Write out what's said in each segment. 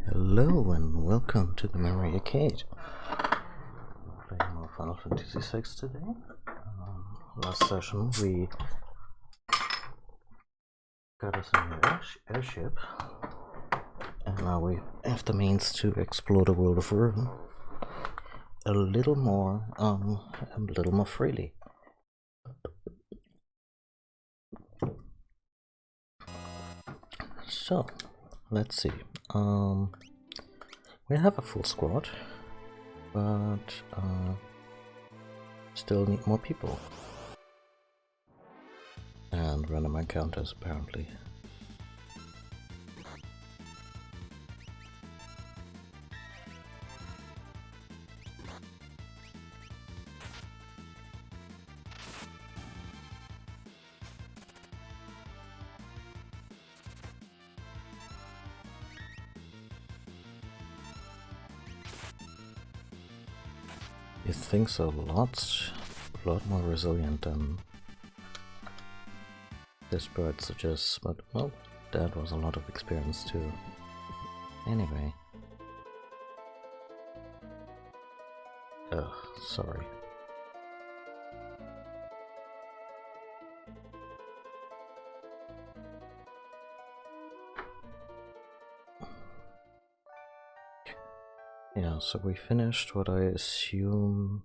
Hello and welcome to the Memory Arcade. Playing more Final Fantasy VI today. Last session we got us a new airship, and now we have the means to explore the world of Ruin a little more freely. So let's see. We have a full squad, but still need more people. And random encounters, apparently. These things are a lot more resilient than this bird suggests, but well, that was a lot of experience too. Anyway. Sorry. Yeah, so we finished what I assume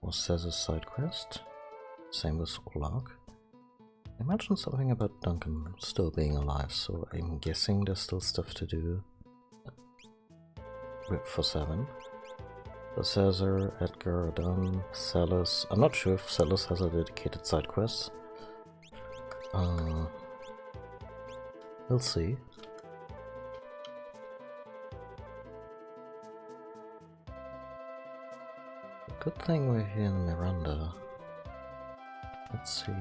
was Cez's side quest. Same with Olak. I mentioned something about Duncan still being alive, so I'm guessing there's still stuff to do for 7. For Cesar, Edgar are done. Celis, I'm not sure if Celis has a dedicated side quest. We'll see. Good thing we're here in Miranda. Let's see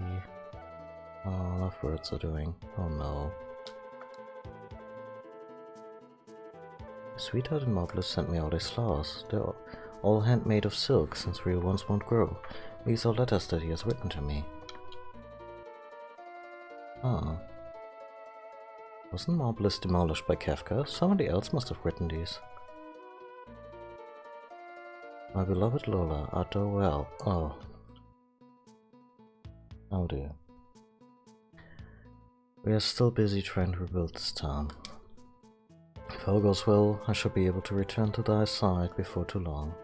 how Lovebirds are doing. Oh no. Sweetheart and Marvelous sent me all these flowers. They're all handmade of silk, since real ones won't grow. These are letters that he has written to me. Ah. Wasn't Marvelous demolished by Kafka? Somebody else must have written these. My beloved Lola, art thou well? Oh. Oh dear. We are still busy trying to rebuild this town. If all goes well, I shall be able to return to thy side before too long.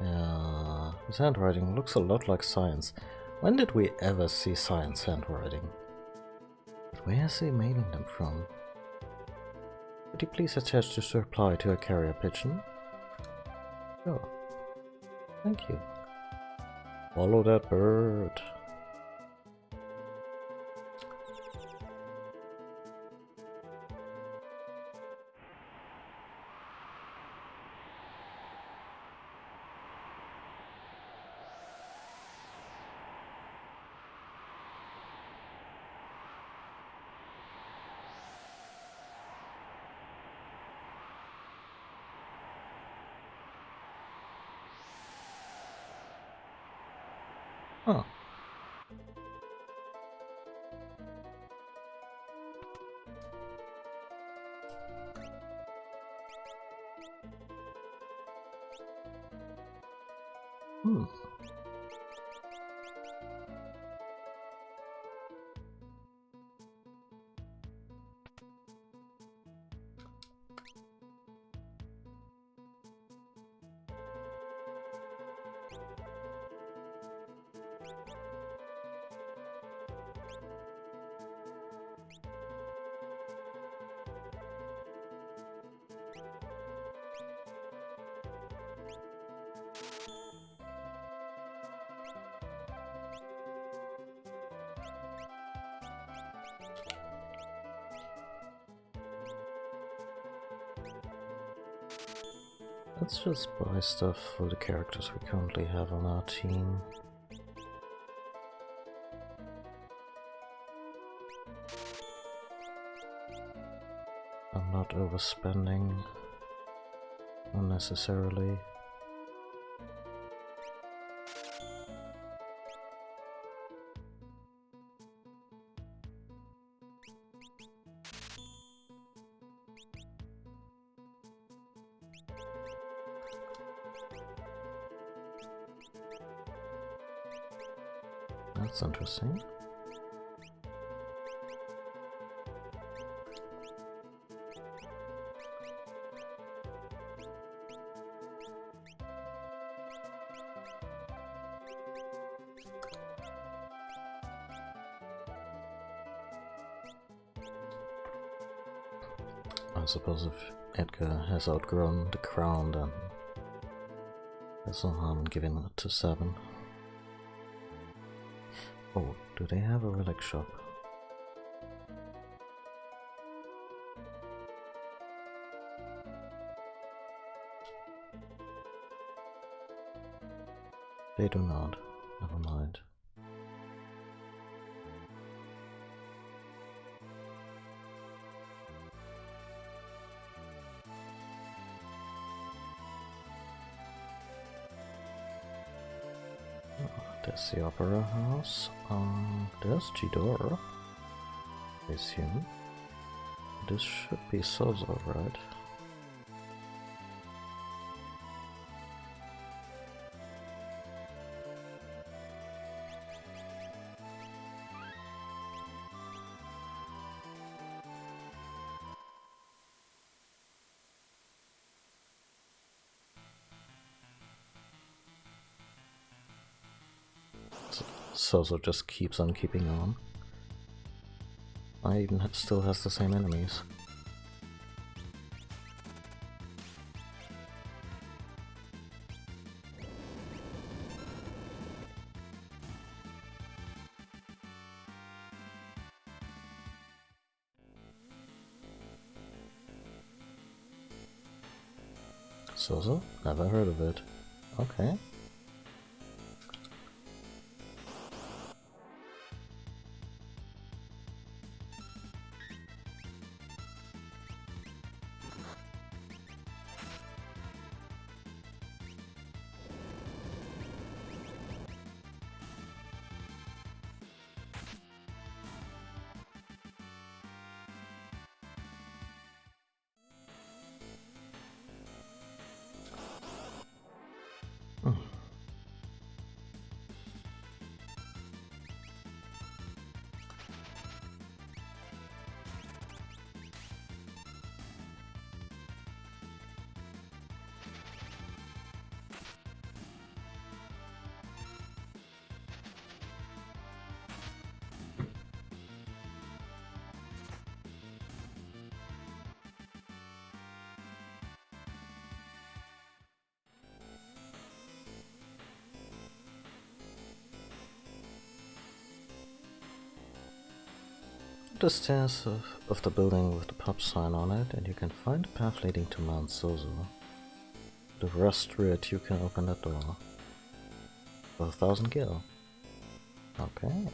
Yeah, his handwriting looks a lot like science. When did we ever see science handwriting? But where is he mailing them from? Could you please attach this reply to a carrier pigeon? Oh, thank you. Follow that bird. Huh. Hmm. Let's just buy stuff for the characters we currently have on our team. I'm not overspending unnecessarily. That's interesting. I suppose if Edgar has outgrown the crown, then there's no harm in giving it to 7. Oh, do they have a relic shop? They do not. Never mind. There's the opera house. There's Chidora. I assume. This should be Sozo, right? Sozo just keeps on keeping on. I even still has the same enemies. Sozo? Never heard of it. Okay. The stairs of the building with the pub sign on it, and you can find a path leading to Mount Zozo. The rust through it, you can open that door. For 1,000 gil. Okay.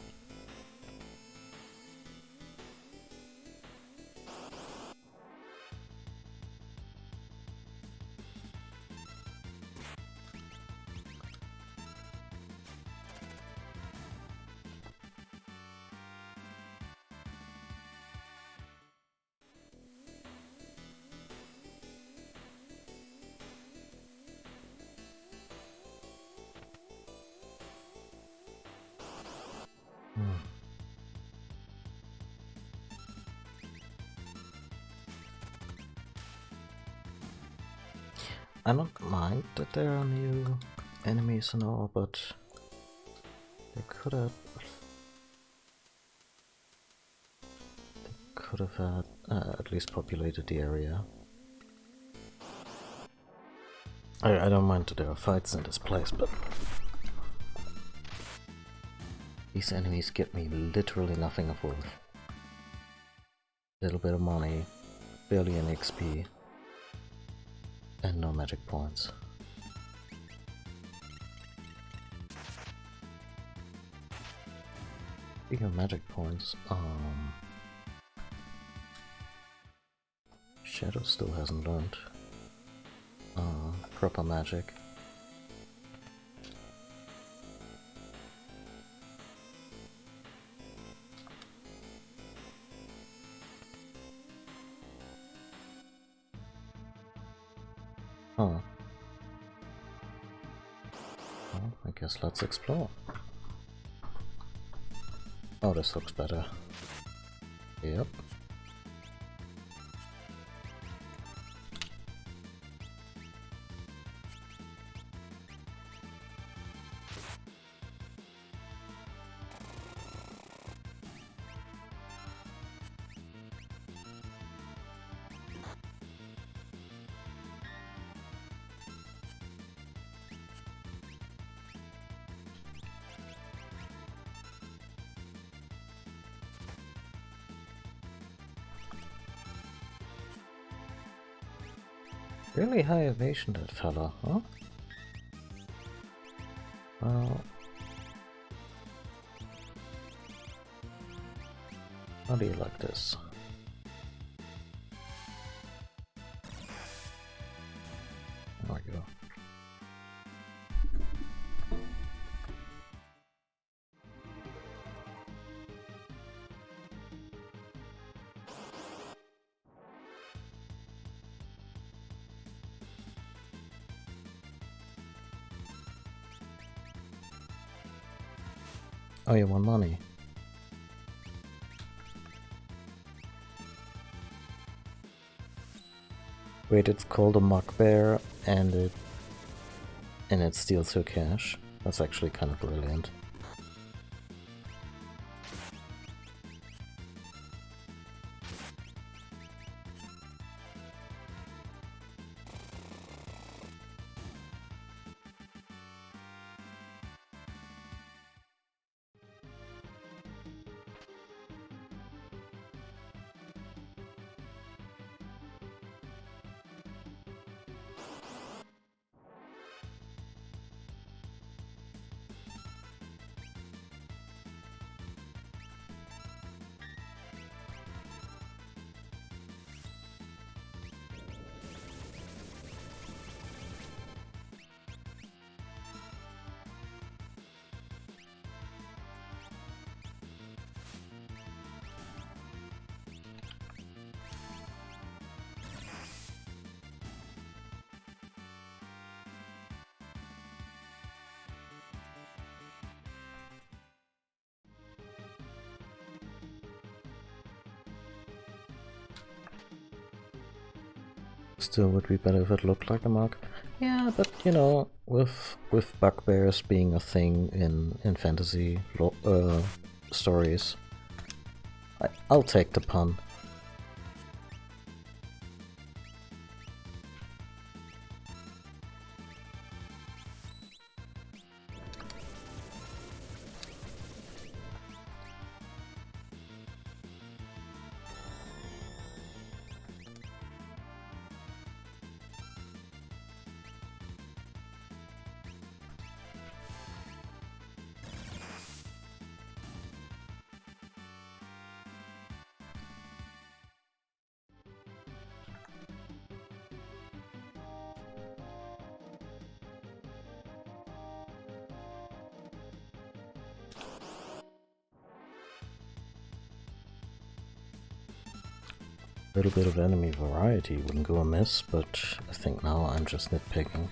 I don't mind that there are new enemies and all, but they could have had at least populated the area. I don't mind that there are fights in this place, but these enemies get me literally nothing of worth. Little bit of money, barely any XP, and no magic points. Speaking of magic points, Shadow still hasn't learned proper magic. Huh. Well, I guess let's explore. Oh, this looks better. Yep. Really high evasion, that fella, huh? Well, how do you like this? There we go. Oh, you want money? Wait, it's called a mugbear, and it steals your cash. That's actually kind of brilliant. Still would be better if it looked like a mug. Yeah, but you know, with bugbears being a thing in fantasy stories, I'll take the pun. A little bit of enemy variety wouldn't go amiss, but I think now I'm just nitpicking.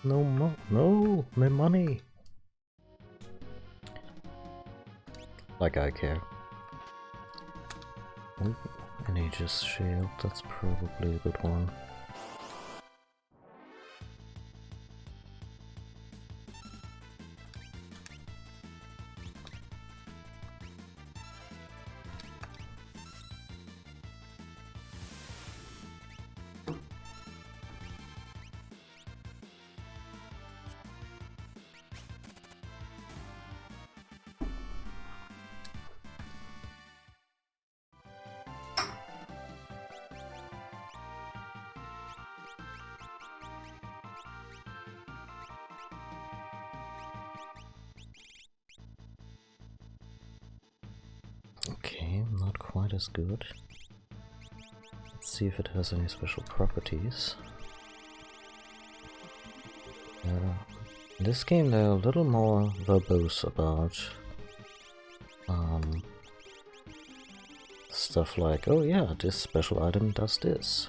No, my money! Like I care. Oh, an Aegis shield, that's probably a good one. Okay, not quite as good. Let's see if it has any special properties. In this game they're a little more verbose about stuff like, oh yeah, this special item does this.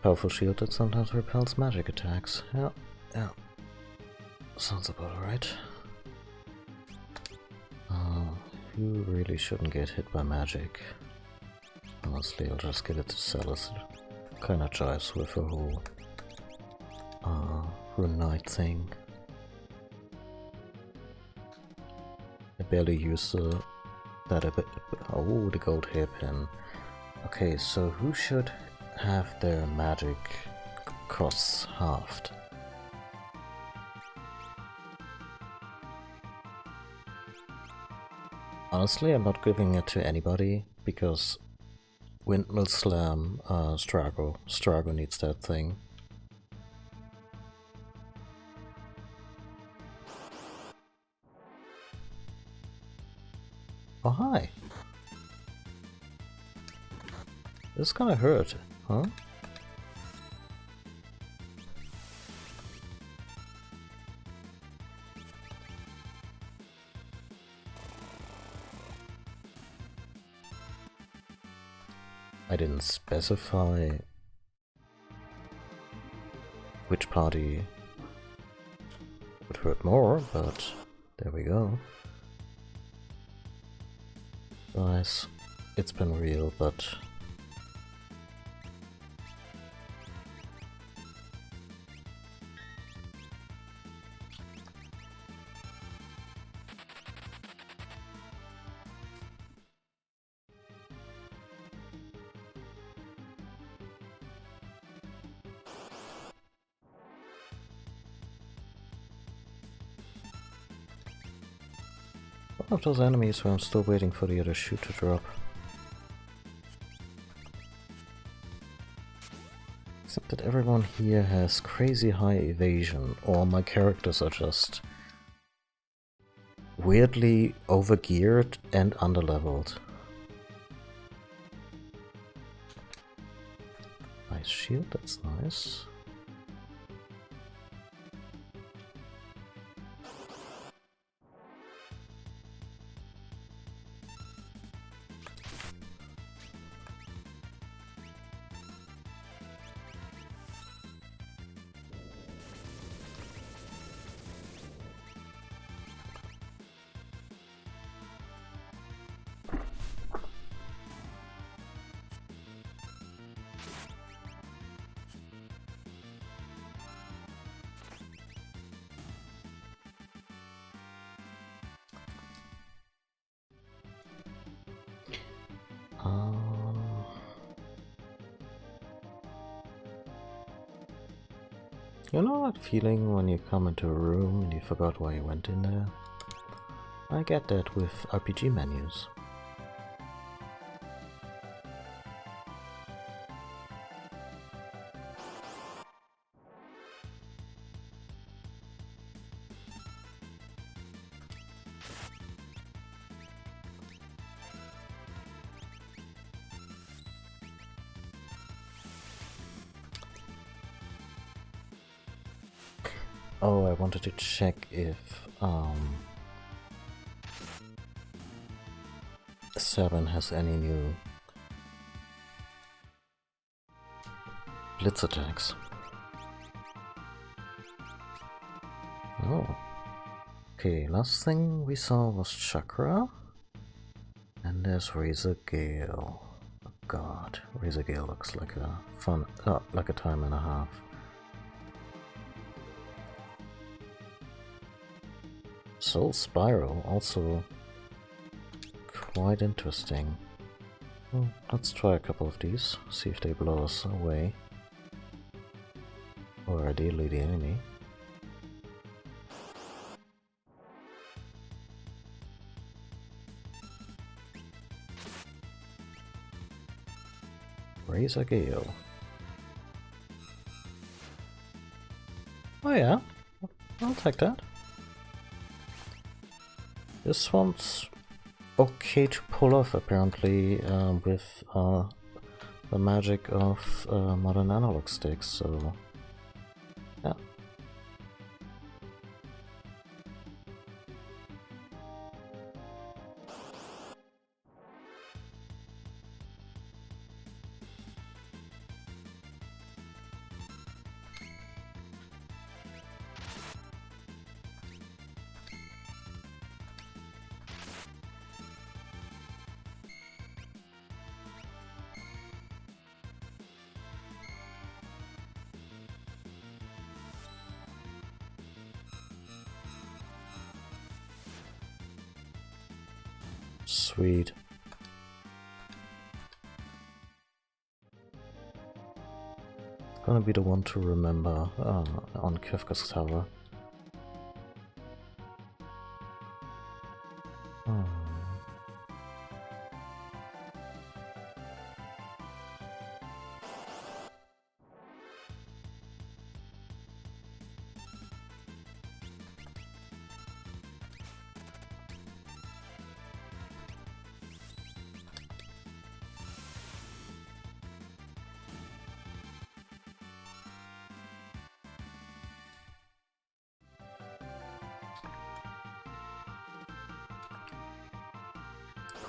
Powerful shield that sometimes repels magic attacks. Yeah. Sounds about right. You really shouldn't get hit by magic. Honestly, I'll just get it to sell us. It kinda jives with the whole Rune Knight thing. I barely use that a bit. Oh, the gold hairpin. Okay, so who should have their magic costs halved? Honestly, I'm not giving it to anybody because Windmill Slam, Strago needs that thing. Oh hi! This kinda hurt, huh? I didn't specify which party would hurt more, but there we go. Guys, it's been real, but one of those enemies where I'm still waiting for the other shoe to drop. Except that everyone here has crazy high evasion, or my characters are just weirdly overgeared and underleveled. Nice shield, that's nice. You know that feeling when you come into a room and you forgot why you went in there? I get that with RPG menus. Oh, I wanted to check if 7 has any new blitz attacks. Oh. Okay, last thing we saw was Chakra. And there's Razor Gale. Oh god, Razor Gale looks like a fun, like a time and a half. Soul Spiral, also quite interesting. Well, let's try a couple of these, see if they blow us away. Or ideally the enemy. Razor Gale. Oh yeah, I'll take that. This one's okay to pull off apparently with the magic of modern analog sticks, so yeah. Sweet. Gonna be the one to remember on Kefka's Tower.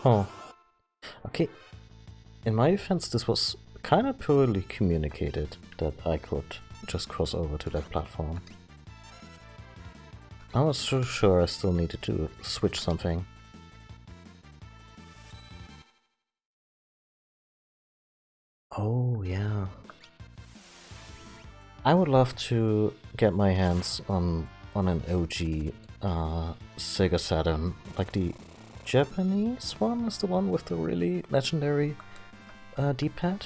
Oh. Okay. In my defense, this was kind of poorly communicated that I could just cross over to that platform. I was so sure I still needed to switch something. Oh, yeah. I would love to get my hands on an OG Sega Saturn, like the Japanese one is the one with the really legendary D-pad.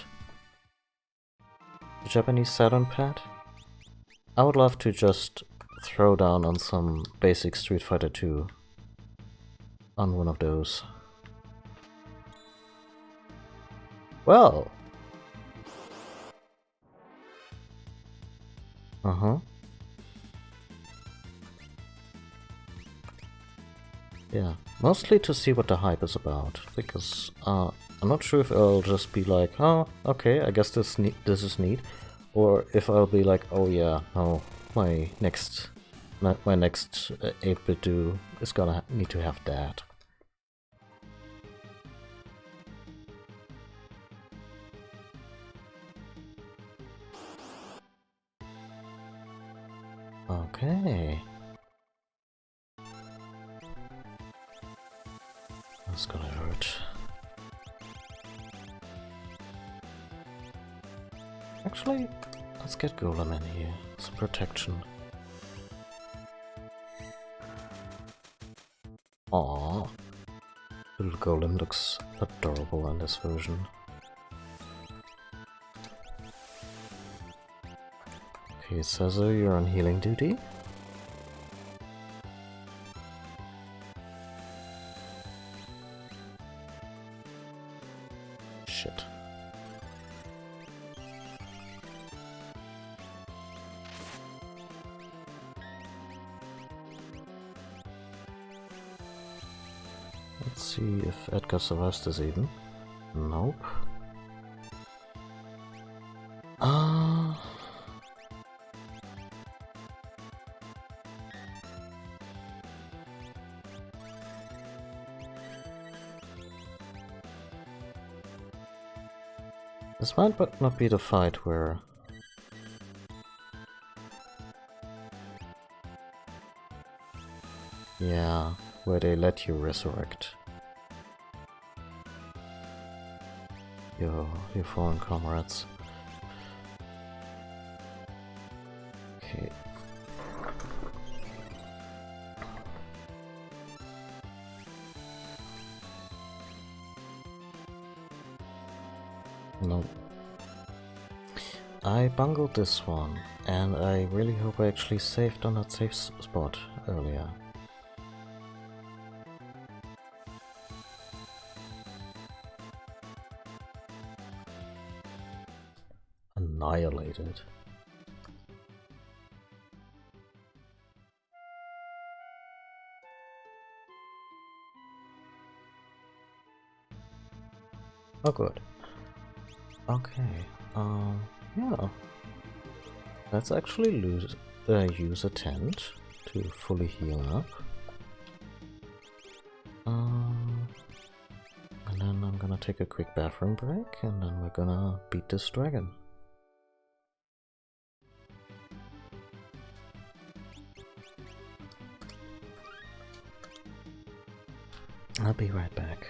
The Japanese Saturn pad. I would love to just throw down on some basic Street Fighter 2 on one of those. Well. Uh-huh. Yeah, mostly to see what the hype is about, because I'm not sure if I'll just be like, oh, okay, I guess this is neat, or if I'll be like, oh yeah, no, my next 8-bit do is gonna need to have that. Okay. That's gonna hurt. Actually, let's get Golem in here. Some protection. Aww. Little Golem looks adorable in this version. Okay, Sazo, you're on healing duty. Shit. Let's see if Edgar survives this even. Nope. This might but not be the fight where... Yeah, where they let you resurrect your fallen comrades. Okay. No. I bungled this one, and I really hope I actually saved on that safe spot earlier. Annihilated. Oh good. Okay, yeah. Let's actually use a tent to fully heal up. And then I'm gonna take a quick bathroom break, and then we're gonna beat this dragon. I'll be right back.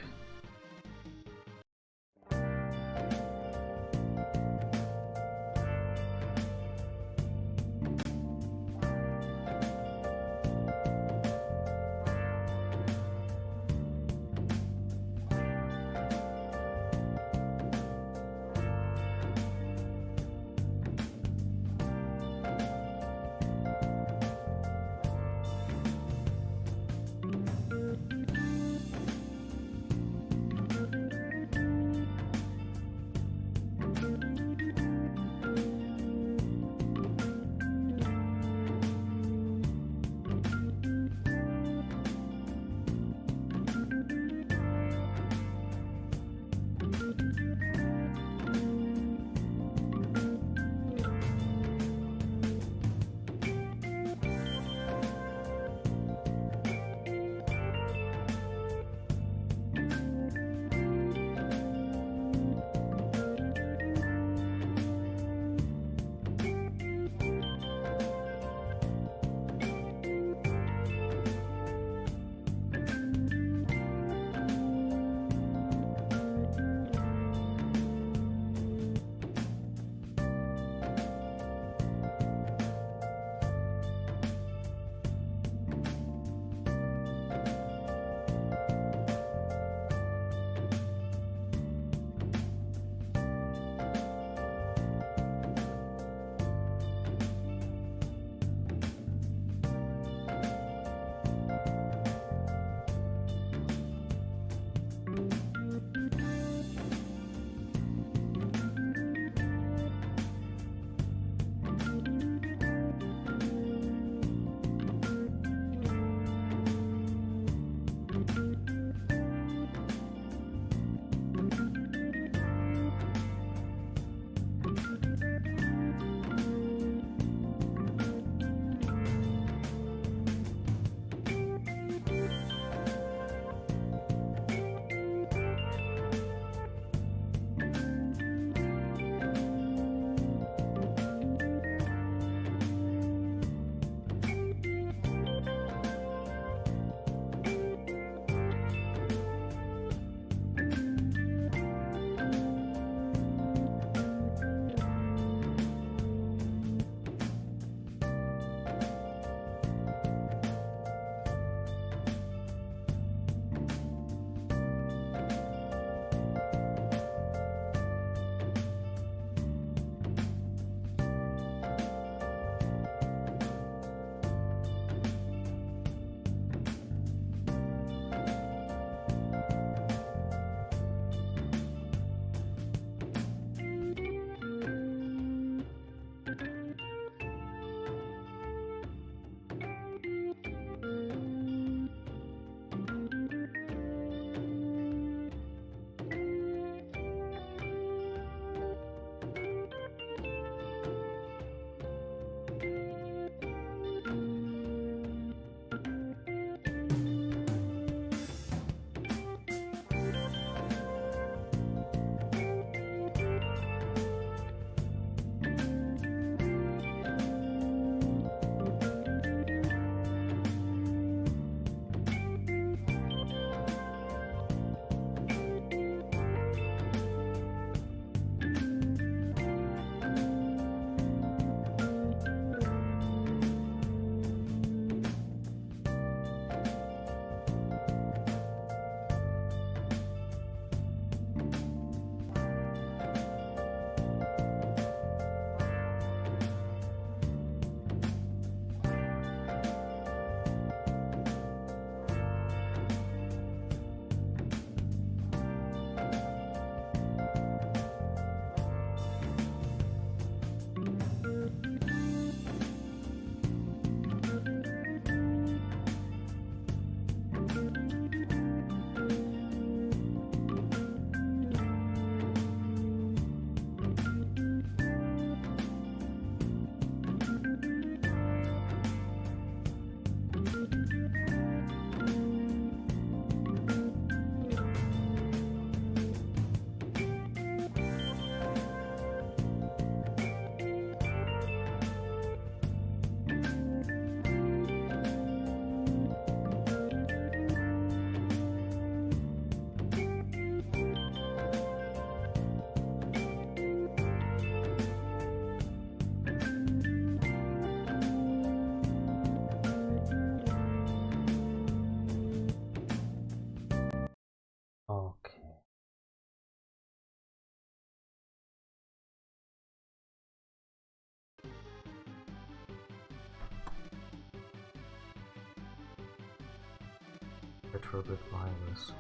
Retrobit wireless.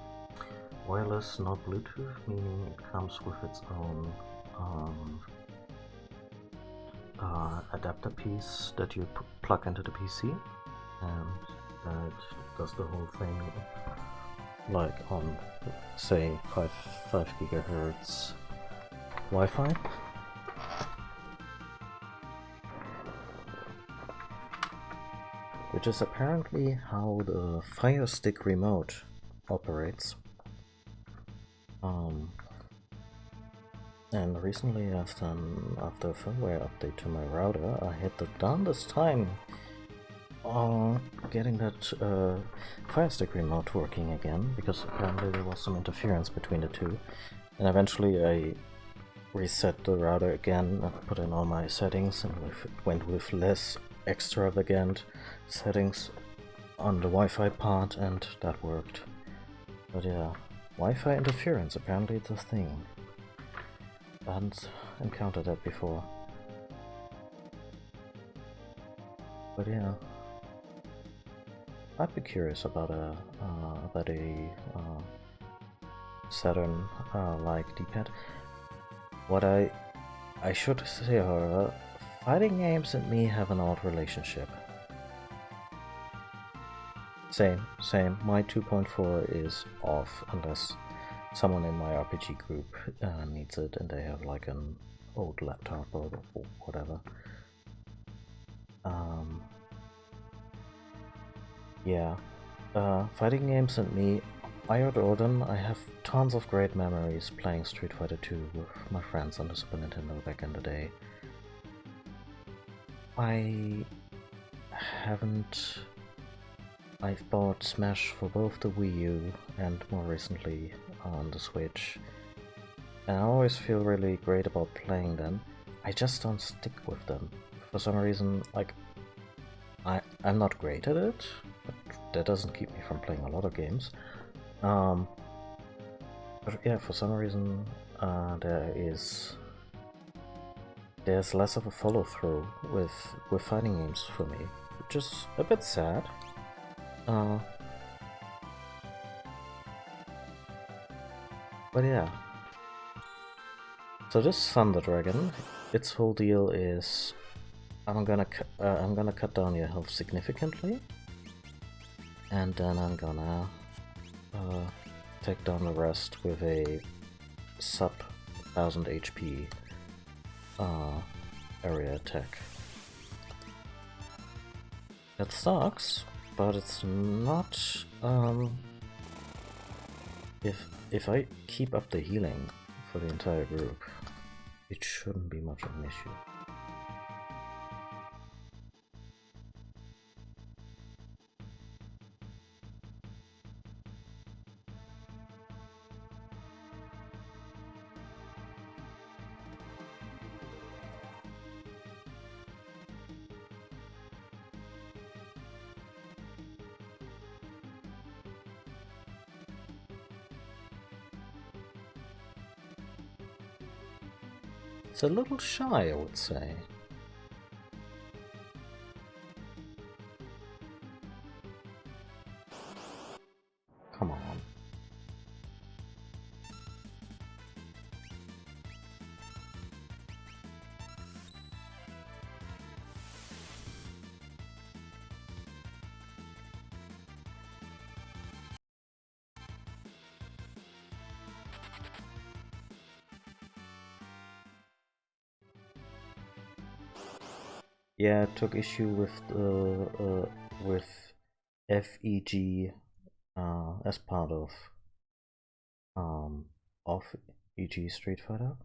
Wireless, not Bluetooth, meaning it comes with its own adapter piece that you plug into the PC, and it does the whole thing like on, say, 5 GHz Wi-Fi. Which is apparently how the Fire Stick remote operates. And recently, after a firmware update to my router, I had the darndest time getting that Fire Stick remote working again, because apparently there was some interference between the two. And eventually I reset the router again, put in all my settings, and went with less extravagant settings on the Wi-Fi part, and that worked. But yeah, Wi-Fi interference, apparently it's a thing. I hadn't encountered that before. But yeah, I'd be curious about a Saturn like D-pad. What I should say, however, fighting games and me have an odd relationship. Same. My 2.4 is off unless someone in my RPG group needs it and they have like an old laptop or whatever. Yeah. Fighting games and me, I adore them. I have tons of great memories playing Street Fighter 2 with my friends on the Super Nintendo back in the day. I've bought Smash for both the Wii U and more recently on the Switch, and I always feel really great about playing them. I just don't stick with them. For some reason, like, I'm not great at it, but that doesn't keep me from playing a lot of games. But yeah, for some reason, there's less of a follow-through with fighting games for me, which is a bit sad. But yeah. So this Thunder Dragon, its whole deal is I'm gonna cut down your health significantly, and then I'm gonna take down the rest with a sub 1000 HP area attack. That sucks, but it's not. If I keep up the healing for the entire group, it shouldn't be much of an issue. It's a little shy, I would say. Come on. Yeah, it took issue with FEG as part of EG Street Fighter.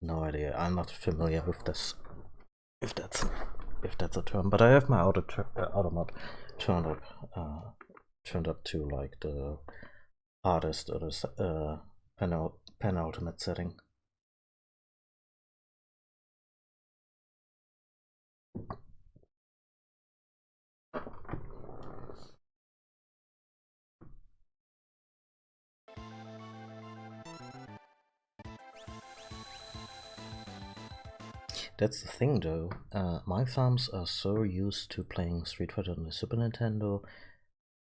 No idea. I'm not familiar with this. If that's a term, but I have my automod turned up to like the hardest or the penultimate setting. That's the thing though, my thumbs are so used to playing Street Fighter on the Super Nintendo,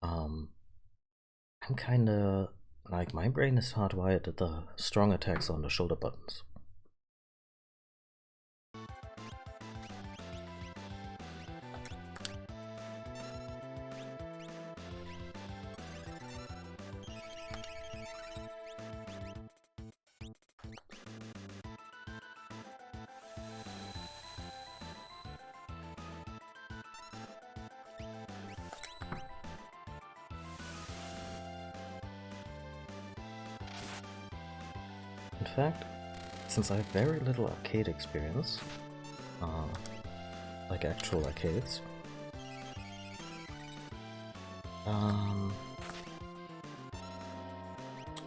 I'm kinda like, my brain is hardwired at the strong attacks on the shoulder buttons. In fact, since I have very little arcade experience, like actual arcades,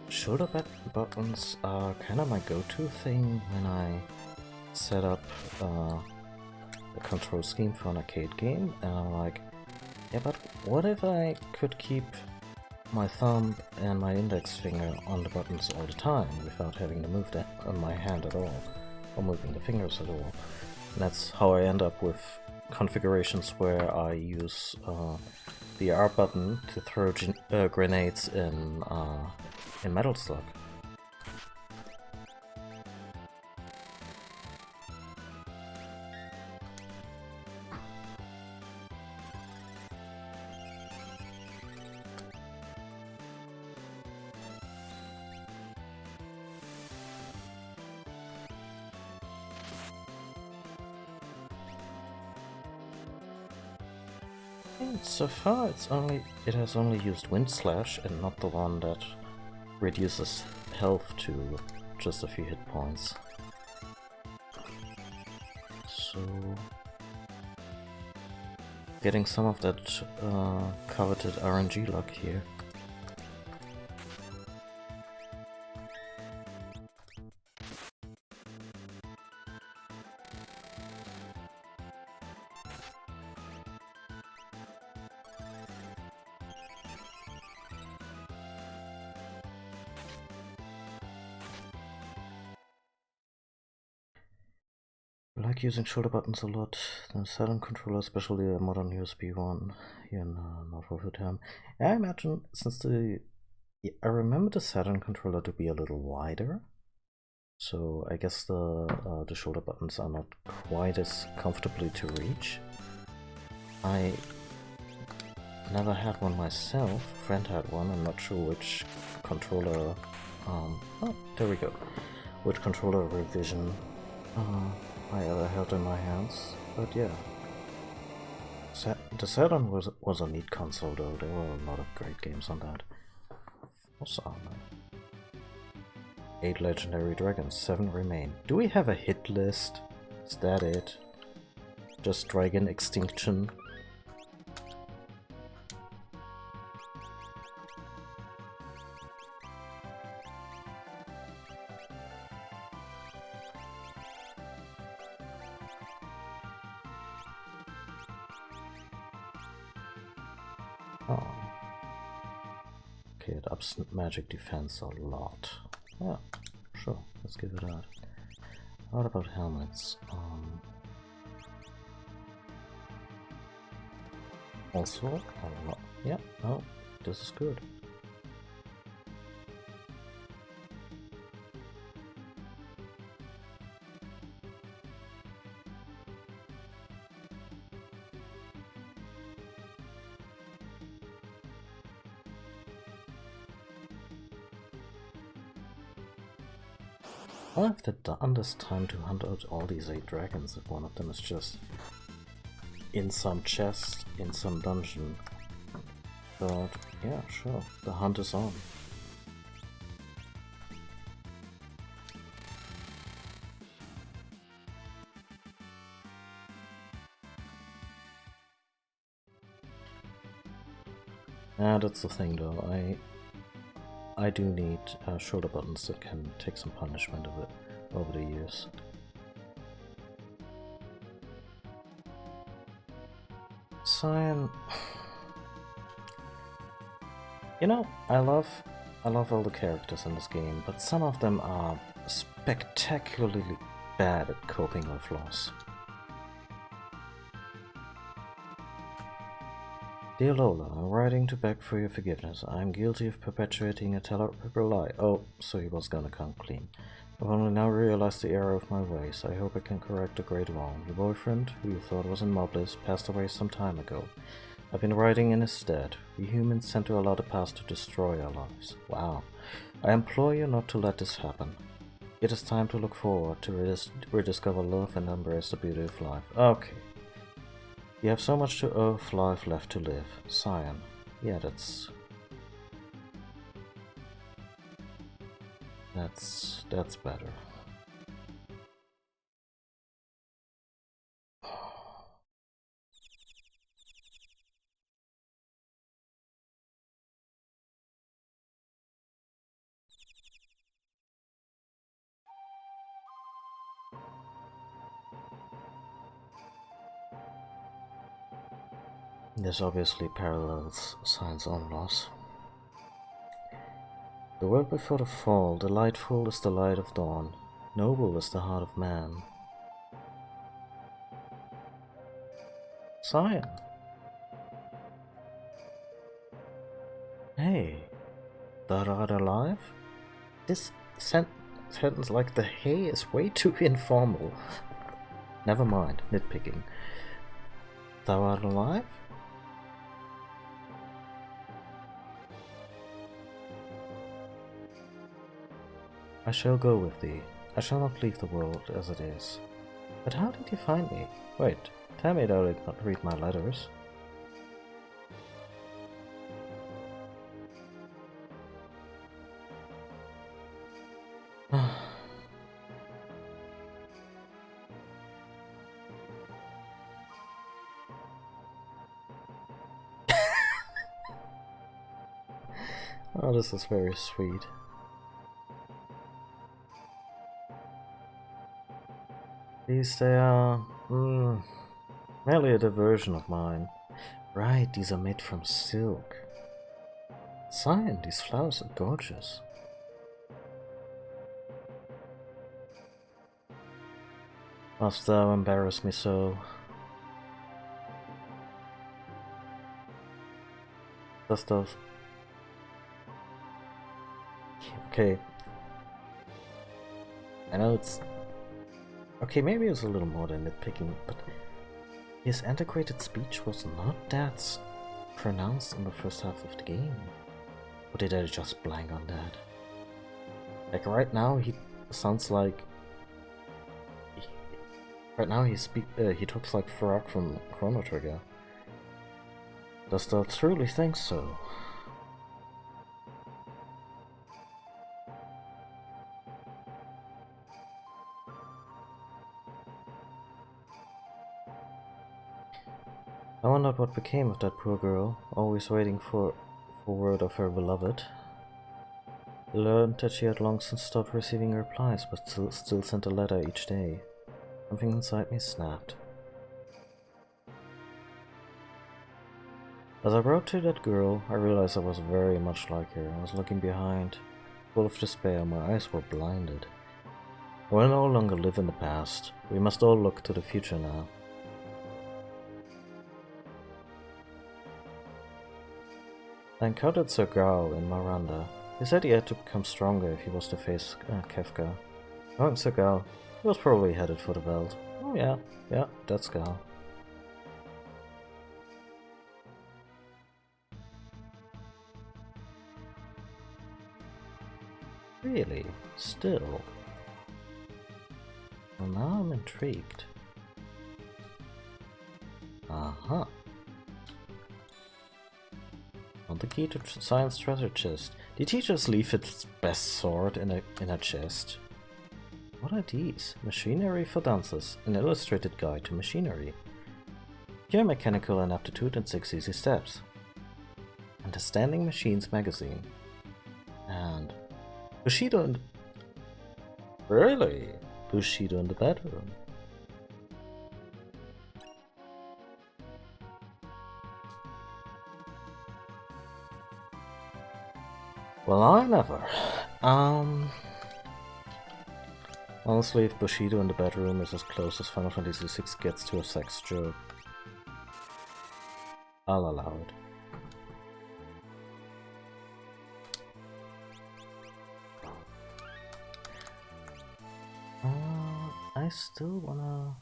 shoulder buttons are kind of my go-to thing when I set up a control scheme for an arcade game, and I'm like, yeah, but what if I could keep my thumb and my index finger on the buttons all the time without having to move my hand at all, or moving the fingers at all? And that's how I end up with configurations where I use the R button to throw grenades in Metal Slug. So far, it has only used Wind Slash and not the one that reduces health to just a few hit points. So, getting some of that coveted RNG luck here. I like using shoulder buttons a lot. The Saturn controller, especially a modern USB one, here in North Rotterdam. I imagine, since I remember the Saturn controller to be a little wider, so I guess the shoulder buttons are not quite as comfortably to reach. I never had one myself. A friend had one. I'm not sure which controller. Oh, there we go. Which controller revision I ever held in my hands, but yeah. The Saturn was a neat console though. There were a lot of great games on that. Force Armor. 8 legendary dragons, 7 remain. Do we have a hit list? Is that it? Just dragon extinction? Oh. Okay, it ups magic defense a lot. Yeah, sure, let's give it a... What about helmets? Also, a lot. Yeah, oh, this is good. I have done this time to hunt out all these 8 dragons if one of them is just in some chest, in some dungeon. But yeah, sure, the hunt is on. Yeah, that's the thing though, I do need shoulder buttons that can take some punishment of it over the years. Cyan... You know, I love all the characters in this game, but some of them are spectacularly bad at coping with loss. Dear Lola, I'm writing to beg for your forgiveness. I'm guilty of perpetuating a terrible lie. Oh, so he was gonna come clean. I've only now realized the error of my ways. I hope I can correct a great wrong. Your boyfriend, who you thought was in Mobliss, passed away some time ago. I've been writing in his stead. We humans tend to allow the past to destroy our lives. Wow. I implore you not to let this happen. It is time to look forward, to rediscover love and embrace the beauty of life. Okay. You have so much of life left to live. Cyan. Yeah, that's better. This obviously parallels Cyan's own loss. The world before the fall, delightful is the light of dawn, noble is the heart of man. Cyan. Hey, thought I'd alive? This sentence like the hey is way too informal. Never mind, nitpicking. Thou art alive? I shall go with thee. I shall not leave the world as it is. But how did you find me? Wait, tell me thou did not read my letters. Oh, this is very sweet. These, they are merely a diversion of mine. Right, these are made from silk. Cyan, these flowers are gorgeous. Must thou embarrass me so? Dost thou... Okay. I know it's... Okay, maybe it's a little more than nitpicking, but his antiquated speech was not that pronounced in the first half of the game. Or did I just blank on that? Like right now he sounds like... Right now he talks like Farrak from Chrono Trigger. Dost thou truly think so? I wondered what became of that poor girl, always waiting for word of her beloved. I learned that she had long since stopped receiving replies, but still sent a letter each day. Something inside me snapped. As I wrote to that girl, I realized I was very much like her. I was looking behind, full of despair, my eyes were blinded. I will no longer live in the past. We must all look to the future now. I encountered Sir Gao in Miranda. He said he had to become stronger if he was to face Kefka. Knowing Sir Gao, he was probably headed for the belt. Oh yeah, that's Gao. Really? Still? Well, now I'm intrigued. Uh-huh. On the key to Cyan's treasure chest. Did he just leave its best sword in a chest? What are these? Machinery for dancers. An illustrated guide to machinery. Pure mechanical inaptitude in 6 easy steps. Understanding Machines magazine. And Bushido in... Really? Bushido in the bedroom. Well, I never. Honestly, if Bushido in the bedroom is as close as Final Fantasy VI gets to a sex joke, I'll allow it. I still wanna...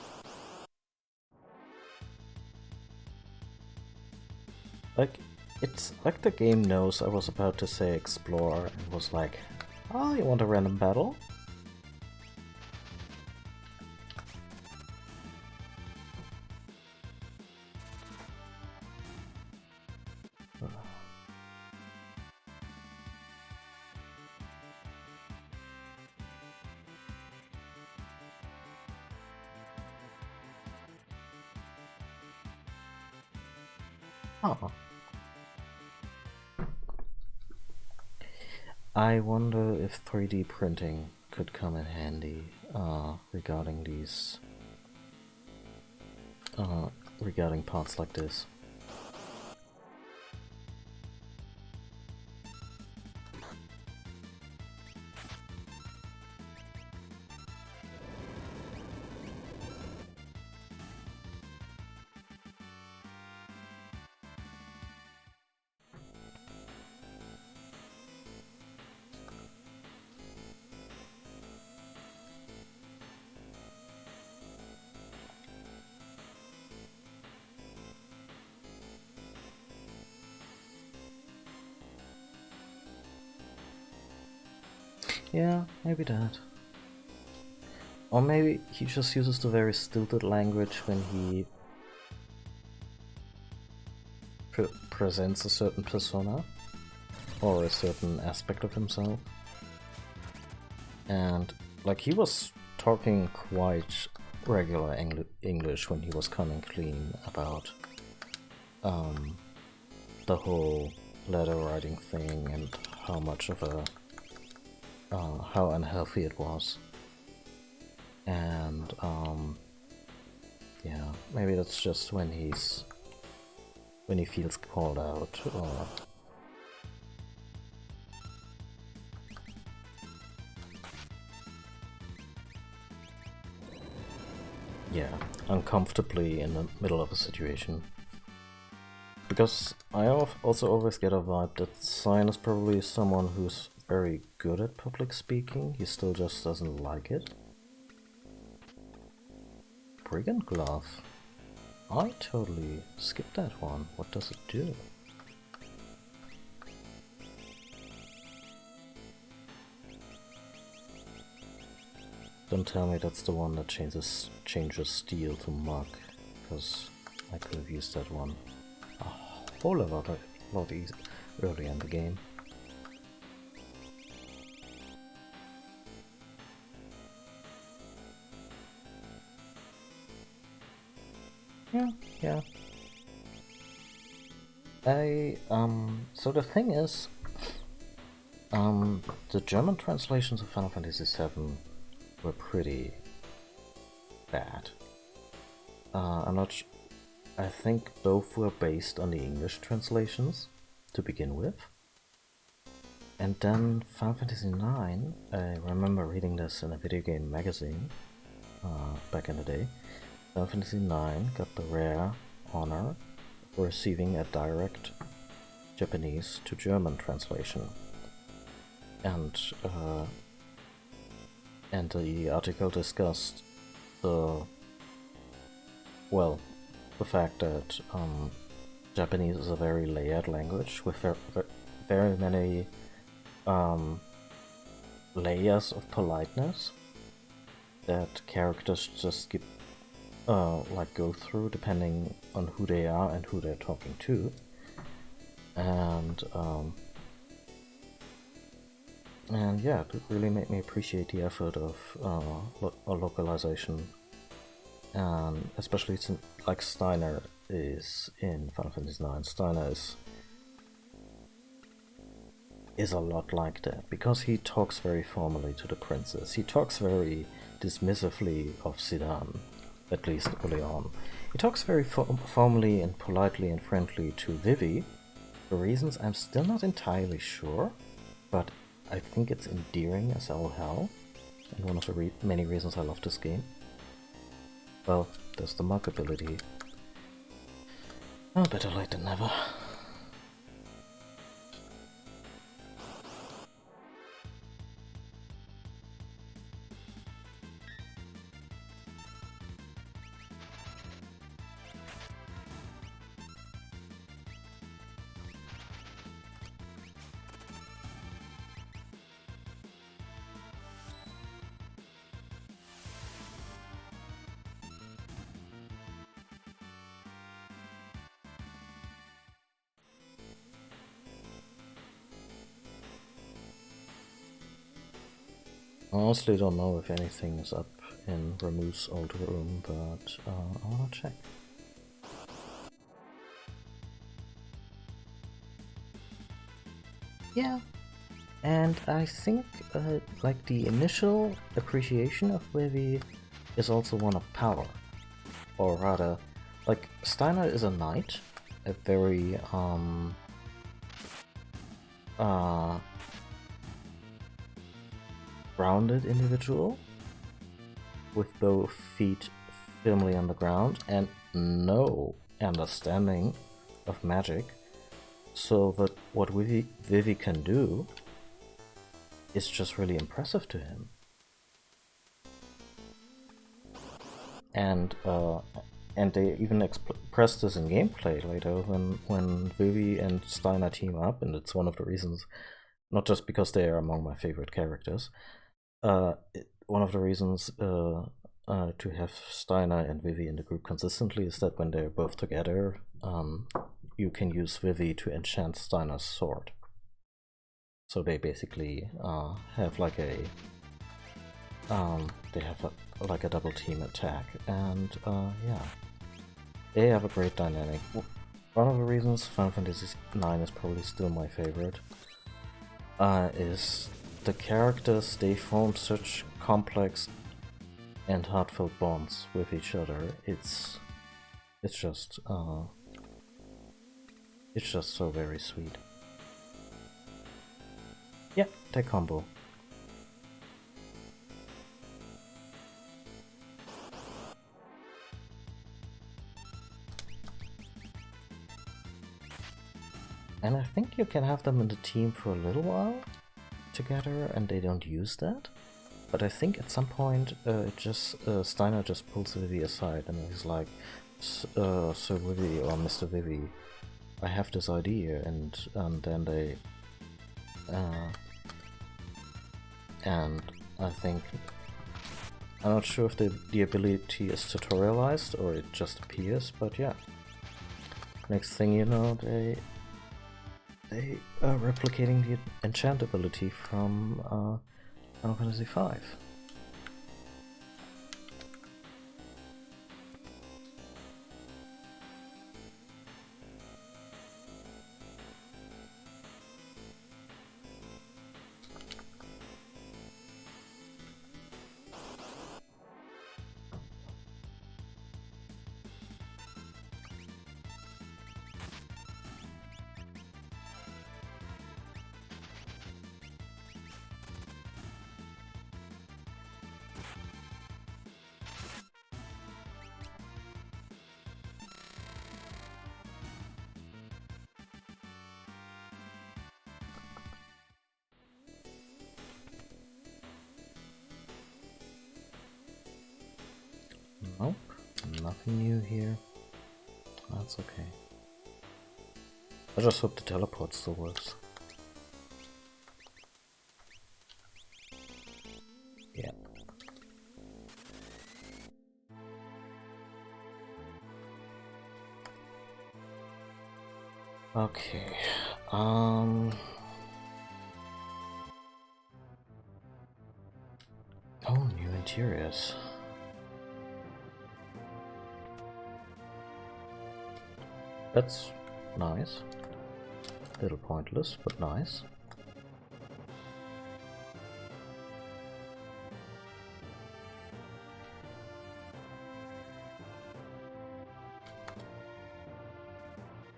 Like, it's like the game knows I was about to say explore and was like, oh, you want a random battle? Oh. I wonder if 3D printing could come in handy regarding these regarding parts like this. Yeah, maybe that. Or maybe he just uses the very stilted language when he presents a certain persona or a certain aspect of himself. And like he was talking quite regular English when he was coming clean about the whole letter writing thing and how much of a how unhealthy it was. And yeah, maybe that's just when he feels called out, or yeah, uncomfortably in the middle of a situation. Because I also always get a vibe that Sign is probably someone who's very good at public speaking, he still just doesn't like it. Brigand Glove. I totally skipped that one. What does it do? Don't tell me that's the one that changes steel to mug, because I could have used that one a whole lot easier early in the game. Yeah. So the thing is, the German translations of Final Fantasy VII were pretty bad. I think both were based on the English translations to begin with. And then Final Fantasy IX, I remember reading this in a video game magazine back in the day. Final Fantasy IX got the rare honor of receiving a direct Japanese to German translation. And the article discussed the fact that Japanese is a very layered language with very many layers of politeness that characters just keep go through depending on who they are and who they're talking to, and yeah, it really made me appreciate the effort of localization, and especially since like Steiner is in Final Fantasy IX. Steiner is a lot like that because he talks very formally to the princess. He talks very dismissively of Zidane, at least early on. He talks very formally and politely and friendly to Vivi, for reasons I'm still not entirely sure, but I think it's endearing as all hell, and one of the many reasons I love this game. Well, there's the mug ability. Oh, better late than never. honestly don't know if anything is up in Ramu's old room, but I wanna check. Yeah, and I think like the initial appreciation of Vivi is also one of power, or rather, like Steiner is a knight, a very grounded individual with both feet firmly on the ground and no understanding of magic, so that what Vivi can do is just really impressive to him. And they even express this in gameplay later when Vivi and Steiner team up, and it's one of the reasons, not just because they are among my favorite characters, one of the reasons to have Steiner and Vivi in the group consistently is that when they're both together, you can use Vivi to enchant Steiner's sword. So they basically have like a like a double team attack, and yeah, they have a great dynamic. One of the reasons Final Fantasy IX is probably still my favorite is the characters. They form such complex and heartfelt bonds with each other. It's just so very sweet. Yeah, tech combo. And I think you can have them in the team for a little while together, and they don't use that. But I think at some point, Steiner just pulls Vivi aside, and he's like, "Sir Vivi or Mr. Vivi, I have this idea," and then they, and I think I'm not sure if the ability is tutorialized or it just appears, but yeah. Next thing you know, they are replicating the enchant ability from Final Fantasy V. Nope, nothing new here. That's okay. I just hope the teleport still works. Yeah. Okay. Oh, new interiors. That's nice. A little pointless, but nice.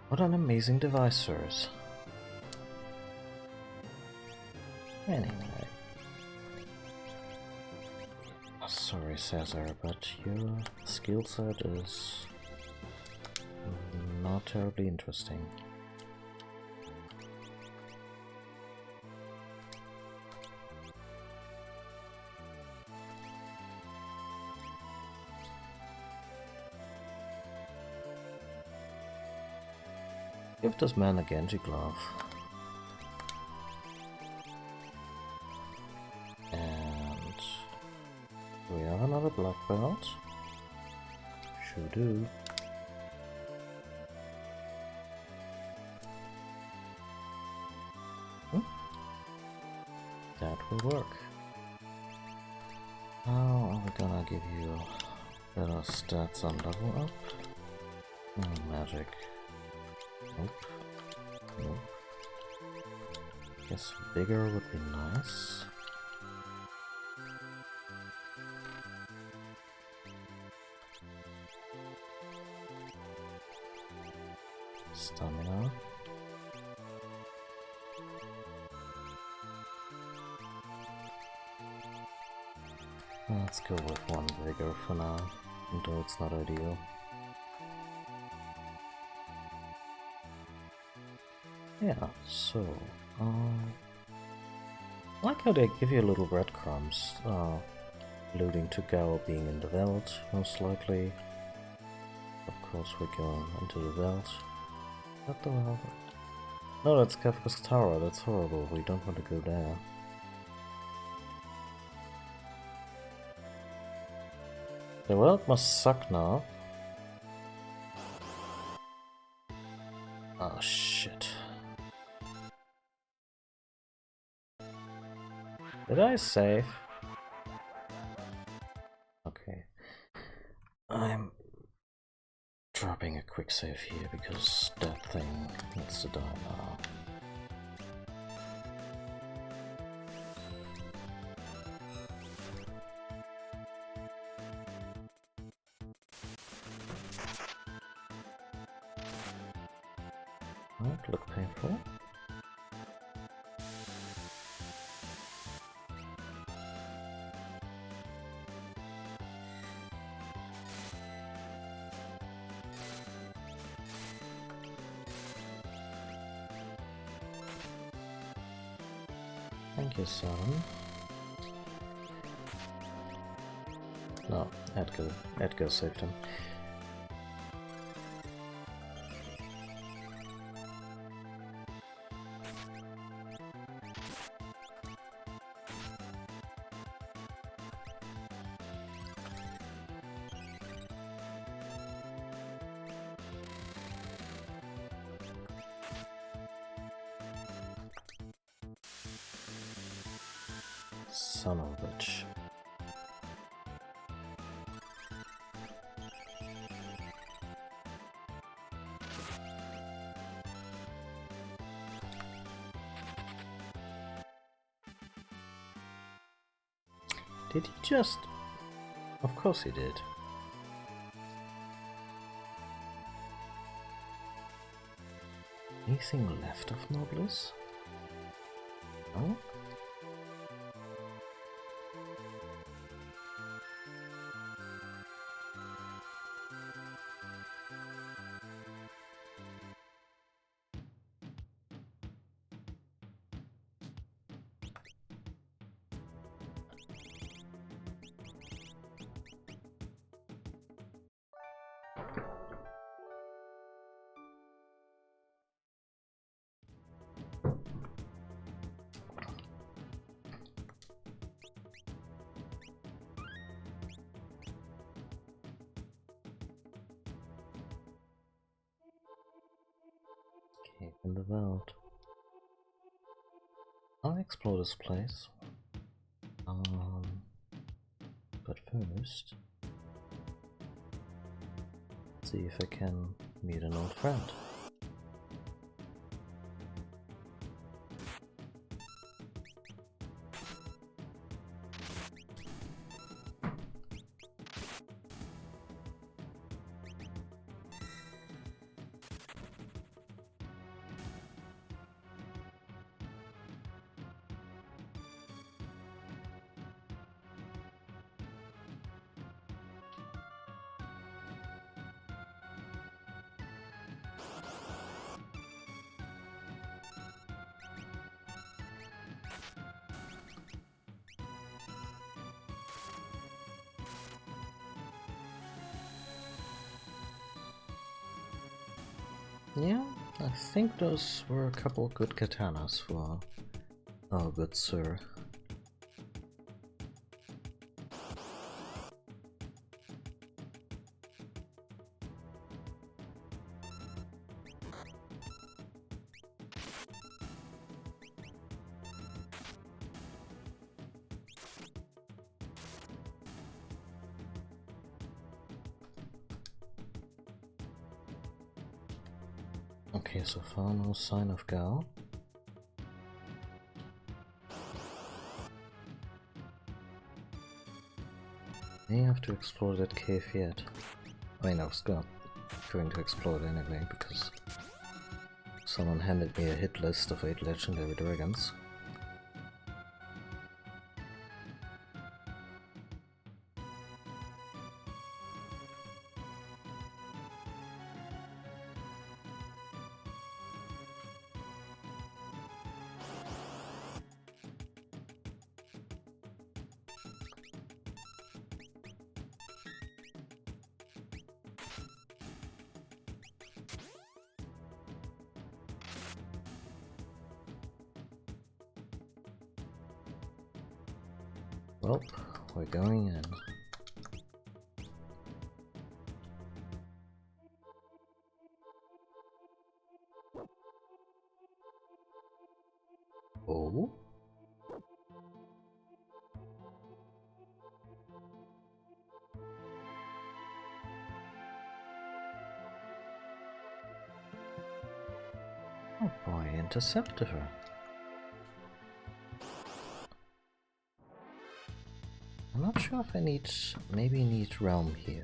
What an amazing device, sirs. Anyway. Sorry, Cesar, but your skill set is not terribly interesting. Give this man a Genji glove. And we have another black belt. Sure do. That will work. How are we gonna give you better stats on level up? Magic. Nope. Nope. Guess bigger would be nice. Stamina. Let's go with one vigor for now, though it's not ideal. Yeah, so, I like how they give you little breadcrumbs, alluding to Gao being in the Veld, most likely. Of course we're going into the Veld. What the hell? No, that's Kafka's Tower, that's horrible, we don't want to go there. The world must suck now. Oh shit. Did I save? Okay. I'm dropping a quick save here because that thing needs to die now. Might look painful. Thank you, son. No, Edgar saved him. Son of a bitch. Did he just... Of course he did. Anything left of Nobliss? No? Cave in the Veld. I'll explore this place. But first, see if I can meet an old friend. Yeah, I think those were a couple good katanas for our good sir. Okay, so far no sign of Gao. May have to explore that cave yet. I mean, I was going to explore it anyway, because someone handed me a hit list of 8 legendary dragons. Well, we're going in. Oh? Oh boy, intercepted her. I'm not sure if I maybe need realm here.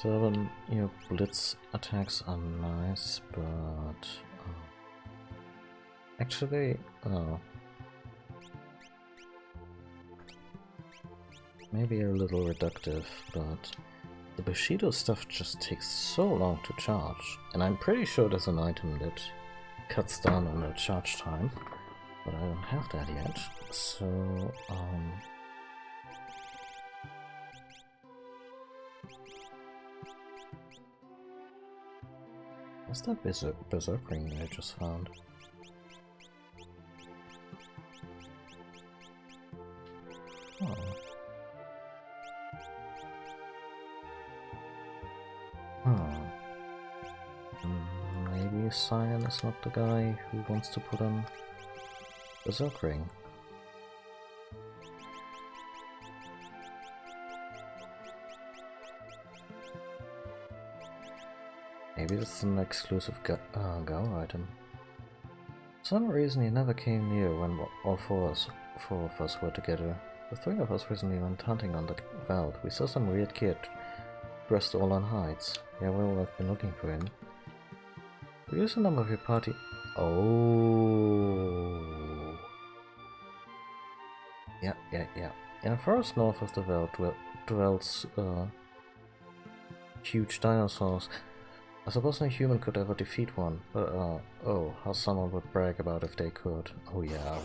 So, blitz attacks are nice, but actually, maybe a little reductive, but the Bushido stuff just takes so long to charge, and I'm pretty sure there's an item that cuts down on the charge time, but I don't have that yet, so, what's that berserk ring I just found? Oh. Maybe Cyan is not the guy who wants to put on berserk ring. Maybe it's an exclusive Gao item. For some reason he never came near when all four of us were together. The 3 of us recently went hunting on the veld. We saw some weird kid, dressed all in hides. Yeah, well, I've been looking for him. Reduce the number of your party. Oh. Yeah. In a forest north of the veld dwells huge dinosaurs. I suppose no human could ever defeat one, but oh, how someone would brag about if they could. Oh yeah.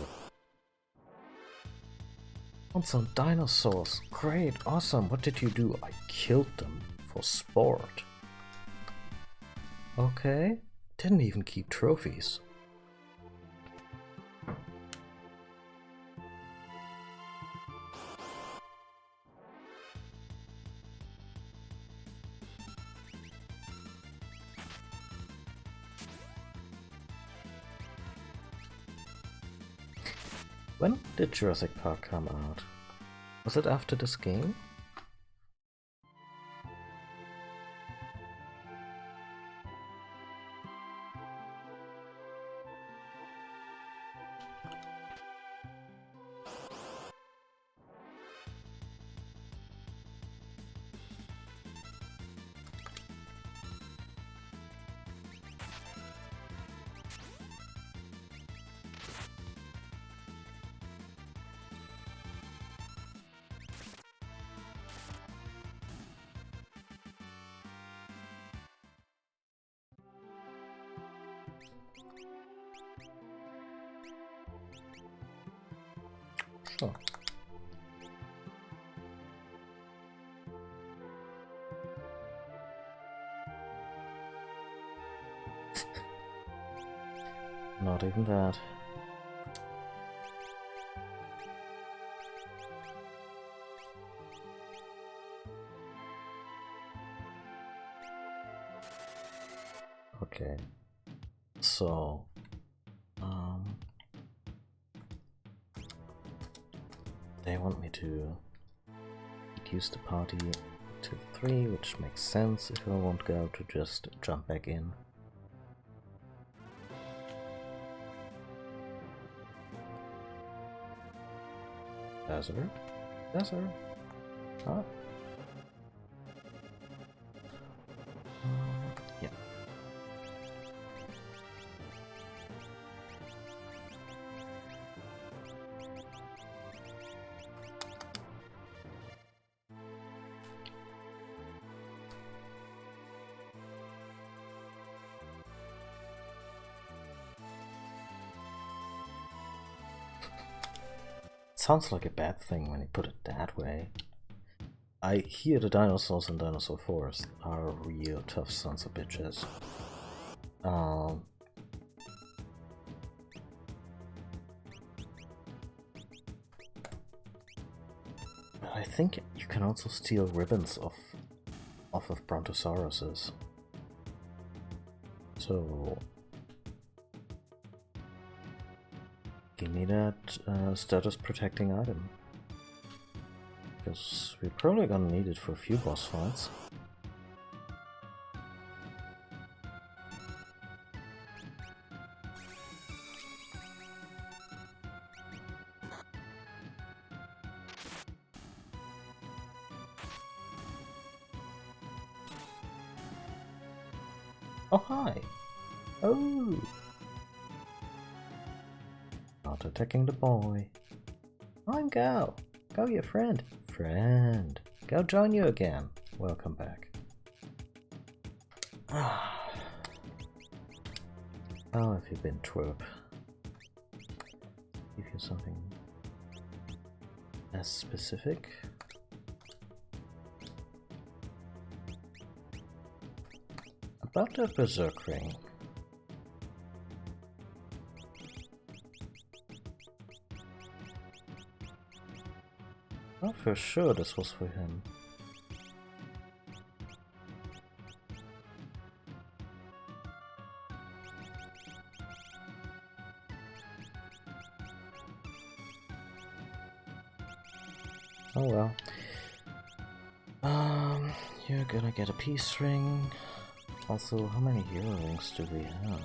On some dinosaurs. Great, awesome. What did you do? I killed them for sport. Okay. Didn't even keep trophies. When did Jurassic Park come out? Was it after this game? Sure. Not even that. Okay. So, they want me to reduce the party to 3, which makes sense if I won't go to just jump back in. Desert? Desert? Huh? Yeah. Sounds like a bad thing when you put it that way. I hear the dinosaurs in Dinosaur Forest are real tough sons of bitches. But I think you can also steal ribbons off of Brontosauruses. So give me that status protecting item. Because we're probably gonna need it for a few boss fights. Oh, hi! Oh! Not attacking the boy. I'm Go! Go, your friend! Friend! Go join you again! Welcome back. How have you been, twerp? Give you something as specific? About the Berserk Ring. Oh, for sure this was for him. Oh well. You're gonna get a peace ring. Also, how many hero rings do we have?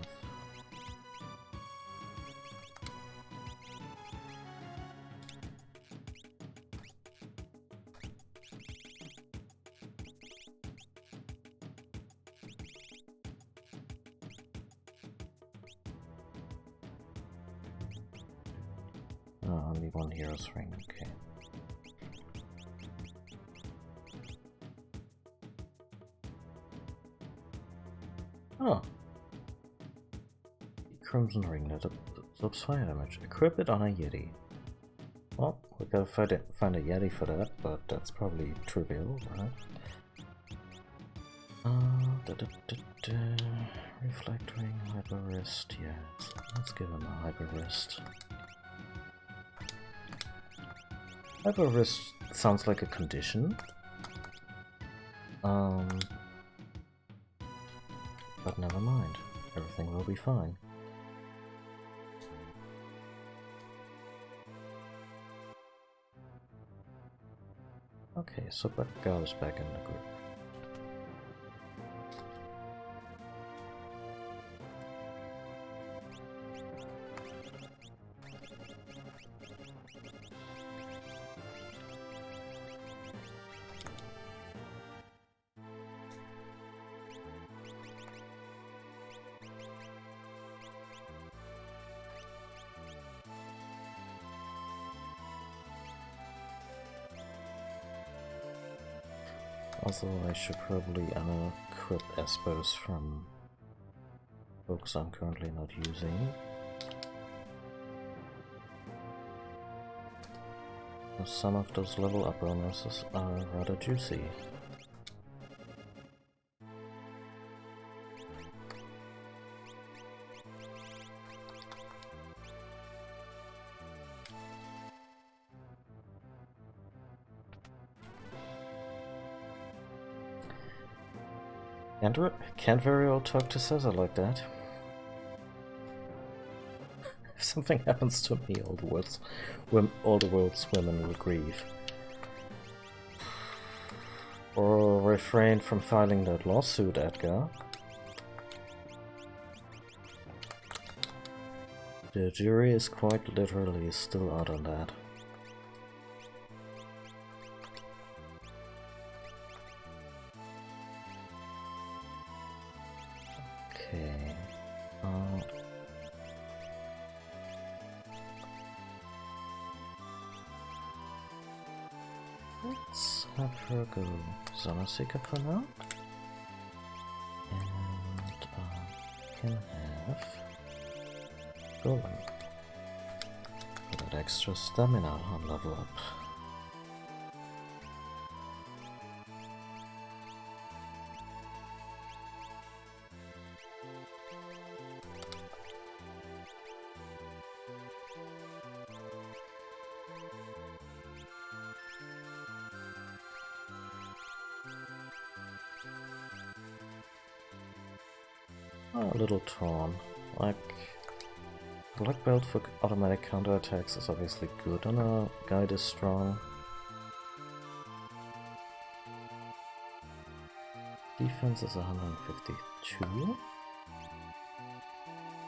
Oh, only one hero's ring, okay. Oh. Crimson ring that absorbs fire damage. Equip it on a Yeti. Well, we gotta find a Yeti for that, but that's probably trivial, right? Reflect ring, hyper wrist, yeah. Let's give him a hyper wrist. Hyper wrist sounds like a condition. But never mind. Everything will be fine. Okay, so Gau's back in the group. Also, I should probably unequip Espos from books I'm currently not using. some of those level up bonuses are rather juicy. Can't very well talk to Caesar like that. If something happens to me, all the world's women will grieve. Or refrain from filing that lawsuit, Edgar. The jury is quite literally still out on that. Okay. Let's have her go Zona Seeker for now. And can have Golem. For that extra stamina on level up. A little torn. Like, Black Belt for automatic counterattacks is obviously good on a guy this strong. Defense is 152.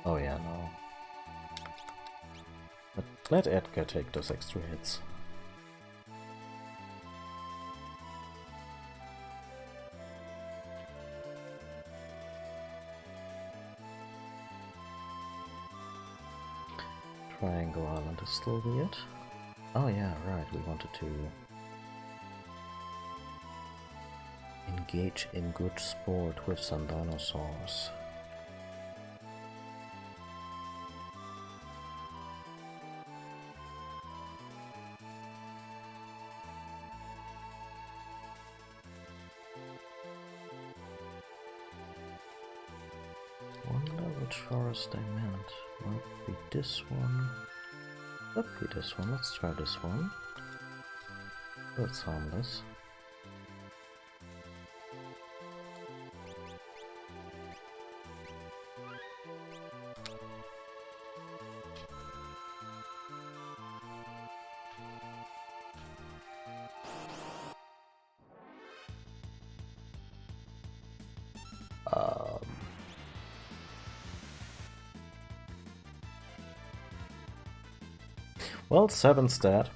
Oh yeah, no. But let Edgar take those extra hits. Triangle Island is still weird. Oh yeah, right, we wanted to engage in good sport with some dinosaurs. Wonder which forest I meant. Might be this one. Could be this one. Let's try this one. That's harmless. Well, 7's dead.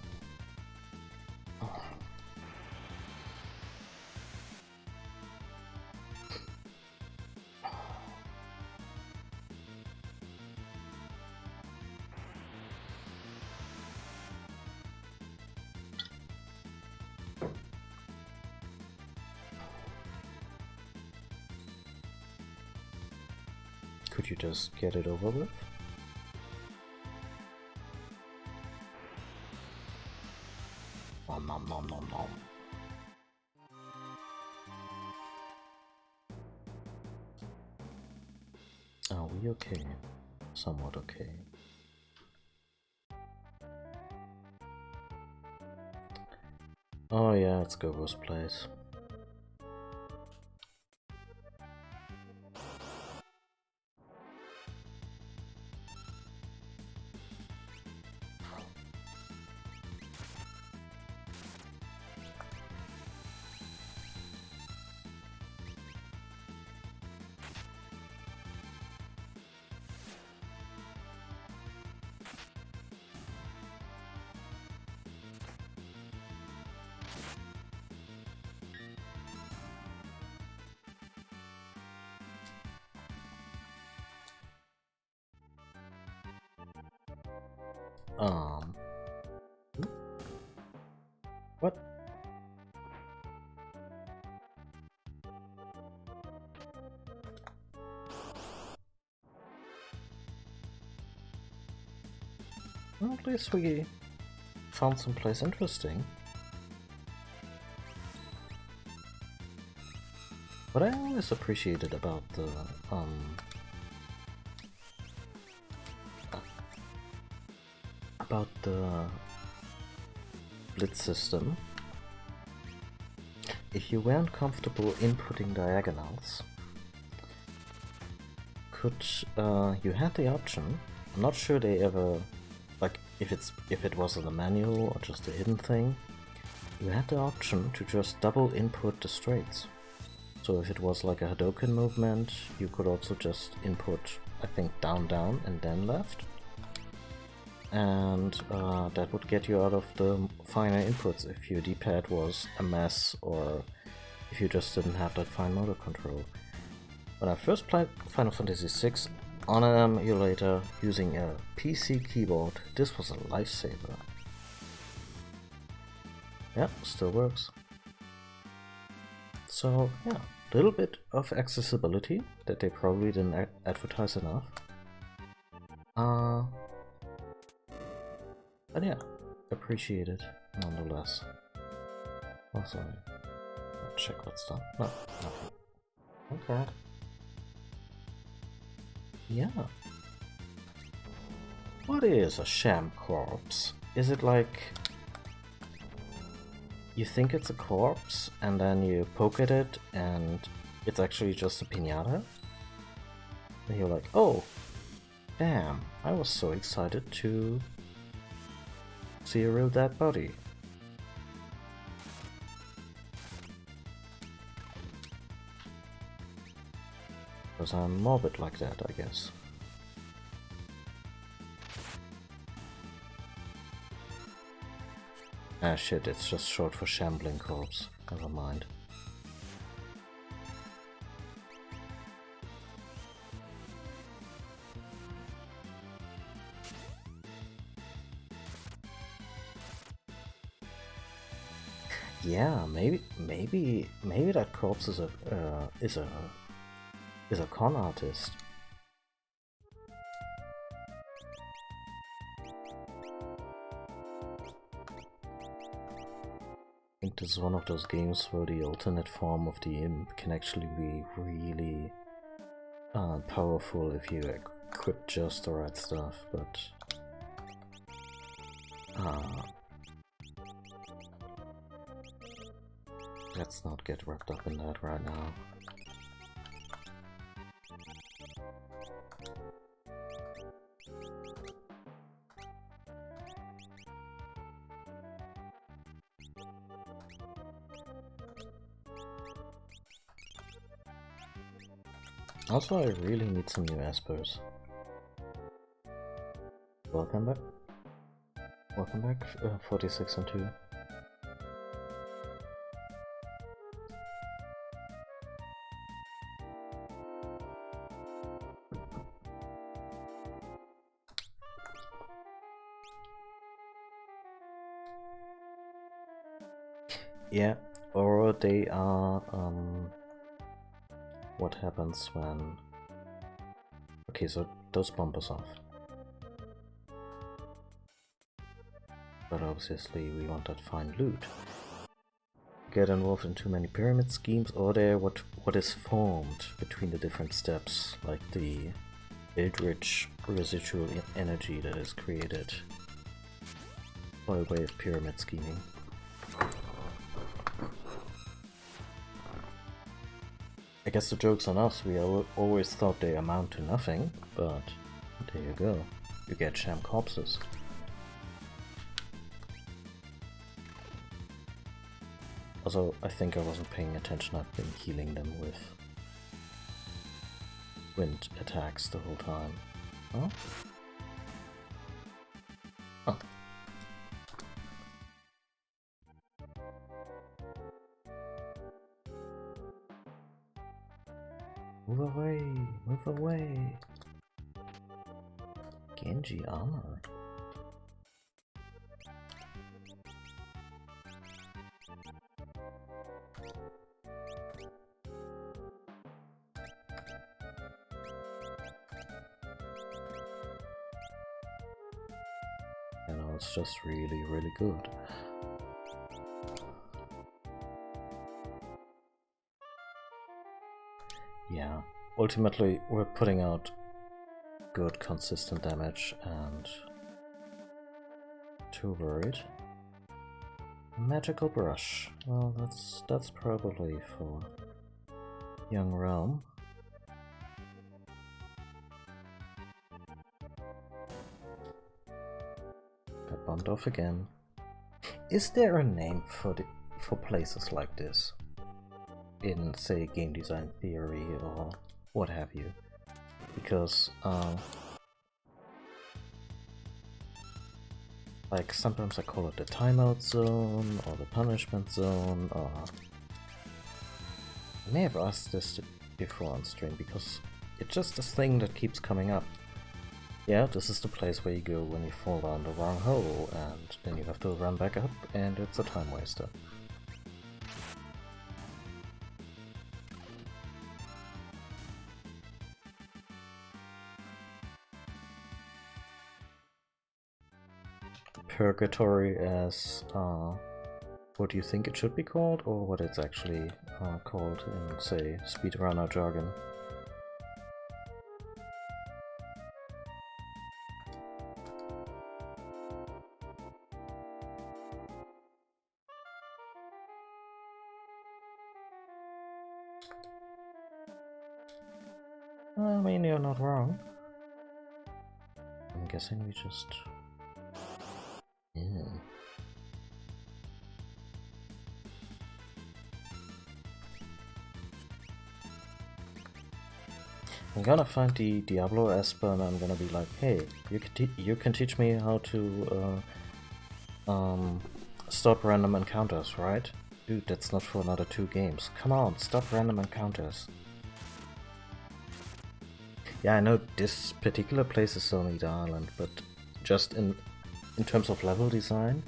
Could you just get it over with? Nom nom nom nom. Are we okay? Somewhat okay. Oh yeah, let's go worst place. What? Well, at least we found someplace interesting. What I always appreciated about the blitz system, if you weren't comfortable inputting diagonals, you had the option. I'm not sure they ever, like, if it was in the manual or just a hidden thing, you had the option to just double input the straights. So if it was like a Hadoken movement, you could also just input, I think, down, down, and then left. And that would get you out of the finer inputs if your D-pad was a mess or if you just didn't have that fine motor control. When I first played Final Fantasy VI on an emulator using a PC keyboard, this was a lifesaver. Yeah, still works. So yeah, a little bit of accessibility that they probably didn't advertise enough. But yeah, appreciate it nonetheless. Also, check what's done. No, nothing. Okay. Yeah. What is a sham corpse? Is it like you think it's a corpse and then you poke at it and it's actually just a piñata? And you're like, oh, damn, I was so excited to see a real dead body. Because I'm morbid like that, I guess. Ah shit, it's just short for shambling corpse. Never mind. Yeah, maybe that corpse is a con artist. I think this is one of those games where the alternate form of the imp can actually be really powerful if you equip just the right stuff, but let's not get wrapped up in that right now. Also, I really need some new espers. Welcome back. Welcome back, 46 and 2. Yeah, or they are, what happens when... Okay, so those bumpers off. But obviously we want that fine loot. Get involved in too many pyramid schemes, or they're what is formed between the different steps, like the eldritch residual energy that is created by way of pyramid scheming. I guess the joke's on us, we always thought they amount to nothing, but there you go, you get sham corpses. Also, I think I wasn't paying attention, I've been healing them with wind attacks the whole time. Oh? Oh. Move away! Move away! Genji armor. You know, it's just really, really good. Yeah, ultimately we're putting out good consistent damage and too worried. Magical brush. Well, that's probably for young Realm. Got bumped off again. Is there a name for places like this in, say, game design theory or what have you? Because like sometimes I call it the timeout zone or the punishment zone, or I may have asked this before on stream because it's just a thing that keeps coming up. Yeah, this is the place where you go when you fall down the wrong hole, and then you have to run back up, and it's a time waster. Purgatory as what you think it should be called, or what it's actually called in, say, speedrunner jargon. I mean, you're not wrong. I'm guessing we just... Yeah. I'm gonna find the Diablo Esper and I'm gonna be like, hey, you can teach me how to stop random encounters, right? Dude, that's not for another 2 games. Come on, stop random encounters. Yeah, I know this particular place is only the island, but just in terms of level design,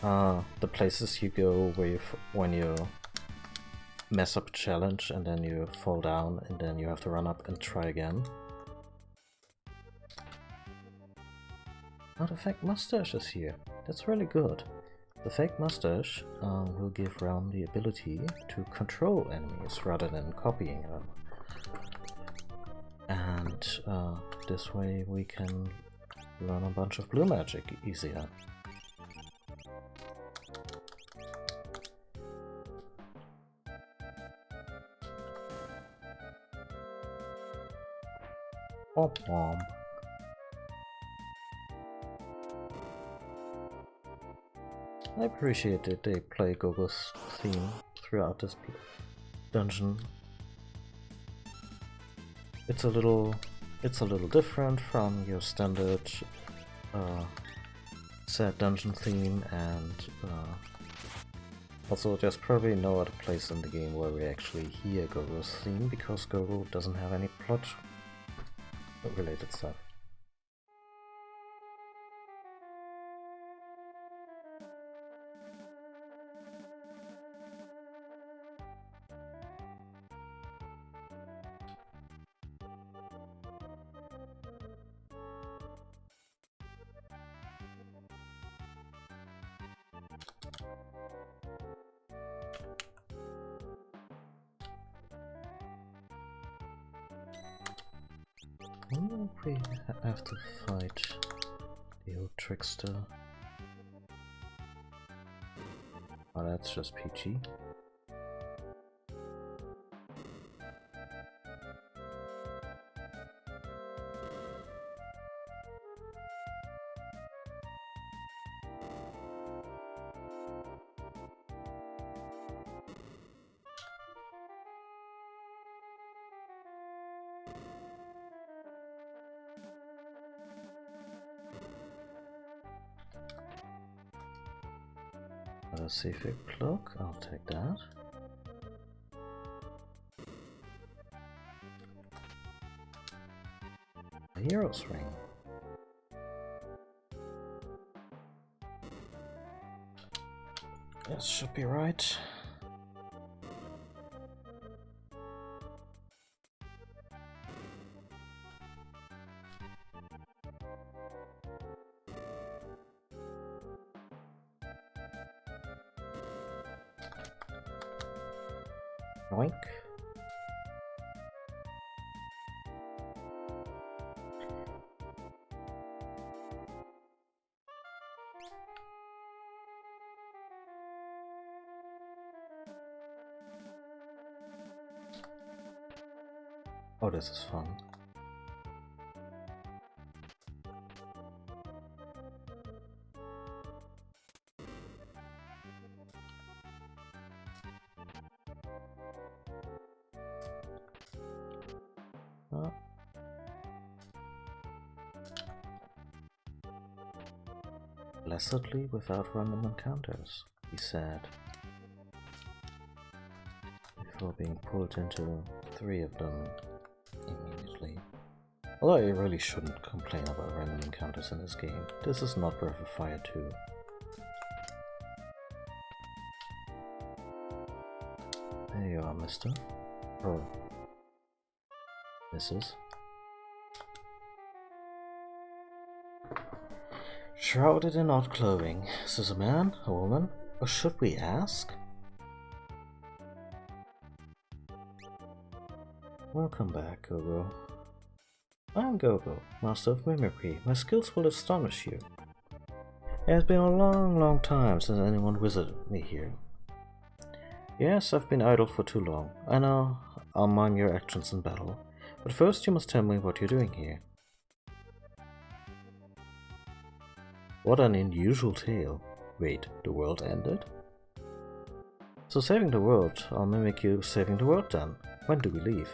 the places you go where when you mess up a challenge and then you fall down and then you have to run up and try again. Oh, the fake mustache is here. That's really good. The fake mustache will give Realm the ability to control enemies rather than copying them. And this way we can learn a bunch of blue magic easier. Womp. I appreciate that they play Gogo's theme throughout this dungeon. It's a little different from your standard sad dungeon theme, and also there's probably no other place in the game where we actually hear Gogo's theme, because Gogo doesn't have any plot related stuff. I wonder if we have to fight the old trickster. Oh, that's just PG. A Sifting cloak, I'll take that. A hero's ring. This should be right. Yoink. Oh, this is fun. Blessedly without random encounters, he said, before being pulled into 3 of them immediately. Although I really shouldn't complain about random encounters in this game. This is not Breath of Fire 2. There you are, mister. Or Mrs. Shrouded in odd clothing. Is this a man? A woman? Or should we ask? Welcome back, Gogo. I'm Gogo, Master of Mimicry. My skills will astonish you. It has been a long time since anyone visited me here. Yes, I've been idle for too long. I know I'll mime your actions in battle, but first you must tell me what you're doing here. What an unusual tale. Wait, the world ended? So saving the world, I'll mimic you saving the world then. When do we leave?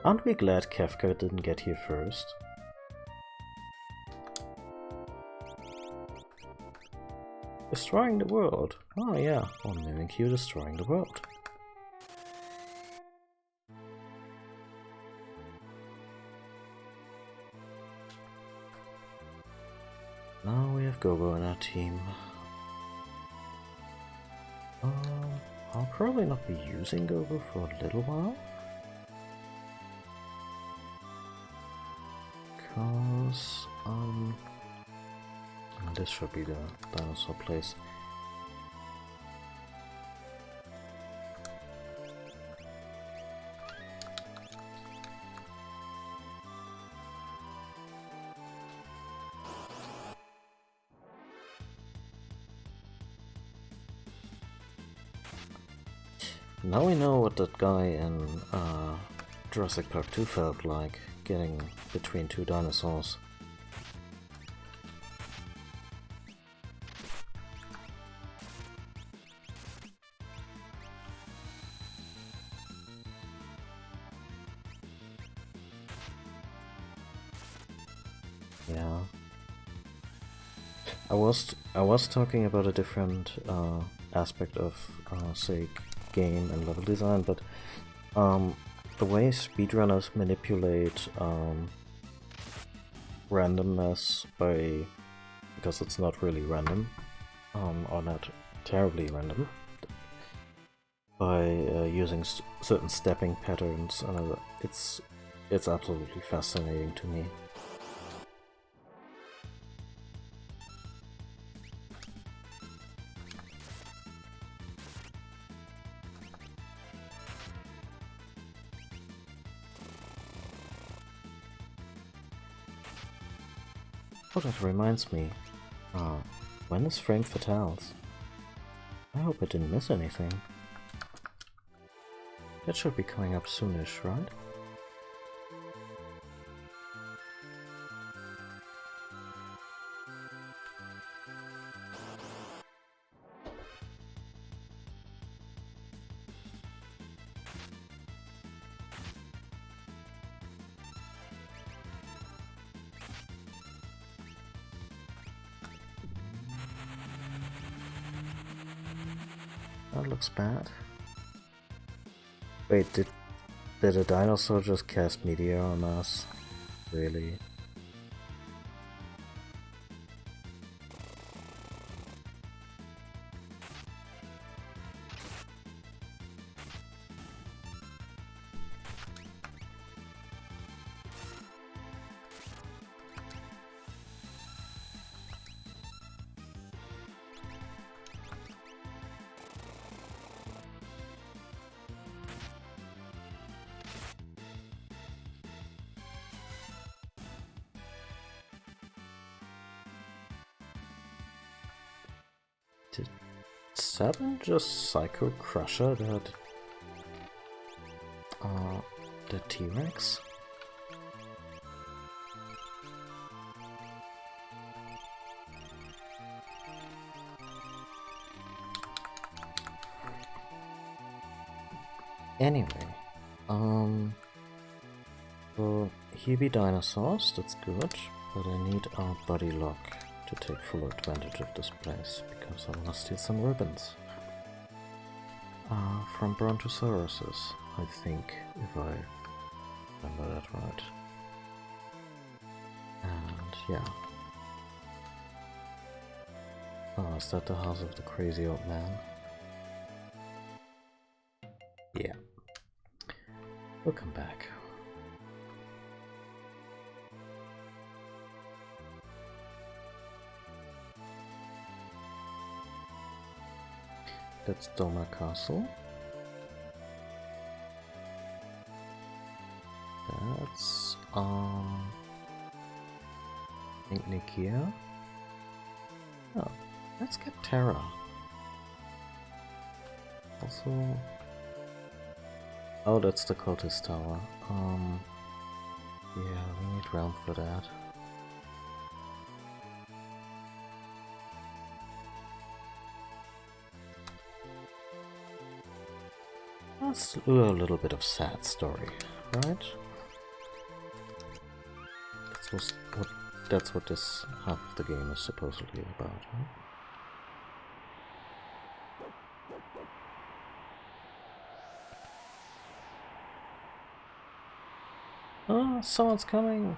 Aren't we glad Kefka didn't get here first? Destroying the world. Oh yeah, I'll mimic you destroying the world. Now we have Gogo in our team. I'll probably not be using Gogo for a little while. Because, this should be the dinosaur place. Now we know what that guy in Jurassic Park 2 felt like, getting between 2 dinosaurs. Yeah. I was talking about a different aspect of say game and level design, but the way speedrunners manipulate randomness because it's not really random, or not terribly random, by using certain stepping patterns, it's absolutely fascinating to me. Oh, that reminds me. When is Frame Fatales? I hope I didn't miss anything. That should be coming up soonish, right? That looks bad. Wait, did a dinosaur just cast meteor on us? Really? Did Seven just Psycho Crusher the T-Rex? Anyway, so here be dinosaurs, that's good, but I need our buddy lock to take full advantage of this place, because I want to steal some ribbons. From Brontosauruses, I think, if I remember that right. And yeah. Oh, is that the house of the crazy old man? Yeah. We'll come back. That's Doma Castle. That's I think Nikia. Oh, let's get Terra. Also, oh, that's the cultist tower. Yeah, we need round for that. Let's do a little bit of sad story, right? That's what this half of the game is supposedly about, huh? Oh, someone's coming!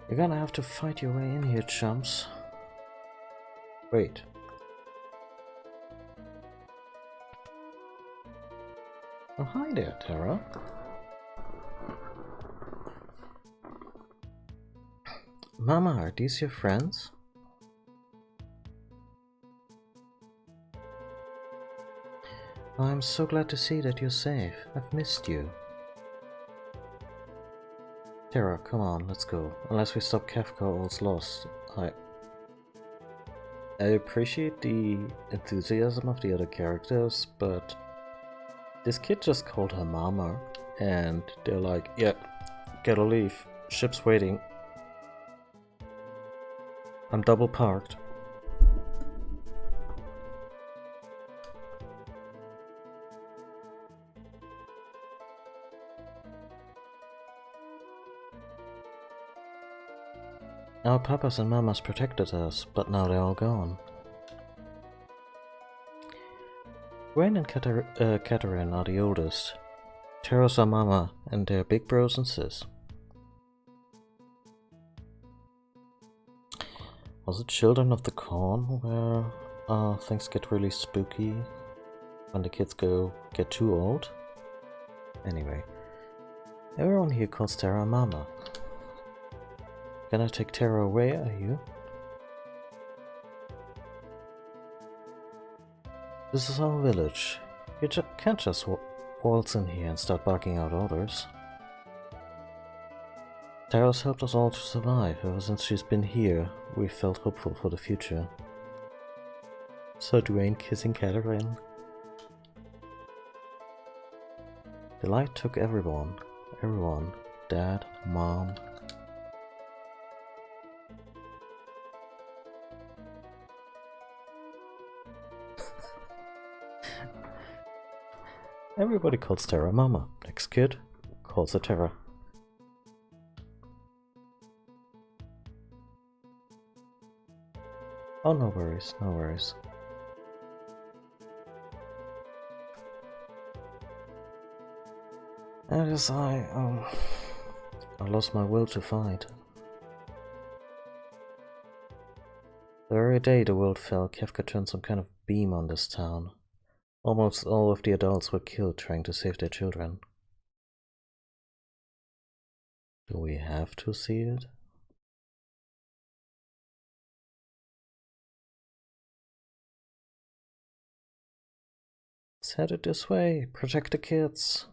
You're gonna have to fight your way in here, chumps. Wait. Oh, hi there, Terra. Mama, are these your friends? I'm so glad to see that you're safe. I've missed you. Terra, come on, let's go. Unless we stop Kefka, all's lost. I appreciate the enthusiasm of the other characters, but this kid just called her mama, and they're like, yeah, gotta leave. Ship's waiting. I'm double parked. Our papas and mamas protected us, but now they're all gone. Gwen and Katarine are the oldest. Terra's our mama, and they're big bros and sis. Was it Children of the Corn where things get really spooky when the kids get too old? Anyway, everyone here calls Terra mama. Gonna take Terra away, are you? This is our village. You can't just waltz in here and start barking out orders. Terra's helped us all to survive. Ever since she's been here, we've felt hopeful for the future. So Dwayne kissing Katarine. The light took everyone. Everyone. Dad, Mom. Everybody calls Terra Mama. Next kid calls her Terra. Oh, no worries, no worries. And as I lost my will to fight. The very day the world fell, Kefka turned some kind of beam on this town. Almost all of the adults were killed trying to save their children. Do we have to see it? It's headed this way. Protect the kids.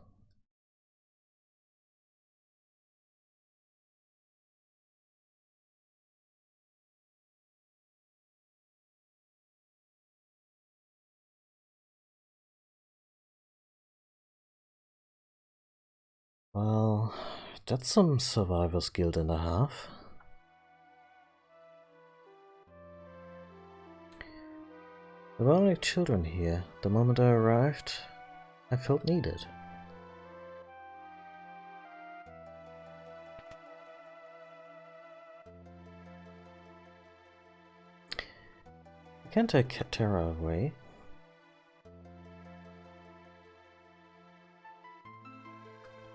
Well, that's some survivor's guilt and a half. There were only children here. The moment I arrived, I felt needed. I can't take Terra away.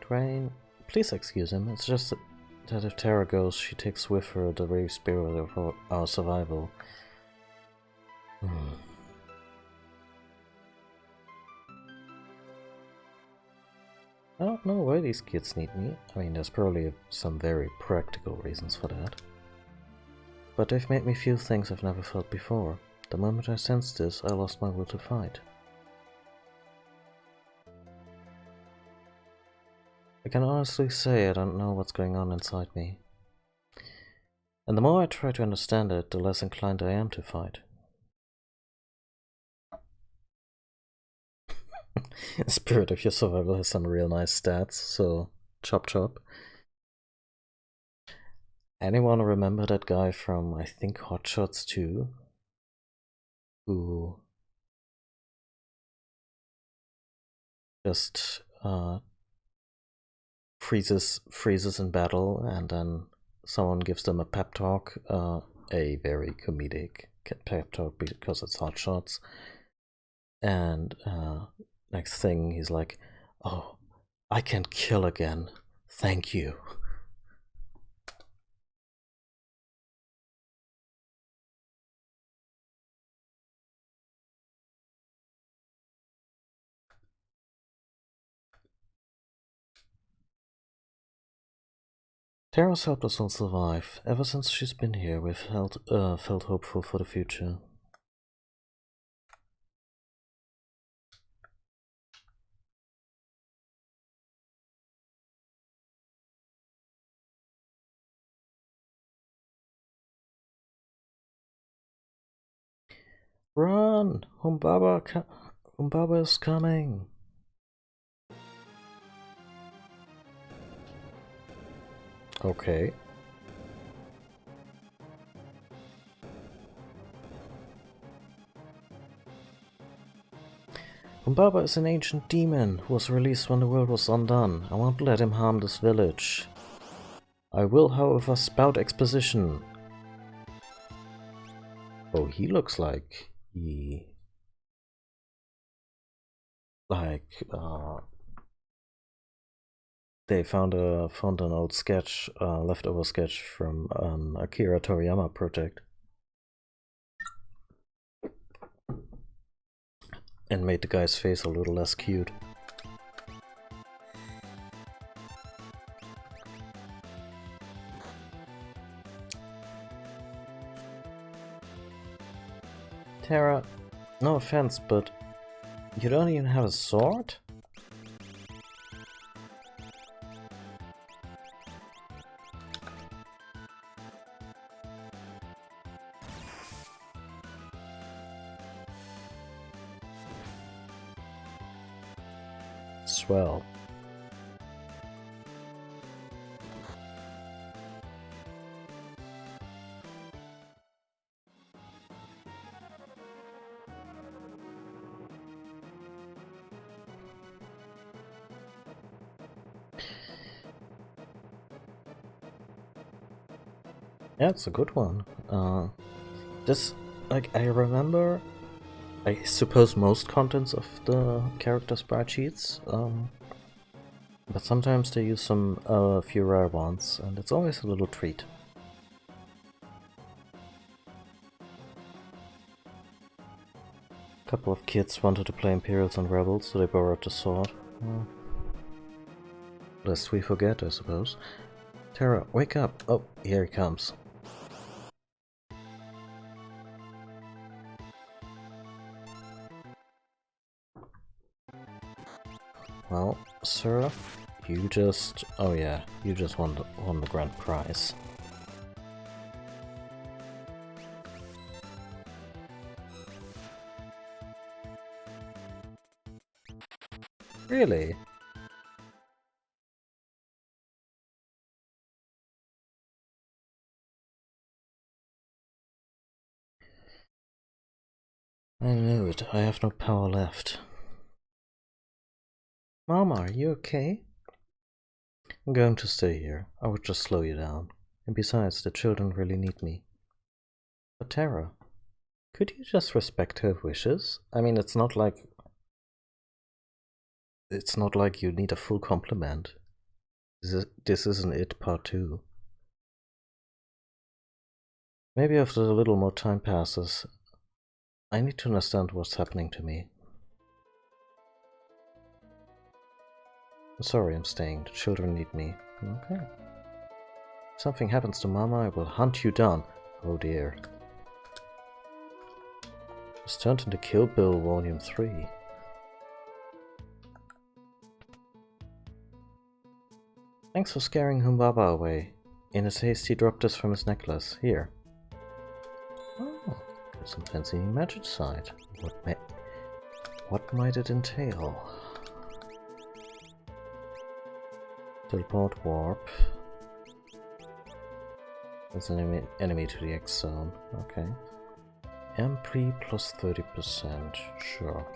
Dwayne, please excuse him. It's just that if Terra goes, she takes with her the very spirit of our survival. I don't know why these kids need me. I mean, there's probably some very practical reasons for that. But they've made me feel things I've never felt before. The moment I sensed this, I lost my will to fight. I can honestly say I don't know what's going on inside me. And the more I try to understand it, the less inclined I am to fight. Spirit of your survival has some real nice stats, so chop chop. Anyone remember that guy from, I think, Hot Shots 2? Who just freezes in battle, and then someone gives them a pep talk, a very comedic pep talk because it's Hot Shots. And next thing he's like, "Oh, I can kill again. Thank you." Tara's helped us all survive. Ever since she's been here, we've felt hopeful for the future. Run! Humbaba is coming! Okay. Humbaba is an ancient demon who was released when the world was undone. I won't let him harm this village. I will, however, spout exposition. Oh, he looks like he... they found an old sketch, leftover sketch from an Akira Toriyama project, and made the guy's face a little less cute. Tara, no offense, but you don't even have a sword? Swell. Yeah, it's a good one. Just, like, I remember, I suppose, most contents of the character sprite sheets, but sometimes they use some few rare ones, and it's always a little treat. couple of kids wanted to play Imperials and Rebels, so they borrowed the sword. Lest we forget, I suppose. Terra, wake up! Oh, here he comes. Well, sir, you just... oh yeah, you just won the grand prize. Really? I knew it. I have no power left. Mama, are you okay? I'm going to stay here. I would just slow you down. And besides, the children really need me. But Tara, could you just respect her wishes? I mean, it's not like you need a full compliment. This isn't it part 2. Maybe after a little more time passes, I need to understand what's happening to me. I'm sorry I'm staying. The children need me. Okay. If something happens to Mama, I will hunt you down. Oh dear. It's turned into Kill Bill Volume 3. Thanks for scaring Humbaba away. In his haste, he dropped this from his necklace. Here. Oh, got some fancy magic side. What might it entail? Teleport warp. There's an enemy to the X zone. Okay. MP plus 30%. Sure.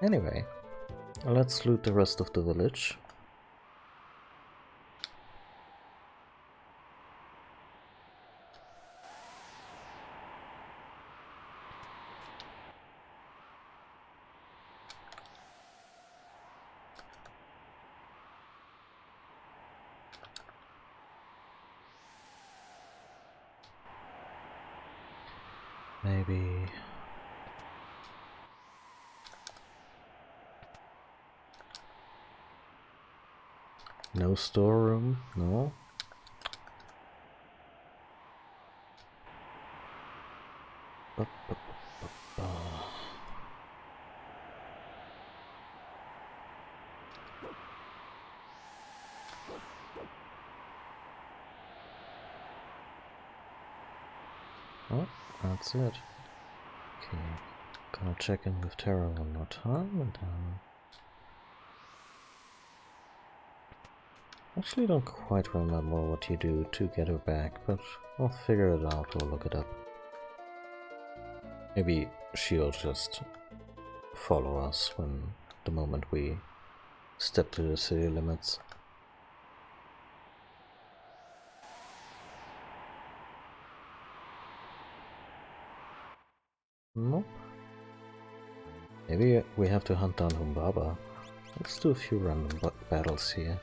Anyway, let's loot the rest of the village. Maybe... no storeroom? No? Oh, that's it. Okay, gonna check in with Terra one more time and actually don't quite remember what you do to get her back, but we'll figure it out, we'll look it up. Maybe she'll just follow us when the moment we step to the city limits. Nope. Maybe we have to hunt down Humbaba. Let's do a few random battles here.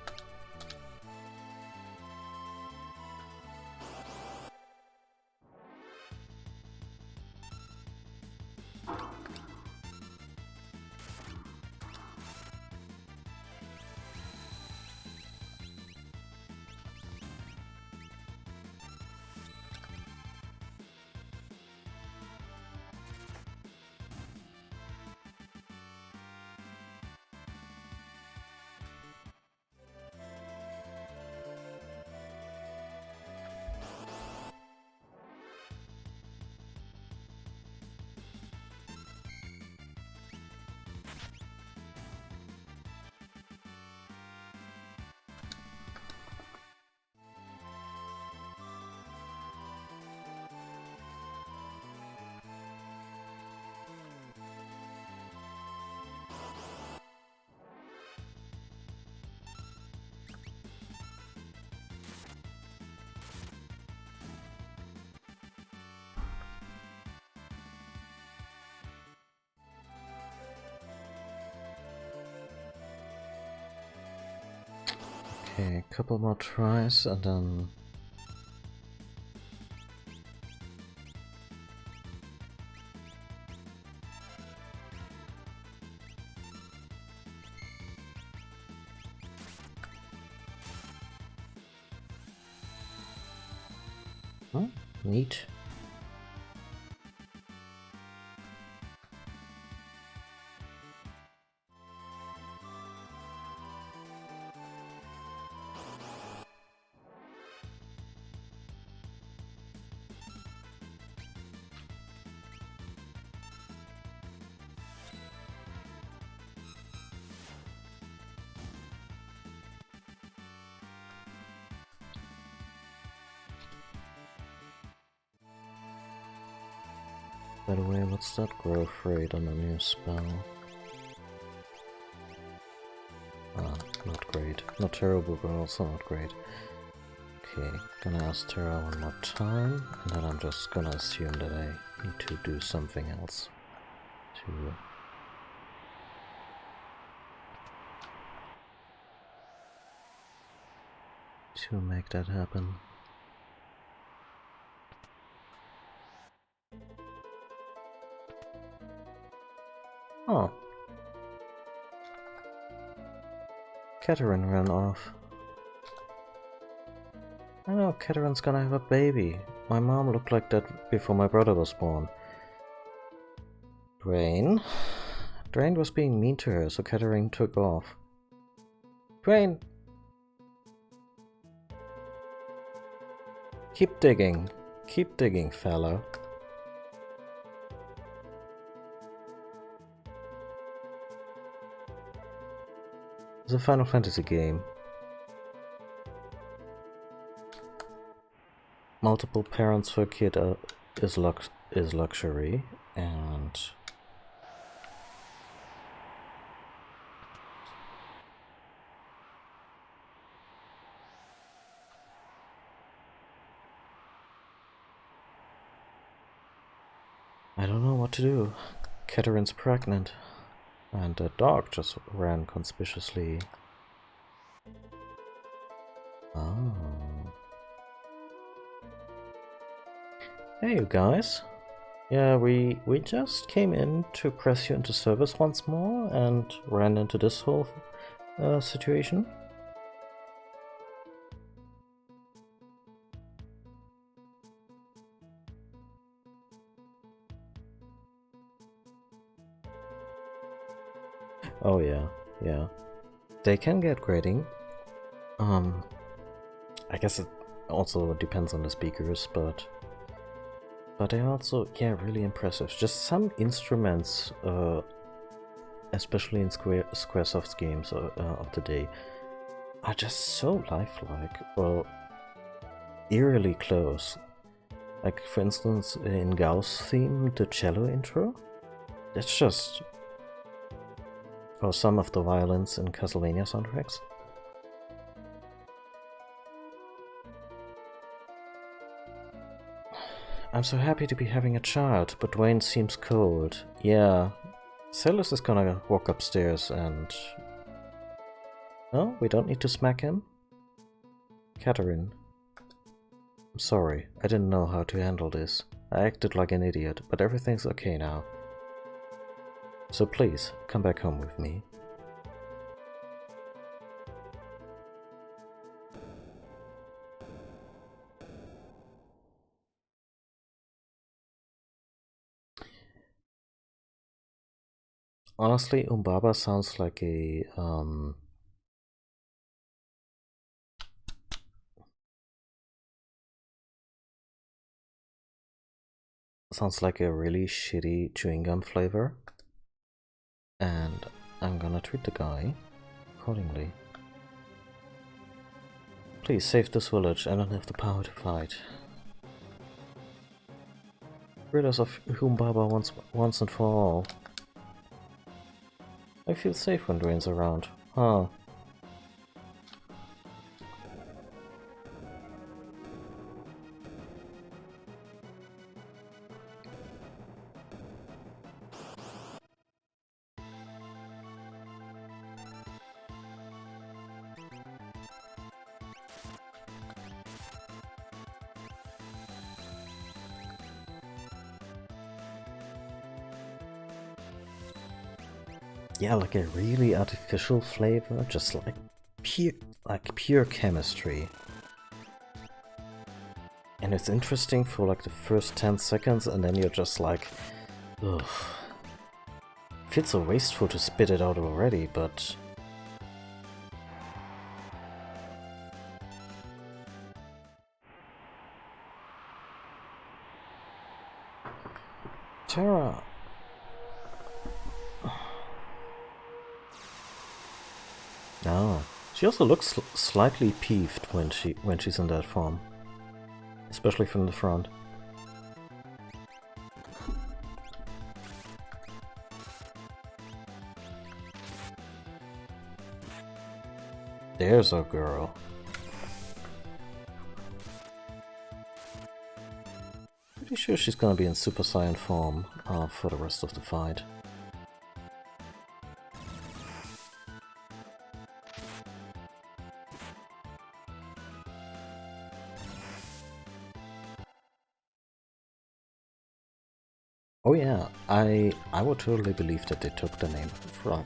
Okay, a couple more tries and then... Oh, neat. By the way, what's that growth rate on the new spell? Ah, not great. Not terrible, but also not great. Okay, gonna ask Terra one more time, and then I'm just gonna assume that I need to do something else to make that happen. Oh. Katerin ran off. I know, Katerin's gonna have a baby. My mom looked like that before my brother was born. Drain? Drain was being mean to her, so Katerin took off. Drain! Keep digging. Keep digging, fellow. It's a Final Fantasy game. Multiple parents for a kid is luxury, and I don't know what to do. Katerin's pregnant, and the dog just ran conspicuously. Oh. Hey, you guys. Yeah, we just came in to press you into service once more and ran into this whole situation. Oh yeah, yeah. They can get grading. I guess it also depends on the speakers, but they're also, yeah, really impressive. Just some instruments, especially in Squaresoft's games of the day, are just so lifelike. Well, eerily close. Like, for instance, in Gauss' theme, the cello intro, that's just... or some of the violins in Castlevania soundtracks. I'm so happy to be having a child, but Dwayne seems cold. Yeah, Celis is gonna walk upstairs and... No, we don't need to smack him? Katerin. I'm sorry, I didn't know how to handle this. I acted like an idiot, but everything's okay now. So please, come back home with me. Honestly, Umbaba sounds like a, sounds like a really shitty chewing gum flavor. And I'm gonna treat the guy accordingly. Please save this village, I don't have the power to fight. Rid us of Humbaba once and for all. I feel safe when Dwayne's around. Huh. yeah, like a really artificial flavor, just like pure chemistry. And it's interesting for like the first 10 seconds, and then you're just like, ugh. Feels so wasteful to spit it out already, but... Terra! Oh, she also looks slightly peeved when she's in that form. Especially from the front. There's our girl. Pretty sure she's gonna be in Super Saiyan form for the rest of the fight. Oh yeah, I would totally believe that they took the name from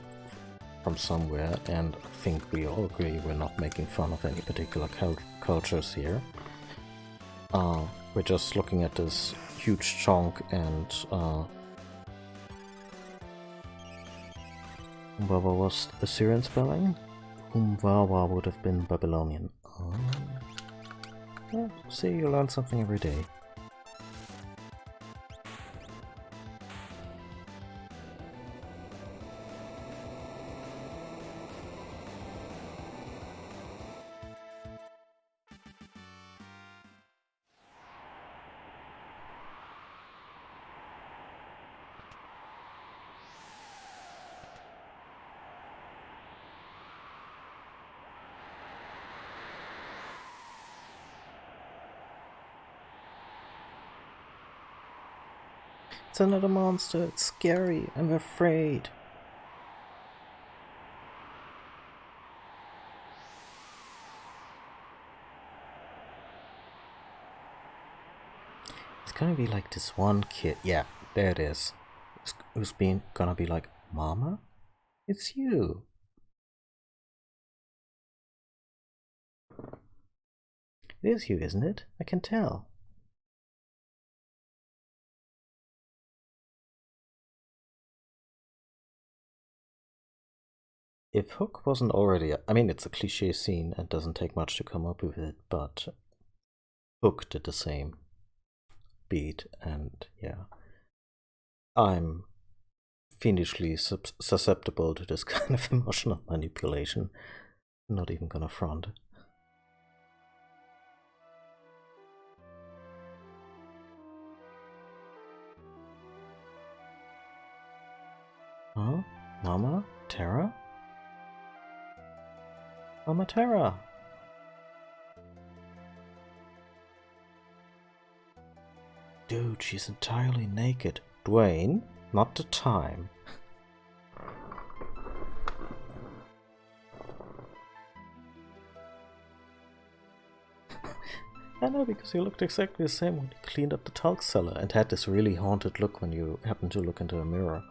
somewhere, and I think we all agree we're not making fun of any particular cultures here. We're just looking at this huge chunk, and Umwawa was Assyrian spelling. Umwawa would have been Babylonian. Oh. Yeah, see, you learn something every day. It's another monster, it's scary, I'm afraid. It's gonna be like this one kid, yeah, there it is, who's gonna be like, Mama? It's you. It is you, isn't it? I can tell. If Hook wasn't already... I mean, it's a cliché scene and doesn't take much to come up with it, but Hook did the same beat, and yeah. I'm fiendishly susceptible to this kind of emotional manipulation. I'm not even gonna front. Huh? Mama? Terra? Mama Terra! Dude, she's entirely naked. Dwayne, not the time. I know, because you looked exactly the same when you cleaned up the talc cellar and had this really haunted look when you happened to look into a mirror.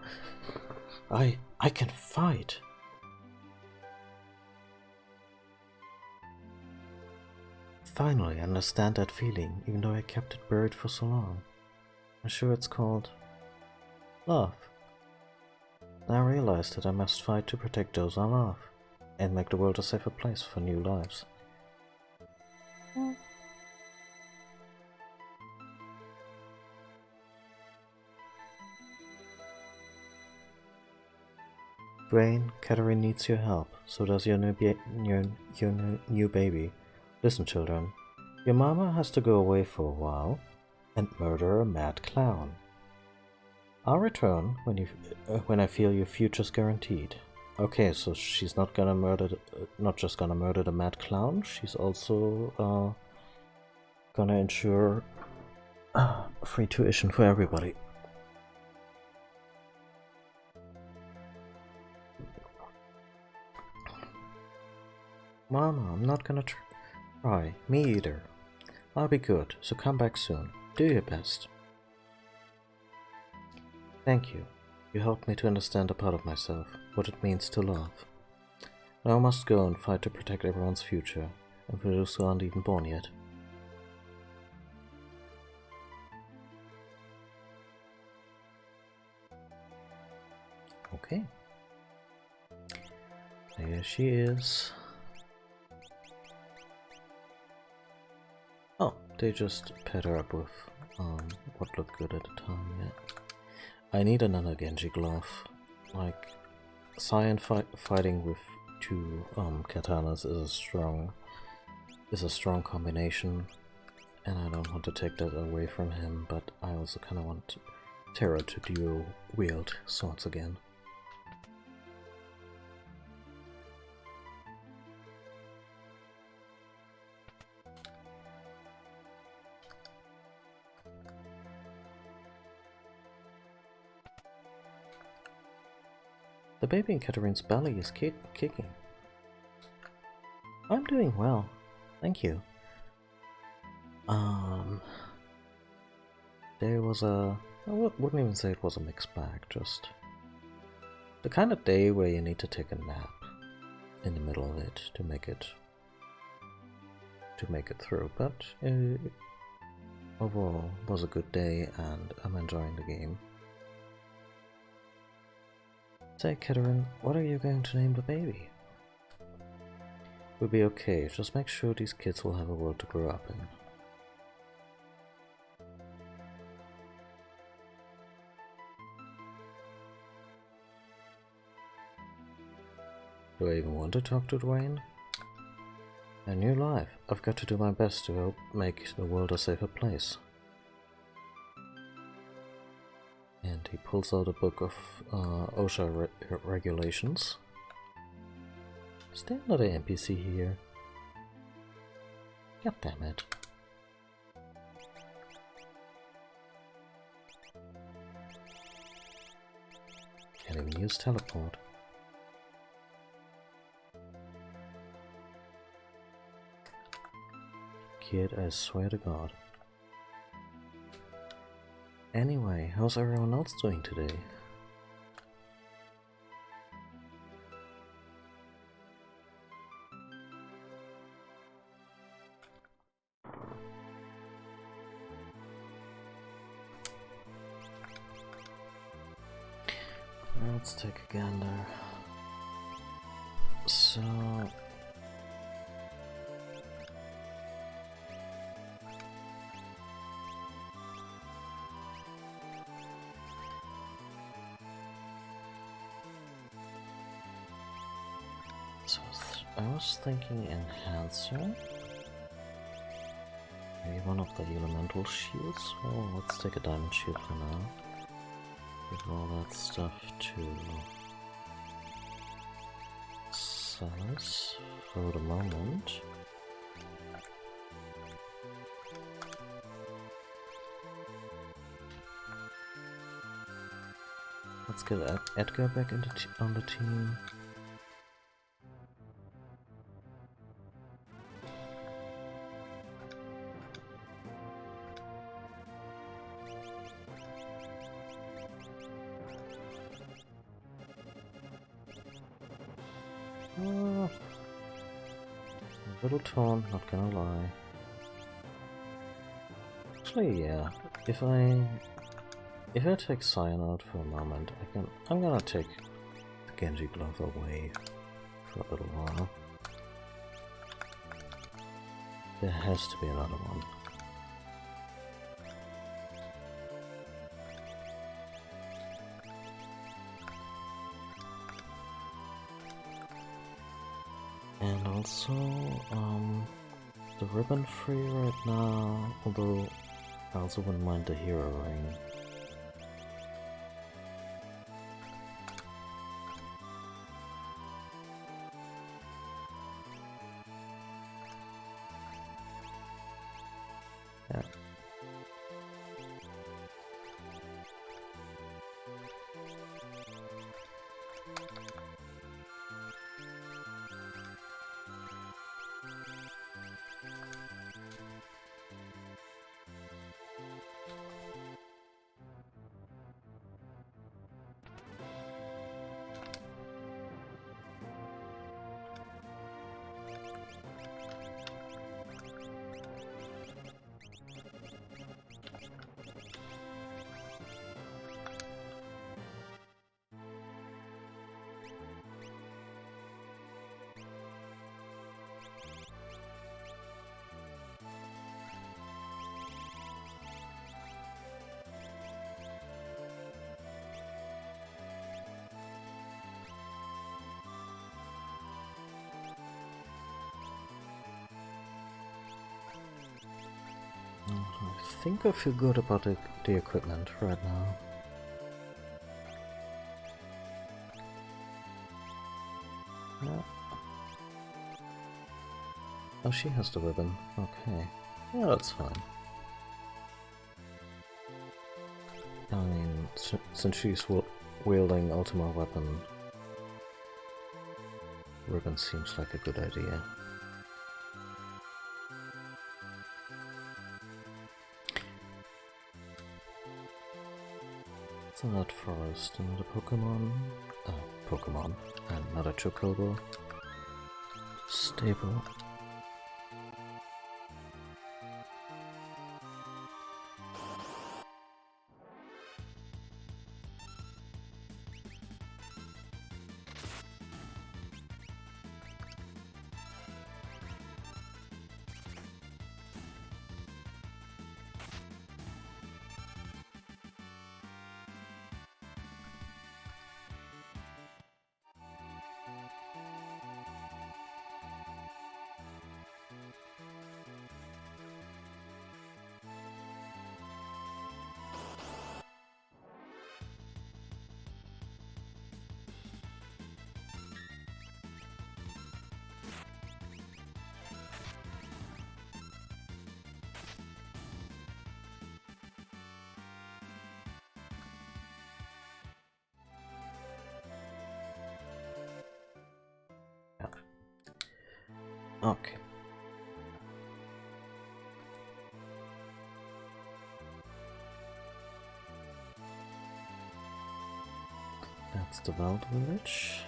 I can fight. Finally, I understand that feeling, even though I kept it buried for so long. I'm sure it's called love. I realize that I must fight to protect those I love, and make the world a safer place for new lives. Dwayne, Catherine needs your help, so does your new baby. Listen, children, your mama has to go away for a while and murder a mad clown. I'll return when I feel your future's guaranteed. Okay, so she's not just gonna murder the mad clown. She's also gonna ensure free tuition for everybody. Mama, I'm not gonna try. Me either. I'll be good, so come back soon. Do your best. Thank you. You helped me to understand a part of myself, what it means to love. Now I must go and fight to protect everyone's future, and for those who aren't even born yet. Okay. There she is. Oh, they just paired her up with what looked good at the time, yeah. I need another Genji glove. Like, Cyan fighting with two katanas is a strong combination, and I don't want to take that away from him, but I also kind of want Terra to dual wield swords again. The baby in Katharine's belly is kicking. I'm doing well, thank you. There was I wouldn't even say it was a mixed bag, just the kind of day where you need to take a nap in the middle of it to make it through, but overall was a good day and I'm enjoying the game. Say, Katharine, what are you going to name the baby? We'll be okay, just make sure these kids will have a world to grow up in. Do I even want to talk to Dwayne? A new life. I've got to do my best to help make the world a safer place. And he pulls out a book of OSHA regulations. Is there another NPC here? God damn it. Can't even use teleport. Kid, I swear to God. Anyway, how's everyone else doing today? Let's take a gander. So... I was thinking enhancer. Maybe one of the elemental shields. Well, let's take a diamond shield for now. Give all that stuff to Salas for the moment. Let's get Edgar back on the team. A little torn, not gonna lie. Actually, yeah. If I take Cyan out for a moment, I'm gonna take the Genji glove away for a little while. There has to be another one. And also, the ribbon free right now, although I also wouldn't mind the hero ring. Yeah. think I feel good about the equipment right now. Oh, she has the weapon. Okay. Yeah, that's fine. I mean, since she's wielding Ultima weapon, ribbon seems like a good idea. It's not forest, another Pokemon. Pokemon. Another Chocobo. Stable. Okay. That's the Wild Village.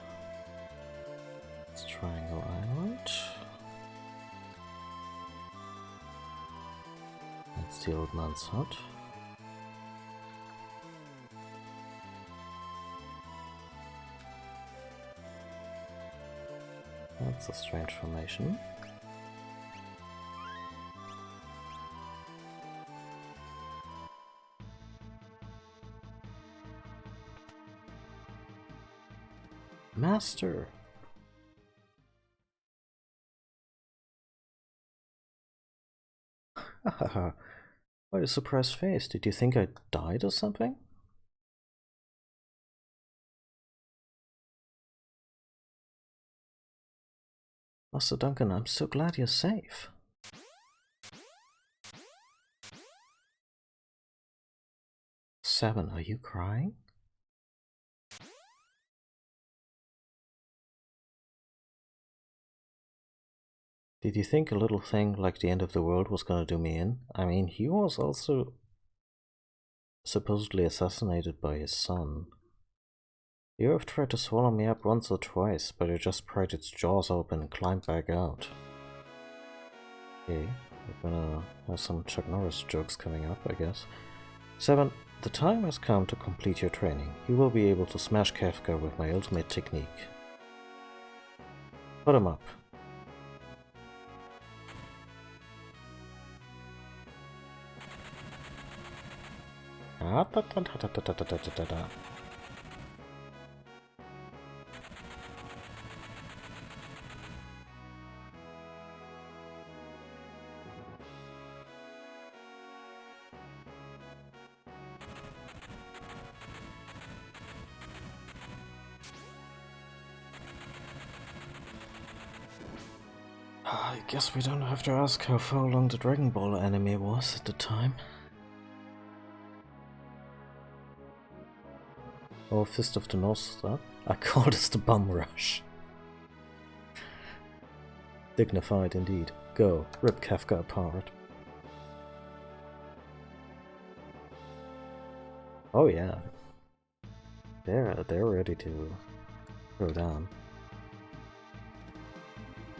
It's Triangle Island. That's the old man's hut. That's a strange formation. Master! Hahaha. What a surprised face. Did you think I died or something? Master Duncan, I'm so glad you're safe. Seven, are you crying? Did you think a little thing like the end of the world was gonna do me in? I mean, he was also supposedly assassinated by his son. The Earth tried to swallow me up once or twice, but it just pried its jaws open and climbed back out. Okay, we're gonna have some Chuck Norris jokes coming up, I guess. 7. The time has come to complete your training. You will be able to smash Kafka with my ultimate technique. Put him up. I guess we don't have to ask how far along the Dragon Ball anime was at the time. Oh, Fist of the North Star? I call this the bum rush. Dignified indeed. Go, rip Kafka apart. Oh yeah. They're ready to go down.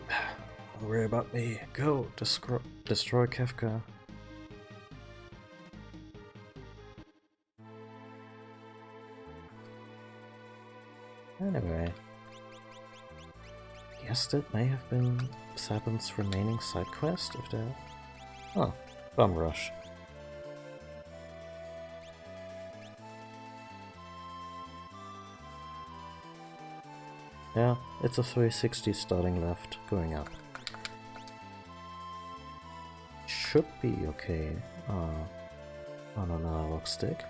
Don't worry about me. Go, destroy Kafka. Anyway, guess that may have been Sabin's remaining side quest if there. Oh, bum rush. Yeah, it's a 360 starting left, going up. should be okay on an analog stick.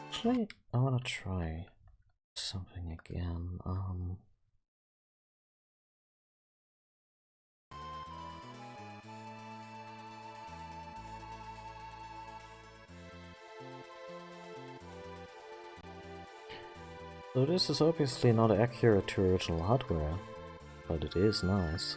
Actually, I want to try something again. So this is obviously not accurate to original hardware, but it is nice.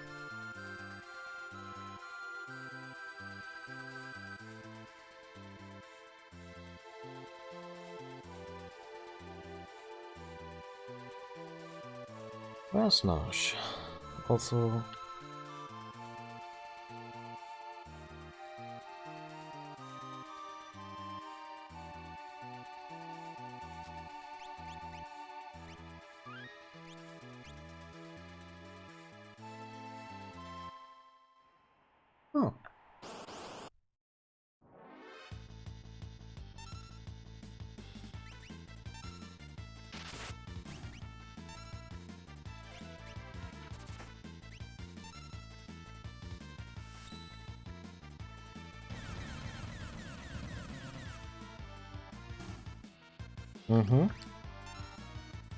Where's Nash? Also... Oh.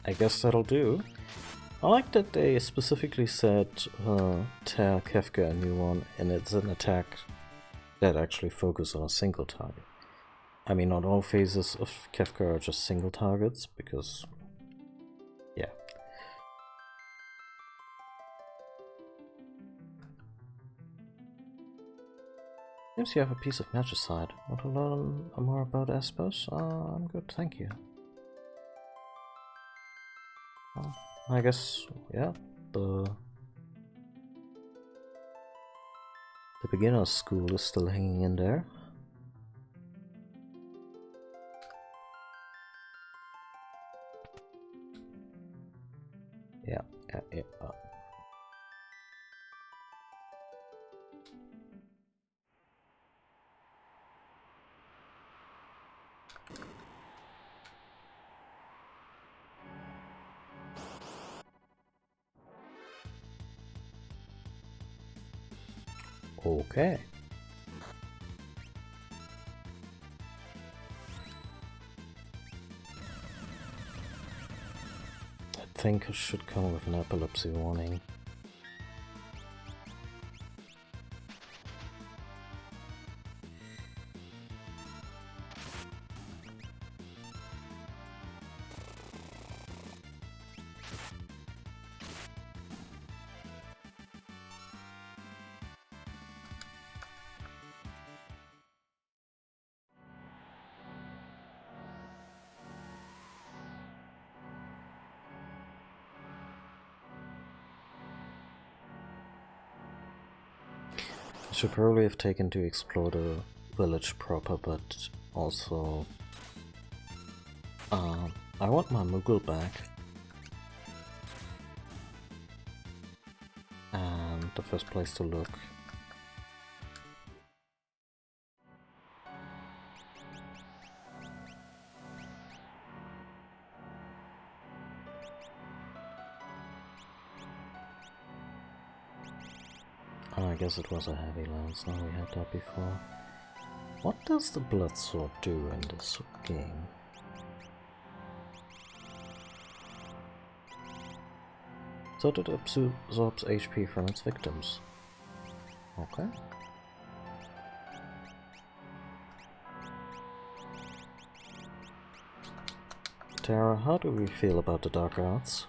I guess that'll do. I like that they specifically said tear Kefka a new one, and it's an attack that actually focuses on a single target. I mean, not all phases of Kefka are just single targets, because... yeah. Seems you have a piece of Magicide. Want to learn more about Espos? I'm good, thank you. Well, I guess, yeah, the beginner's school is still hanging in there. Yeah. Okay. I think it should come with an epilepsy warning. I should probably have taken to explore the village proper, but also I want my Moogle back, and the first place to look I guess it was a heavy lance, now we had that before. What does the blood sword do in this game? So it absorbs HP from its victims. Okay. Tara, how do we feel about the dark arts?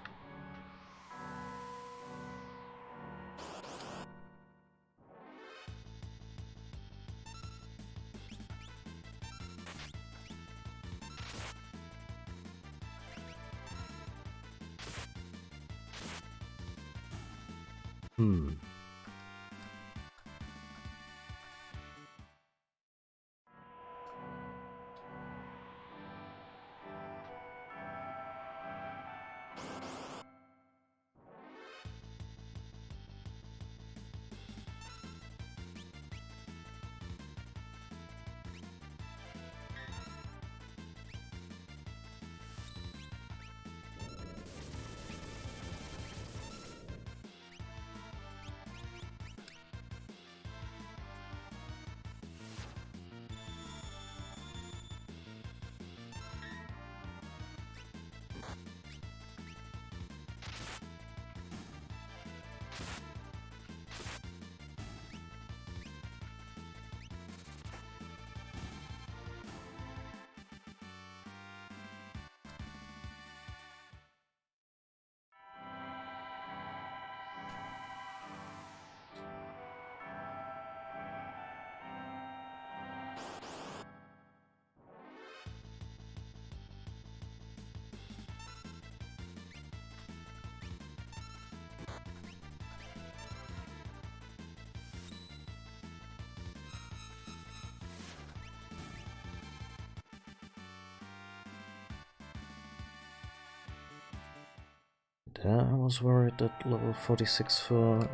there I was worried that level 46 for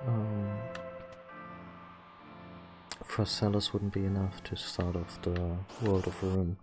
Celis wouldn't be enough to start off the World of Ruin.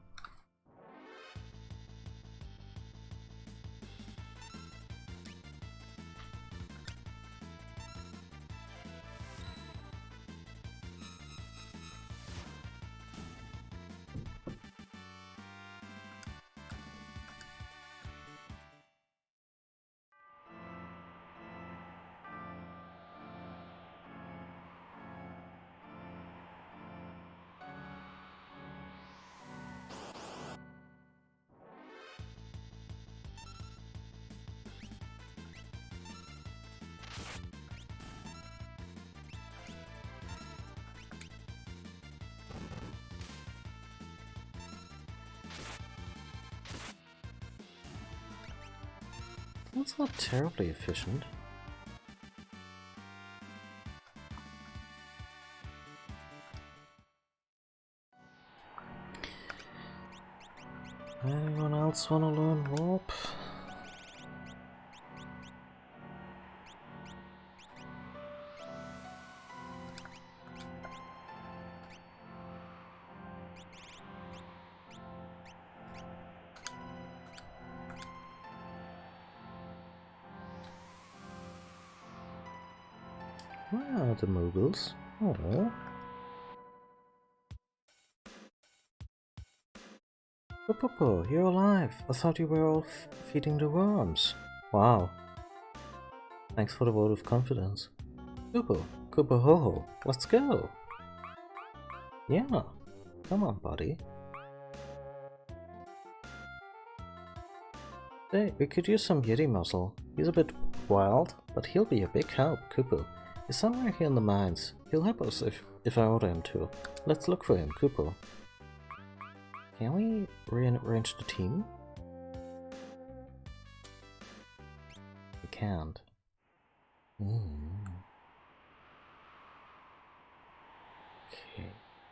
That's not terribly efficient. Anyone else wanna learn warp? Where are the moguls? Oh. Popo, you're alive. I thought you were all feeding the worms. Wow. Thanks for the vote of confidence. Kupo ho ho, let's go. Yeah, come on, buddy. Hey, we could use some Yeti muscle. He's a bit wild, but he'll be a big help, Kupo. He's somewhere here in the mines. He'll help us if I order him to. Let's look for him, Kupo. Can we rearrange the team? We can't. Okay,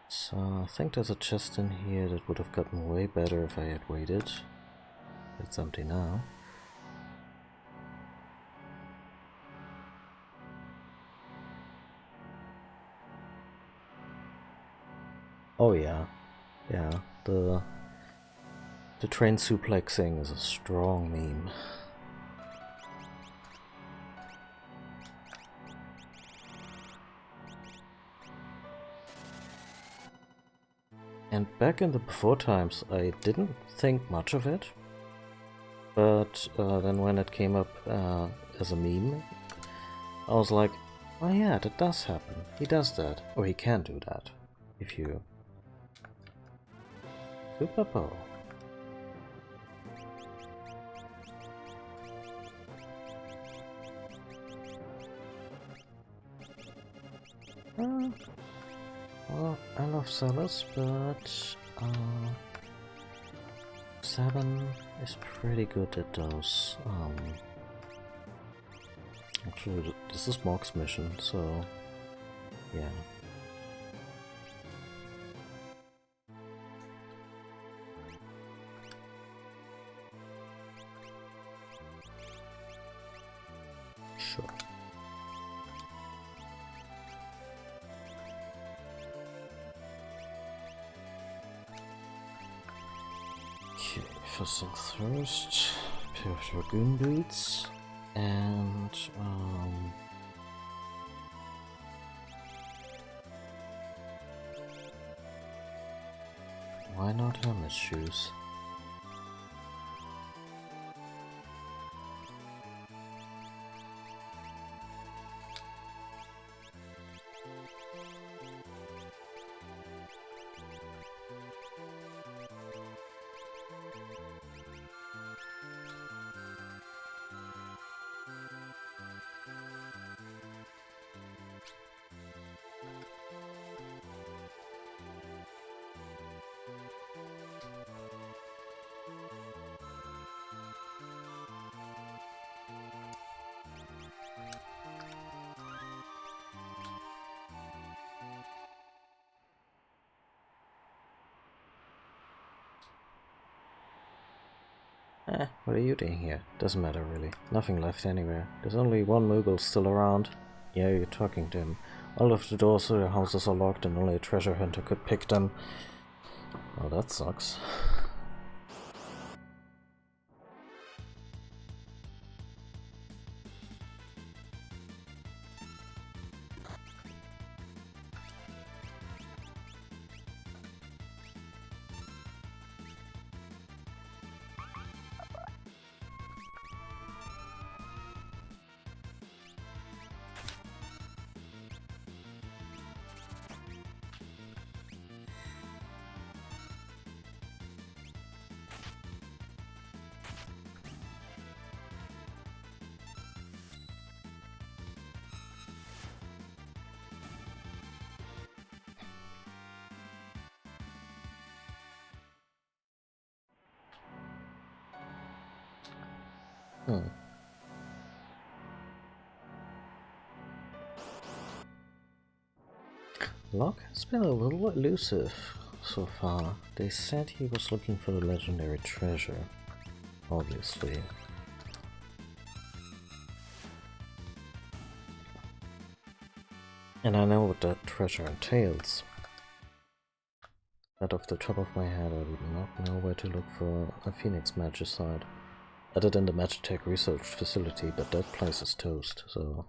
so I think there's a chest in here that would have gotten way better if I had waited. It's empty now. Oh yeah, the train suplexing is a strong meme. And back in the before times, I didn't think much of it, but then when it came up as a meme, I was like, oh yeah, that does happen. He does that, or he can do that, if you... Kupo. Well, I love Celis, but 7 is pretty good at those. Actually, this is Morg's mission, so yeah. Sure. Okay, first things first, pair of Dragoon boots, and why not Hermes shoes? What are you doing here? Doesn't matter really. Nothing left anywhere. There's only one Moogle still around. Yeah, you're talking to him. All of the doors to the houses are locked and only a treasure hunter could pick them. Oh, that sucks. Locke has been a little elusive so far. They said he was looking for the legendary treasure, obviously. And I know what that treasure entails. But off the top of my head, I would not know where to look for a Phoenix Magicite. Other than the Magitech research facility, but that place is toast, so...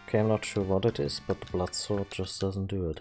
Okay, I'm not sure what it is, but the blood sword just doesn't do it.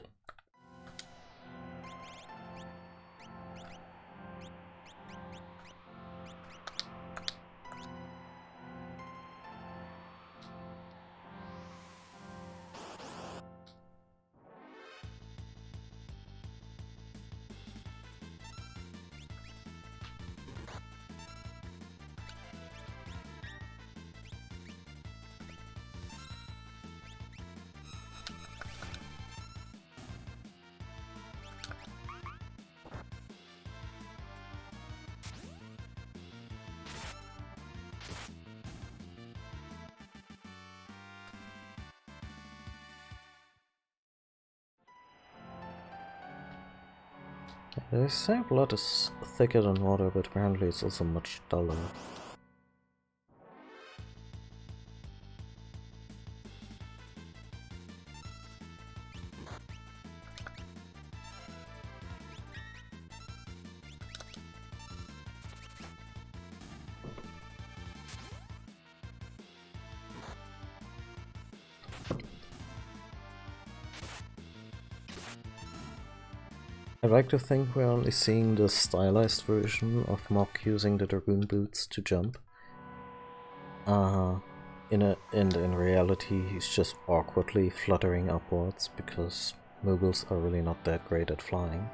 They say blood is thicker than water, but apparently it's also much duller. I'd like to think we're only seeing the stylized version of Mock using the Dragoon boots to jump. In reality, he's just awkwardly fluttering upwards because Moogles are really not that great at flying.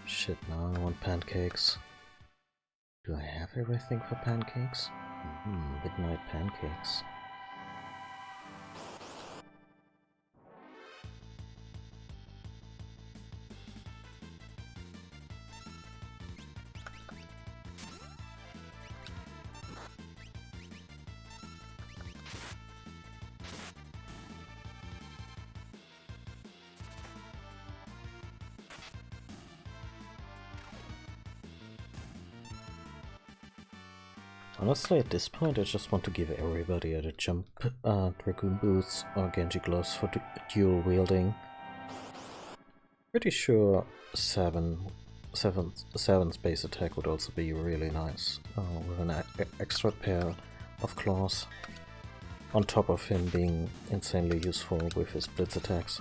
Shit, now I want pancakes. Do I have everything for pancakes? Midnight pancakes. Honestly, at this point I just want to give everybody a jump Dragoon boots or Genji gloves for dual wielding. Pretty sure 7 space attack would also be really nice, with an extra pair of claws, on top of him being insanely useful with his blitz attacks.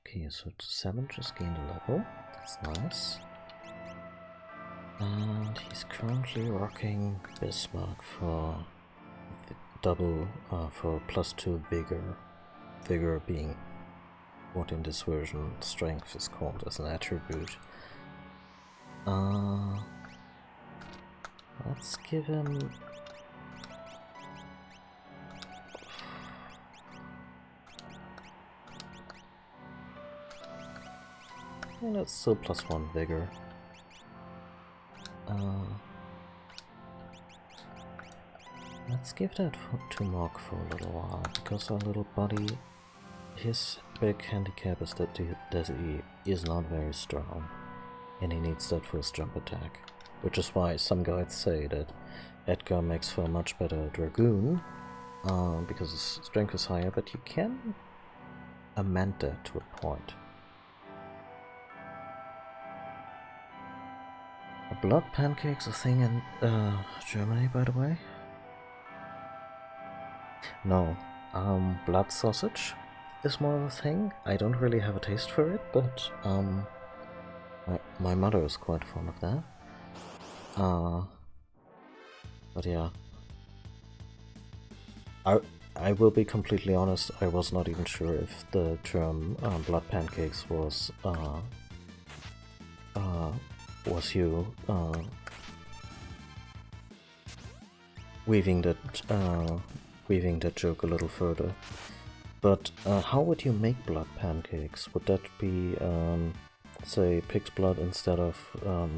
Okay, so 7 just gained a level. That's nice. And he's currently rocking Bismarck for double, for +2 vigor. Vigor being what in this version strength is called as an attribute. Let's give him... Well, that's still +1 vigor. Let's give that to Mark for a little while, because our little buddy, his big handicap is that he is not very strong, and he needs that first jump attack. Which is why some guides say that Edgar makes for a much better Dragoon, because his strength is higher, but you can amend that to a point. Blood pancakes a thing in Germany, by the way? No, blood sausage is more of a thing. I don't really have a taste for it, but my mother is quite fond of that. But yeah, I will be completely honest. I was not even sure if the term blood pancakes was you weaving that joke a little further. But how would you make blood pancakes? Would that be say pig's blood instead of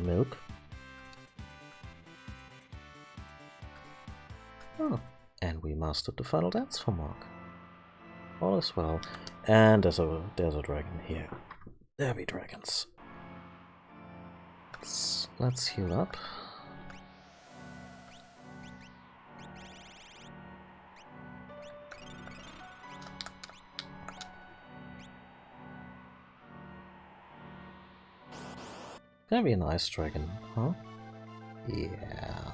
milk? Oh, and we mastered the final dance for Mark. All is well. And there's a dragon here. There be dragons. Let's heal up. Gonna be a nice dragon, huh? Yeah.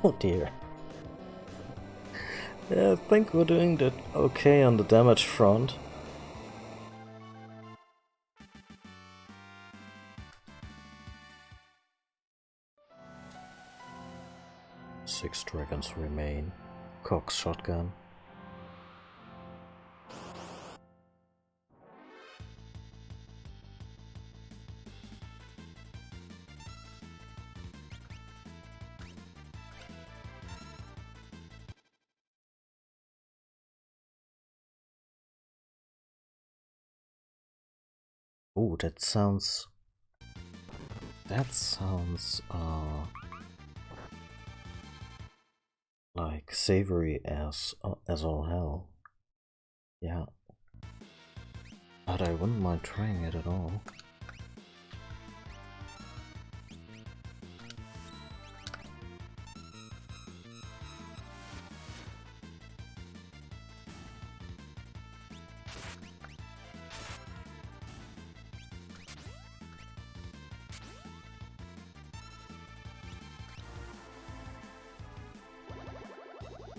Oh dear. Yeah, I think we're doing that okay on the damage front. Six dragons remain. Cox shotgun. Oh, that sounds like savory as all hell. Yeah. But I wouldn't mind trying it at all.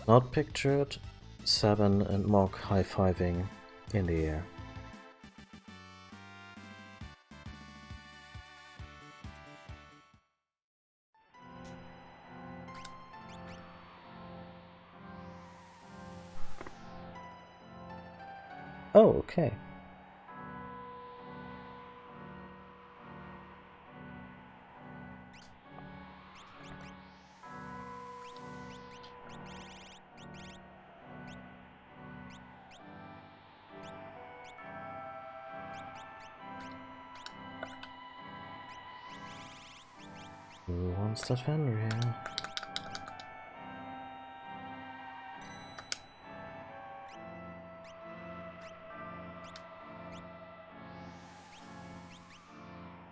Not pictured, 7 and Mog high-fiving in the air. Oh, okay. Who wants that vendor here?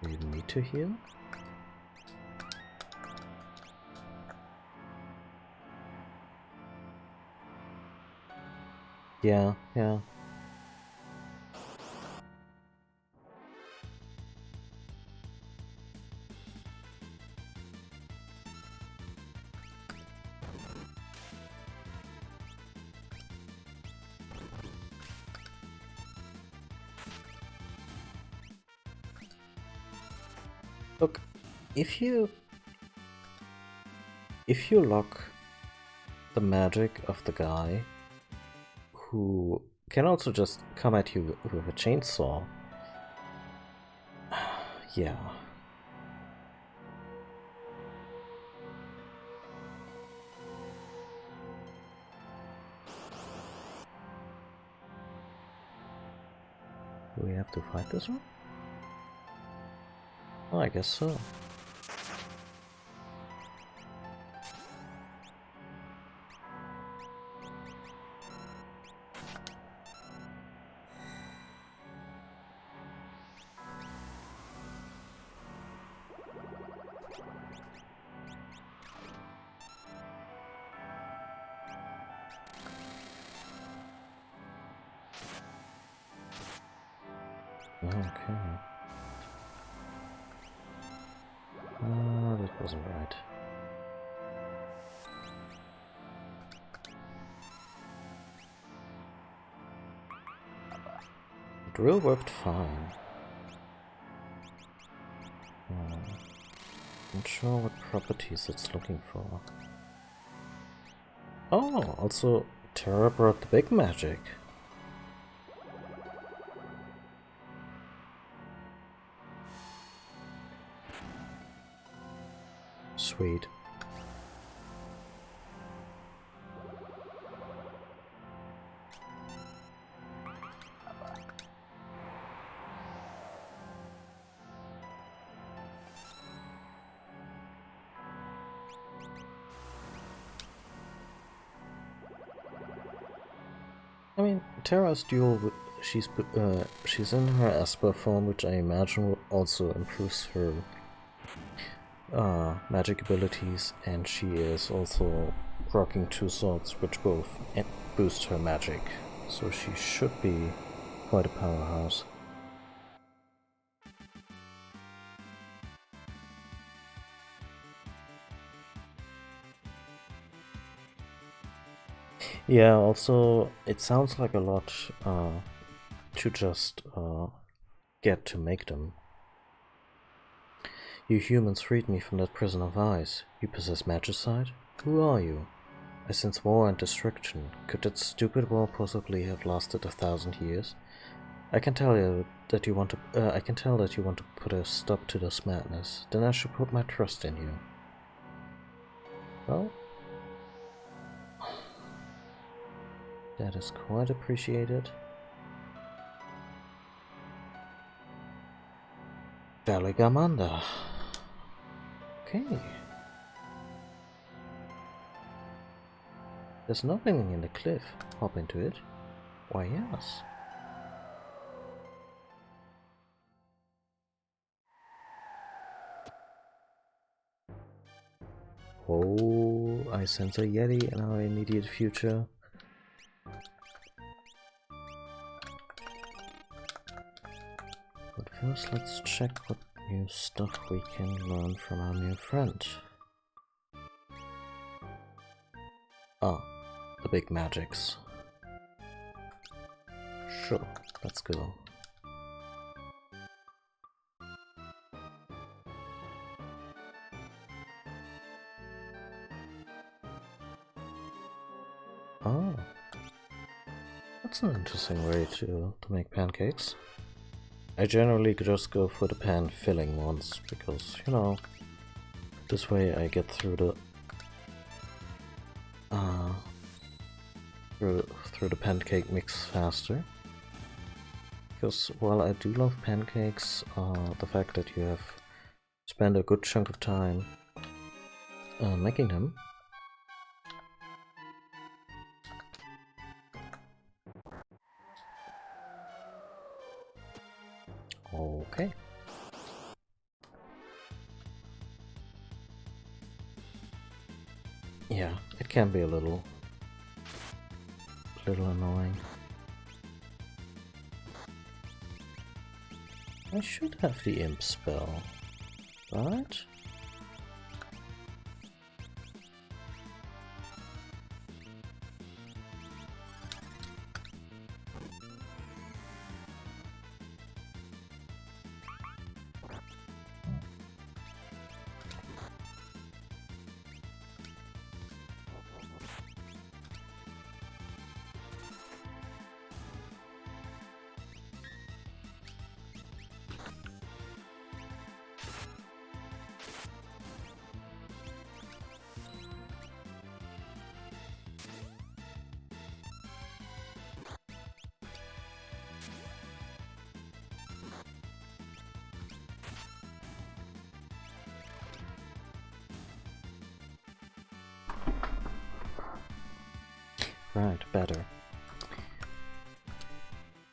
Do you need to heal? Yeah. Look, if you lock the magic of the guy who can also just come at you with a chainsaw, yeah. Do we have to fight this one? Oh, I guess so. Okay. That wasn't right. The drill worked fine. Not sure what properties it's looking for. Oh, also Terra brought the big magic. Sweet. I mean, Terra's dual, she's in her Esper form, which I imagine also improves her magic abilities, and she is also rocking two swords, which both boost her magic, so she should be quite a powerhouse. Yeah, also, it sounds like a lot to just get to make them. You humans freed me from that prison of ice. You possess magicite? Who are you? I sense war and destruction. Could that stupid war possibly have lasted 1,000 years? I can tell that you want to. I can tell that you want to put a stop to this madness. Then I should put my trust in you. Well, that is quite appreciated. Valigamanda. Okay. There's an opening in the cliff. Hop into it. Why, yes. Oh, I sense a Yeti in our immediate future. But first, let's check what new stuff we can learn from our new friend. Ah, the big magics. Sure, let's go. Oh, that's an interesting way to make pancakes. I generally just go for the pan filling ones, because, you know, this way I get through the through the pancake mix faster. Because while I do love pancakes, the fact that you have spent a good chunk of time making them. Okay. Yeah, it can be a little annoying. I should have the imp spell, but right, better.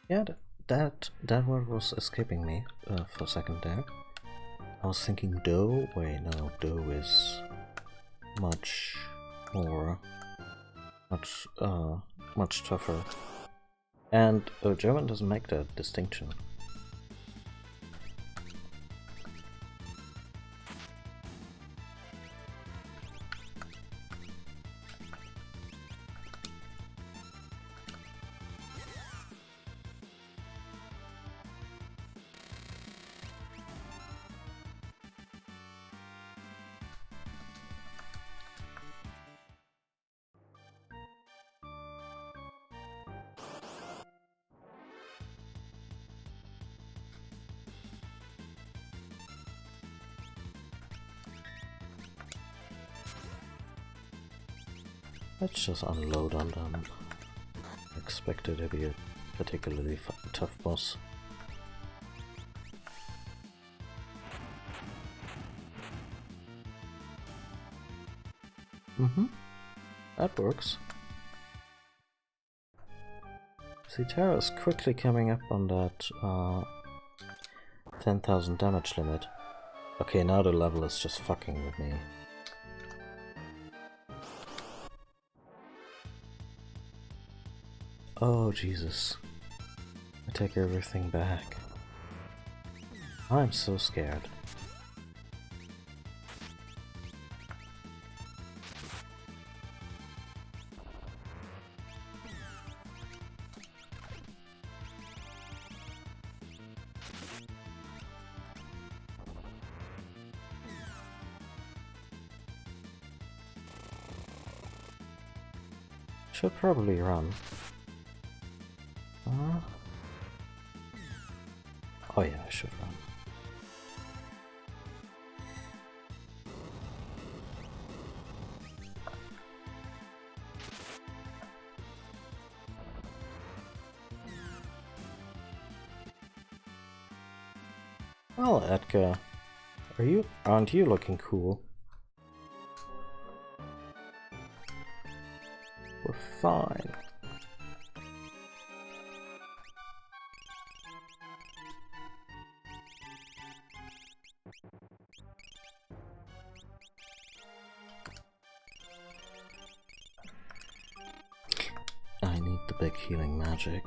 Yeah, that word was escaping me for a second there. I was thinking dough. Wait, no, dough is much more, much tougher. And German doesn't make that distinction. Let's just unload on them. Expected to be a particularly tough boss. That works. See, Terra's quickly coming up on that 10,000 damage limit. Okay, now the level is just fucking with me. Oh, Jesus. I take everything back. I'm so scared. Should probably run. Oh yeah, I should run. Well, Edgar, aren't you looking cool? We're fine. I need the big healing magic.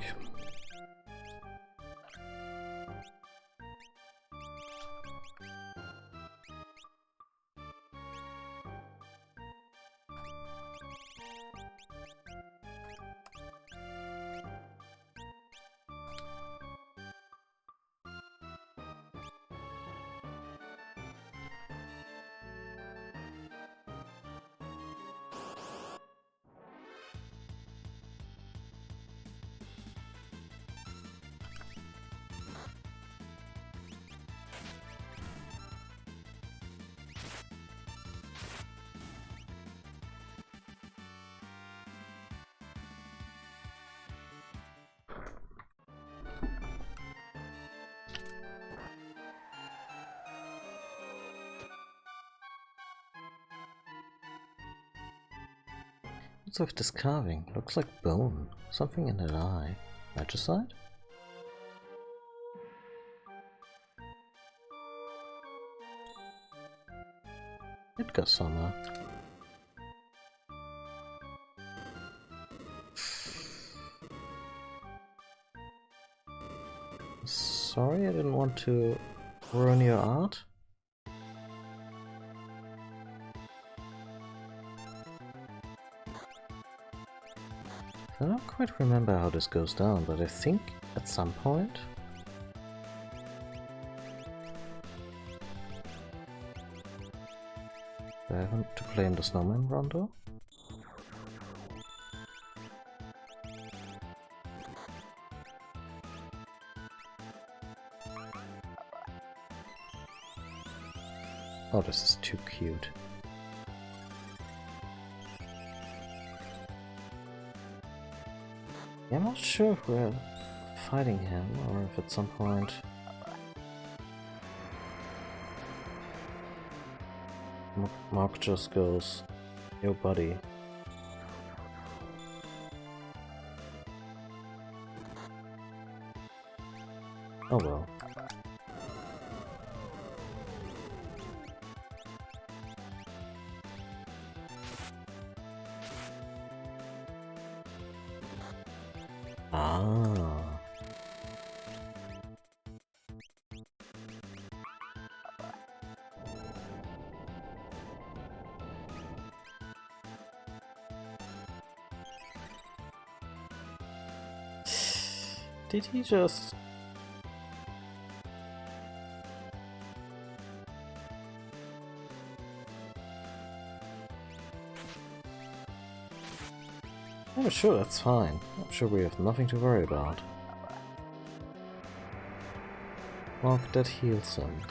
What's with this carving? Looks like bone. Something in that eye. Magicite? Edgar Summer. Sorry, I didn't want to ruin your art. I don't quite remember how this goes down, but I think at some point... Do I want to play in the Snowman Rondo? Oh, this is too cute. Yeah, I'm not sure if we're fighting him or if at some point Mark just goes, yo buddy. Oh well. Ah. Did he just... I'm sure that's fine. I'm sure we have nothing to worry about. Mark, that heals him.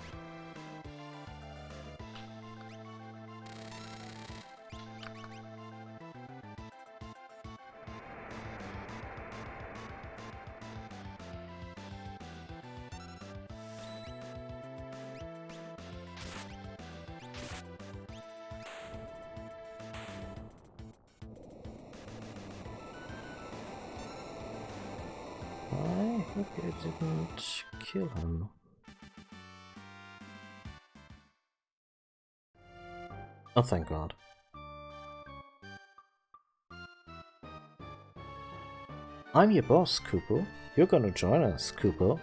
I hope I didn't kill him. Oh, thank God. I'm your boss, Kupo. You're gonna join us, Kupo.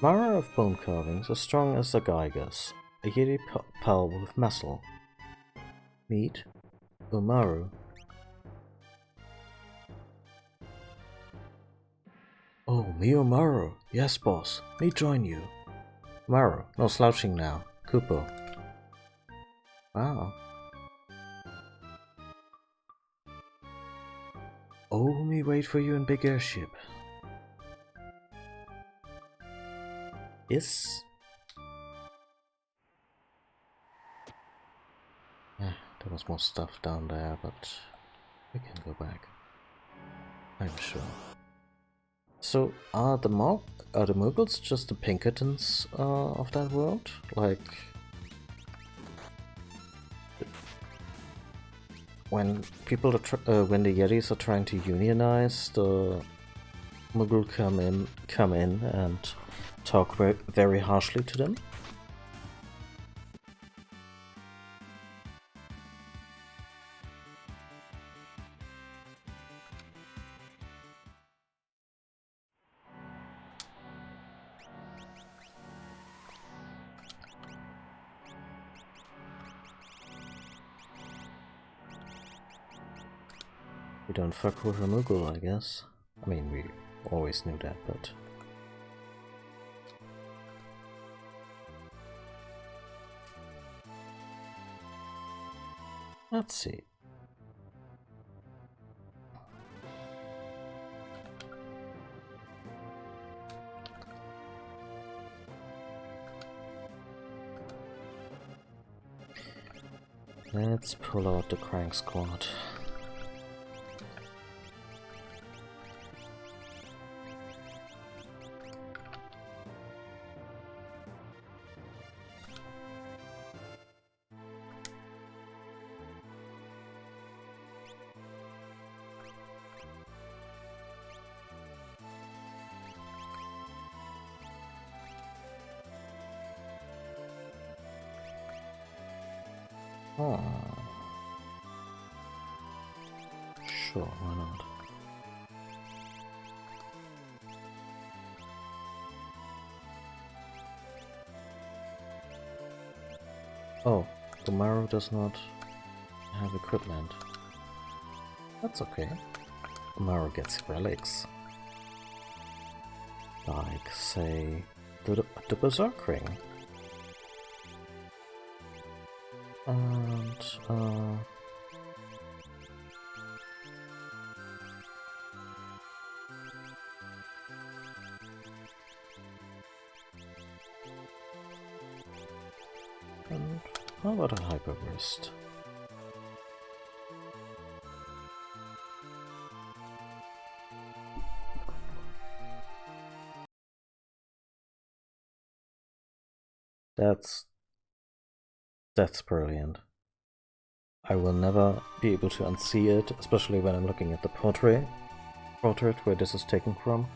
Mara of bone carvings as strong as the Geigers, a Yeti pal with muscle. Meet Umaru. Oh, me Umaru. Yes, boss. Me join you. Umaru, no slouching now. Kupo. Wow. Oh, me wait for you in big airship. Yes. There was more stuff down there, but we can go back. I'm sure. So, are the Muggles just the Pinkertons of that world? Like, when people are when the Yetis are trying to unionize, the Muggle come in and talk very harshly to them. We don't fuck with a Muggle, I guess. I mean, we always knew that, but... Let's see. Let's pull out the Crank Squad. Oh. Sure, why not? Oh, the Maru does not have equipment. That's okay. The Maru gets relics. Like, say, the Berserk Ring. And, and how about a Hyper Wrist? That's brilliant. I will never be able to unsee it, especially when I'm looking at the portrait where this is taken from.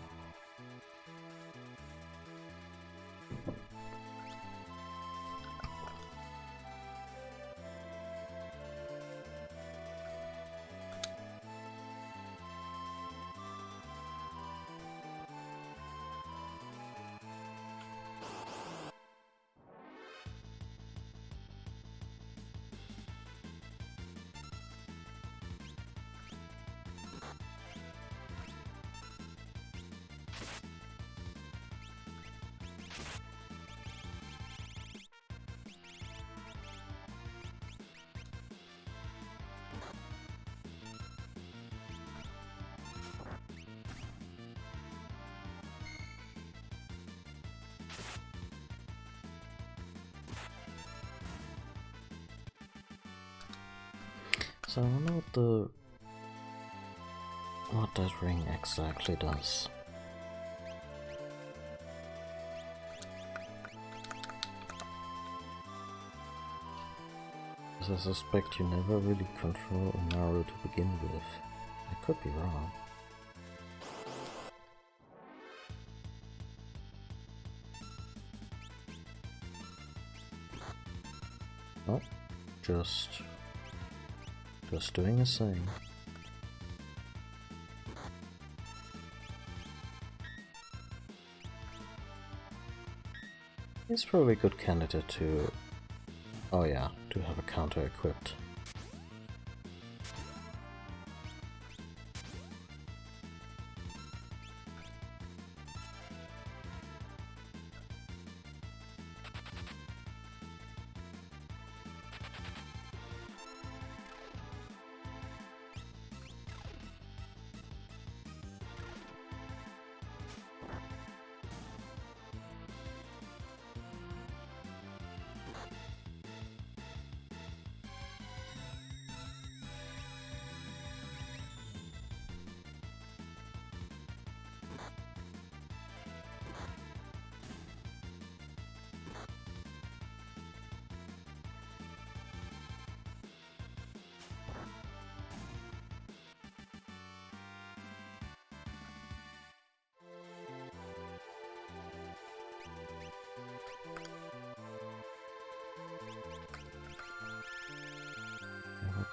So I don't know what that ring exactly does. Because I suspect you never really control a Naru to begin with. I could be wrong. Oh, just doing his thing. He's probably a good candidate to... oh yeah, to have a counter equipped.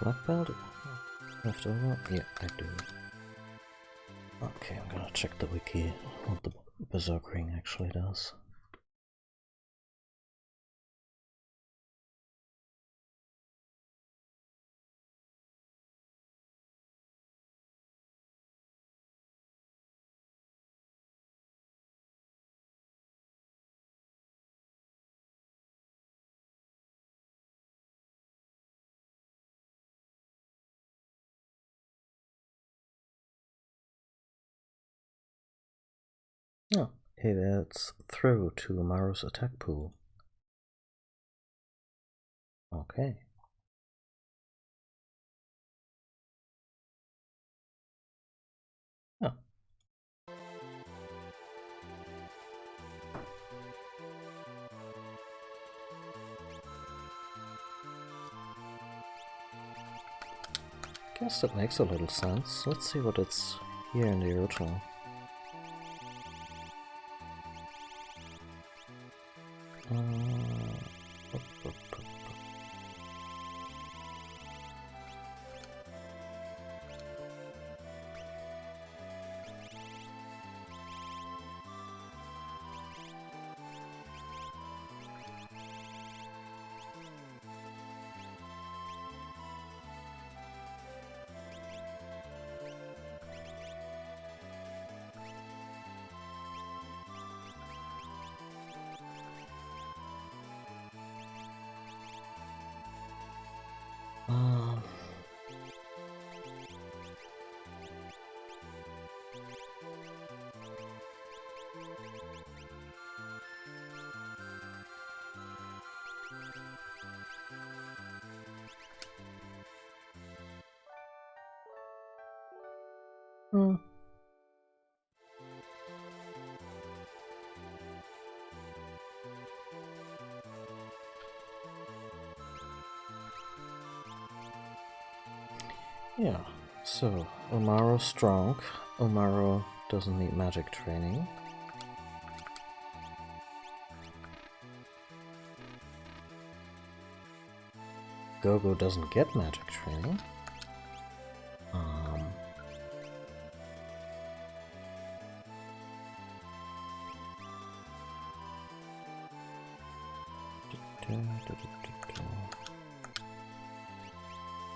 Black belt left over? Yeah, I do. Okay, I'm gonna check the wiki, what the Berserk Ring actually does. Oh, it adds throw to Maru's attack pool. Okay. Oh. Guess that makes a little sense. Let's see what it's here in the original. Hmm. Yeah, so Umaro strong. Umaro doesn't need magic training. Gogo doesn't get magic training.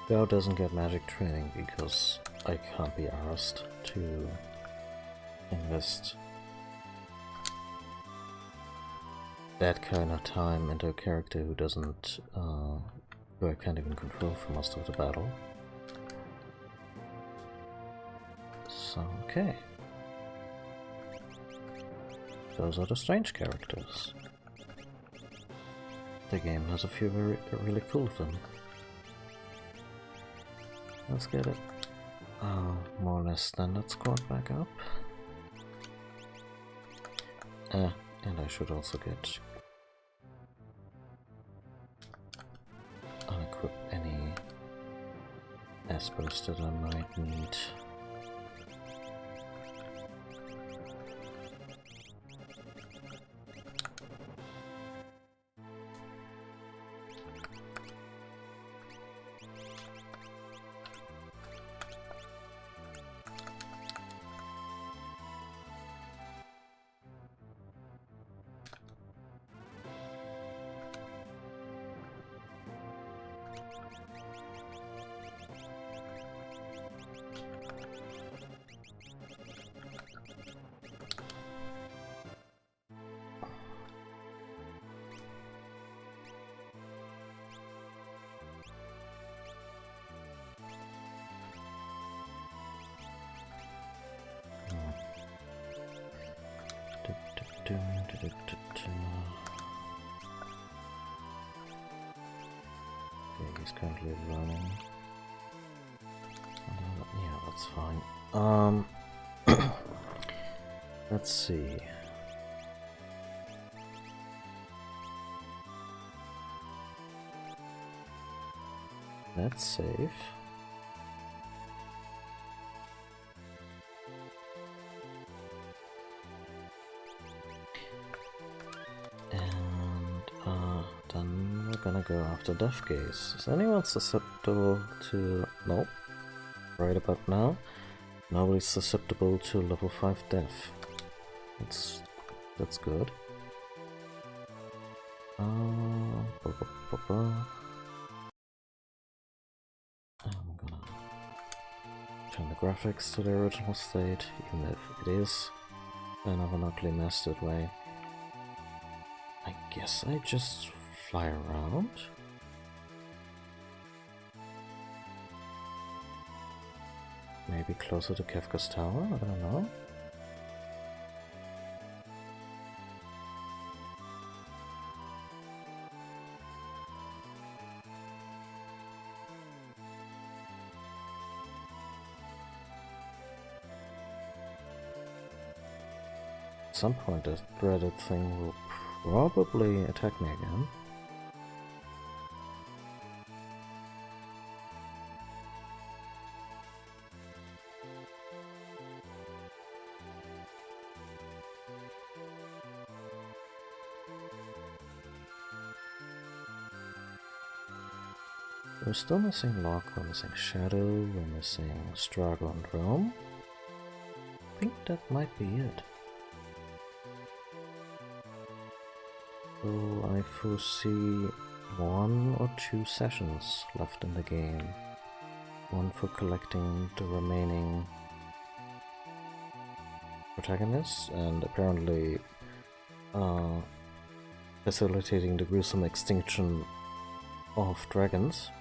Gao doesn't get magic training because I can't be asked to invest that kind of time into a character who doesn't, who I can't even control for most of the battle. So, okay. Those are the strange characters. The game has a few really cool of them. Let's get it more or less standard squad back up. And I should also get unequip any aspers that I might need. Okay, he's currently running. Yeah, that's fine. Let's see. Let's save. Then we're gonna go after Death Gaze. Is anyone susceptible to... Nope. Right about now, nobody's susceptible to level 5 death. That's good. I'm gonna turn the graphics to their original state, even if it is kind of an ugly mess that way. I guess I just fly around? Maybe closer to Kefka's tower? I don't know. At some point that dreaded thing will probably attack me again. We're still missing Locke, we're missing Shadow, we're missing Strago and Rome. I think that might be it. So I foresee 1 or 2 sessions left in the game. One for collecting the remaining protagonists and apparently facilitating the gruesome extinction of dragons.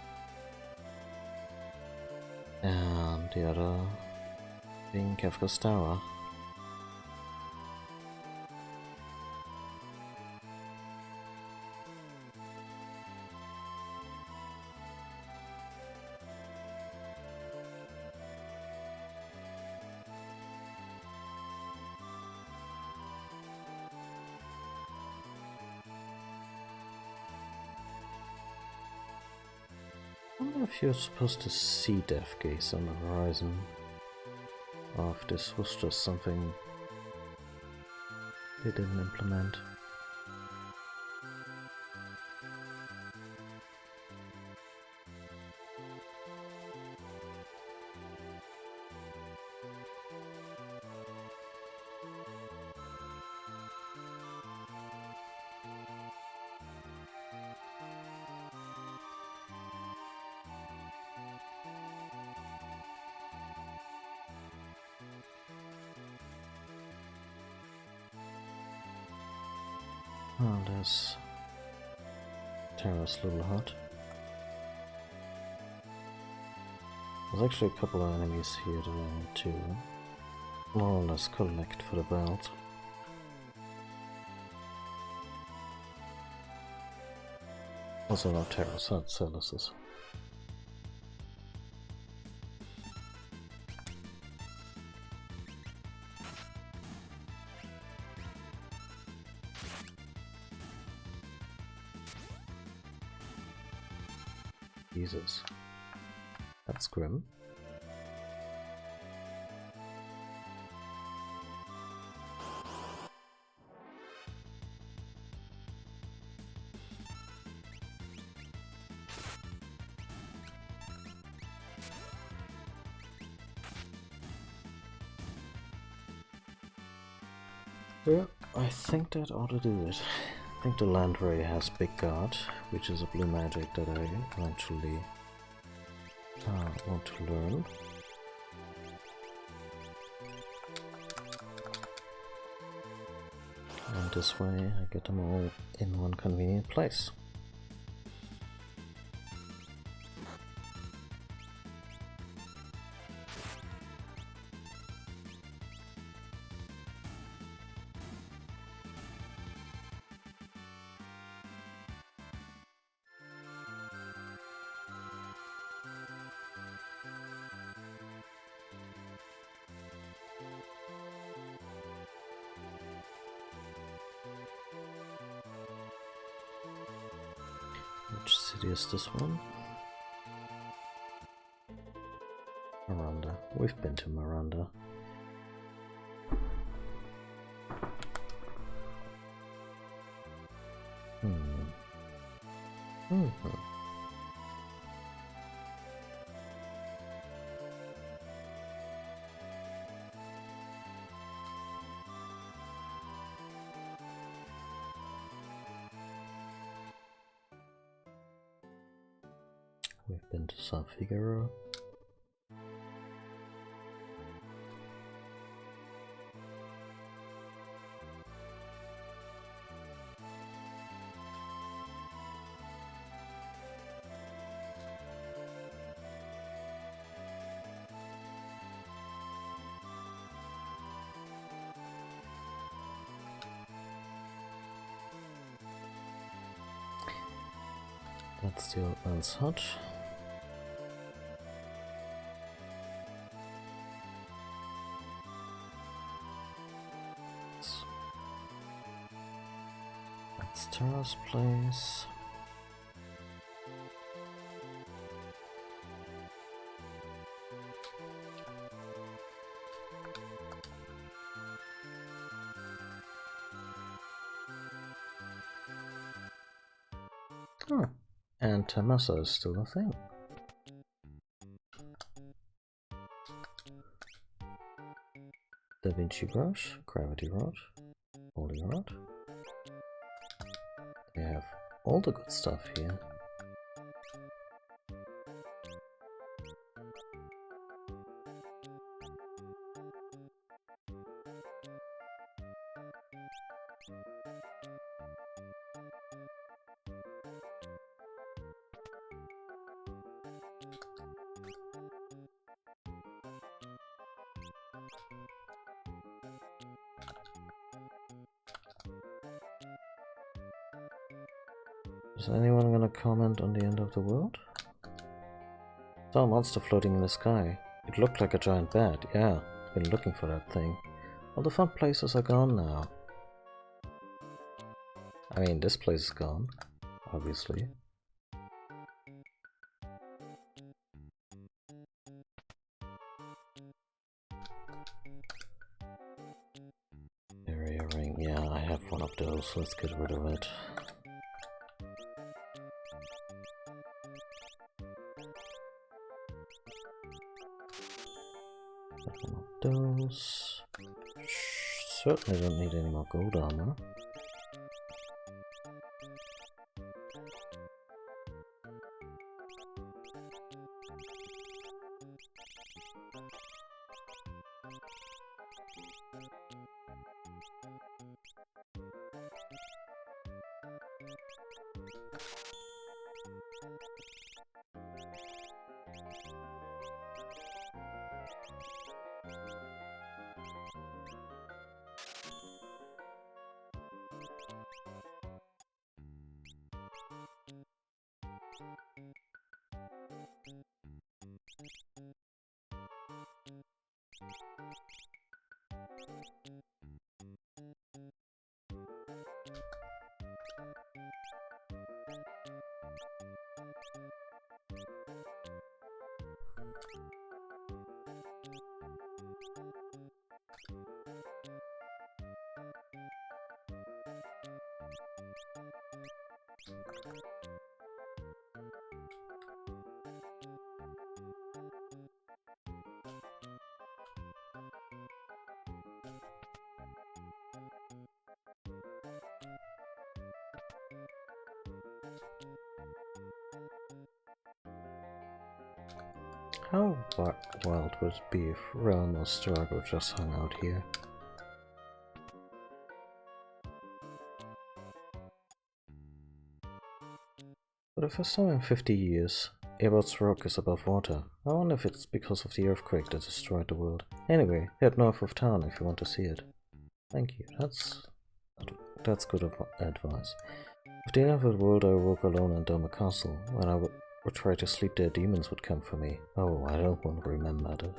And the other being Kefka's tower. if you're supposed to see Death Gaze on the horizon, or if this was just something they didn't implement. Oh, there's Terra's little hut. There's actually a couple of enemies here that I need to more or less collect for the belt. Also not Terra's hut, Celis's. Jesus. That's grim. Yeah, I think that ought to do it. I think the land ray has Big Guard, which is a blue magic that I eventually want to learn. And this way I get them all in one convenient place. Which city is this one? Miranda. We've been to Miranda. We've been to San Figaro. That's the old man's hut. That's Tara's place. Oh, and Tamasa is still a thing. Da Vinci brush, gravity rod, holy rod. We have all the good stuff here. Is anyone gonna comment on the end of the world? Saw a monster floating in the sky. It looked like a giant bat. Yeah, been looking for that thing. All the fun places are gone now. I mean, this place is gone, obviously. Yeah, I have one of those. Let's get rid of it. One of those. Certainly don't need any more gold armor. How wild would it be if Realm or Strago just hung out here? But if I saw in 50 years, Ebert's rock is above water. I wonder if it's because of the earthquake that destroyed the world. Anyway, head north of town if you want to see it. Thank you, that's good advice. If the end of the world I awoke alone in Doma Castle, when I would try to sleep there, demons would come for me. Oh, I don't want to remember that.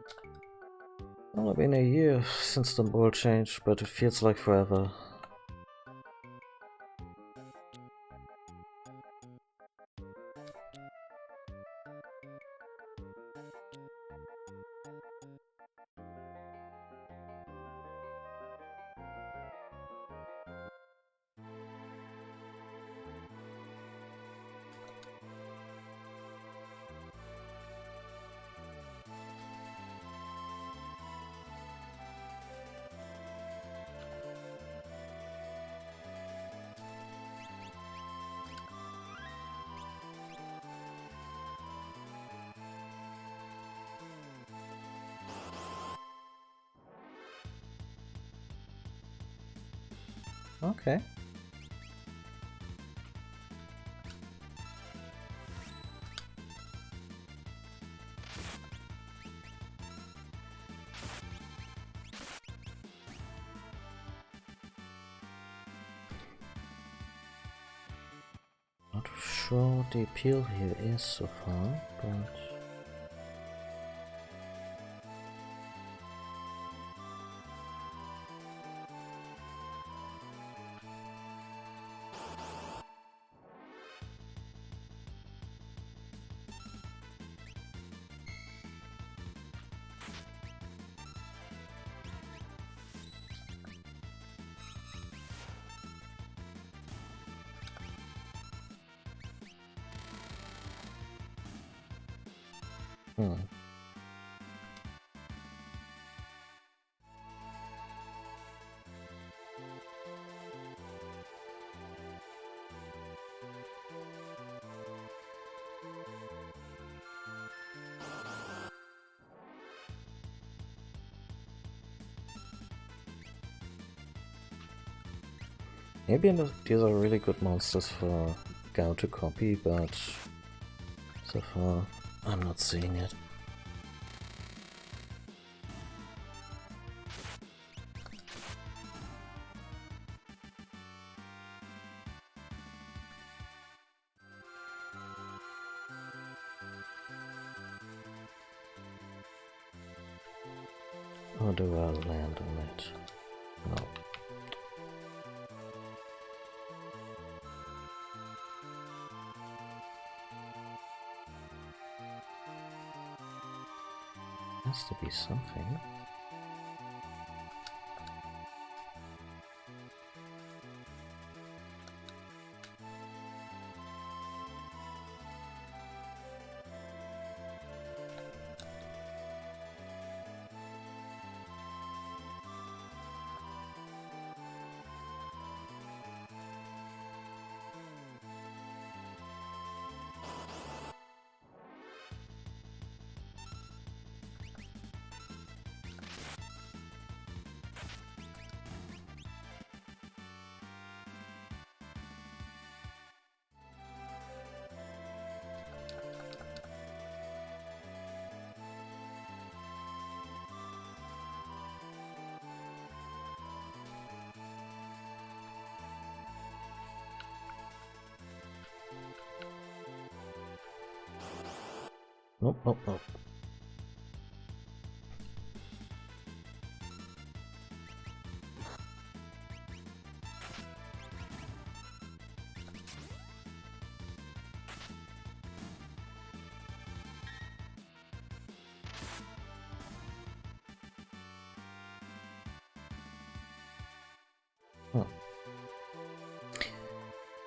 It's only been a year since the world changed, but it feels like forever. Okay. Not sure what the appeal here is so far, but... Maybe these are really good monsters for Gao to copy, but so far I'm not seeing it. Or do I land on it? No. Has to be something. Nope, nope, nope.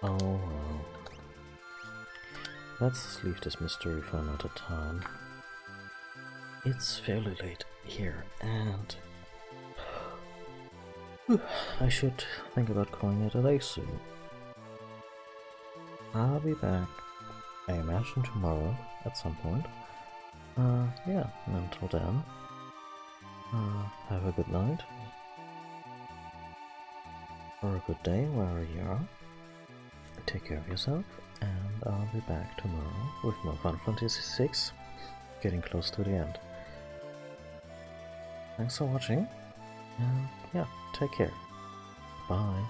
Oh well. Let's leave this mystery for another time. It's fairly late here, and I should think about calling it a day soon. I'll be back, I imagine, tomorrow at some point. Yeah, and until then, have a good night, or a good day wherever you are. Take care of yourself, and I'll be back tomorrow with more Final Fantasy VI, getting close to the end. Thanks for watching, and yeah, take care. Bye.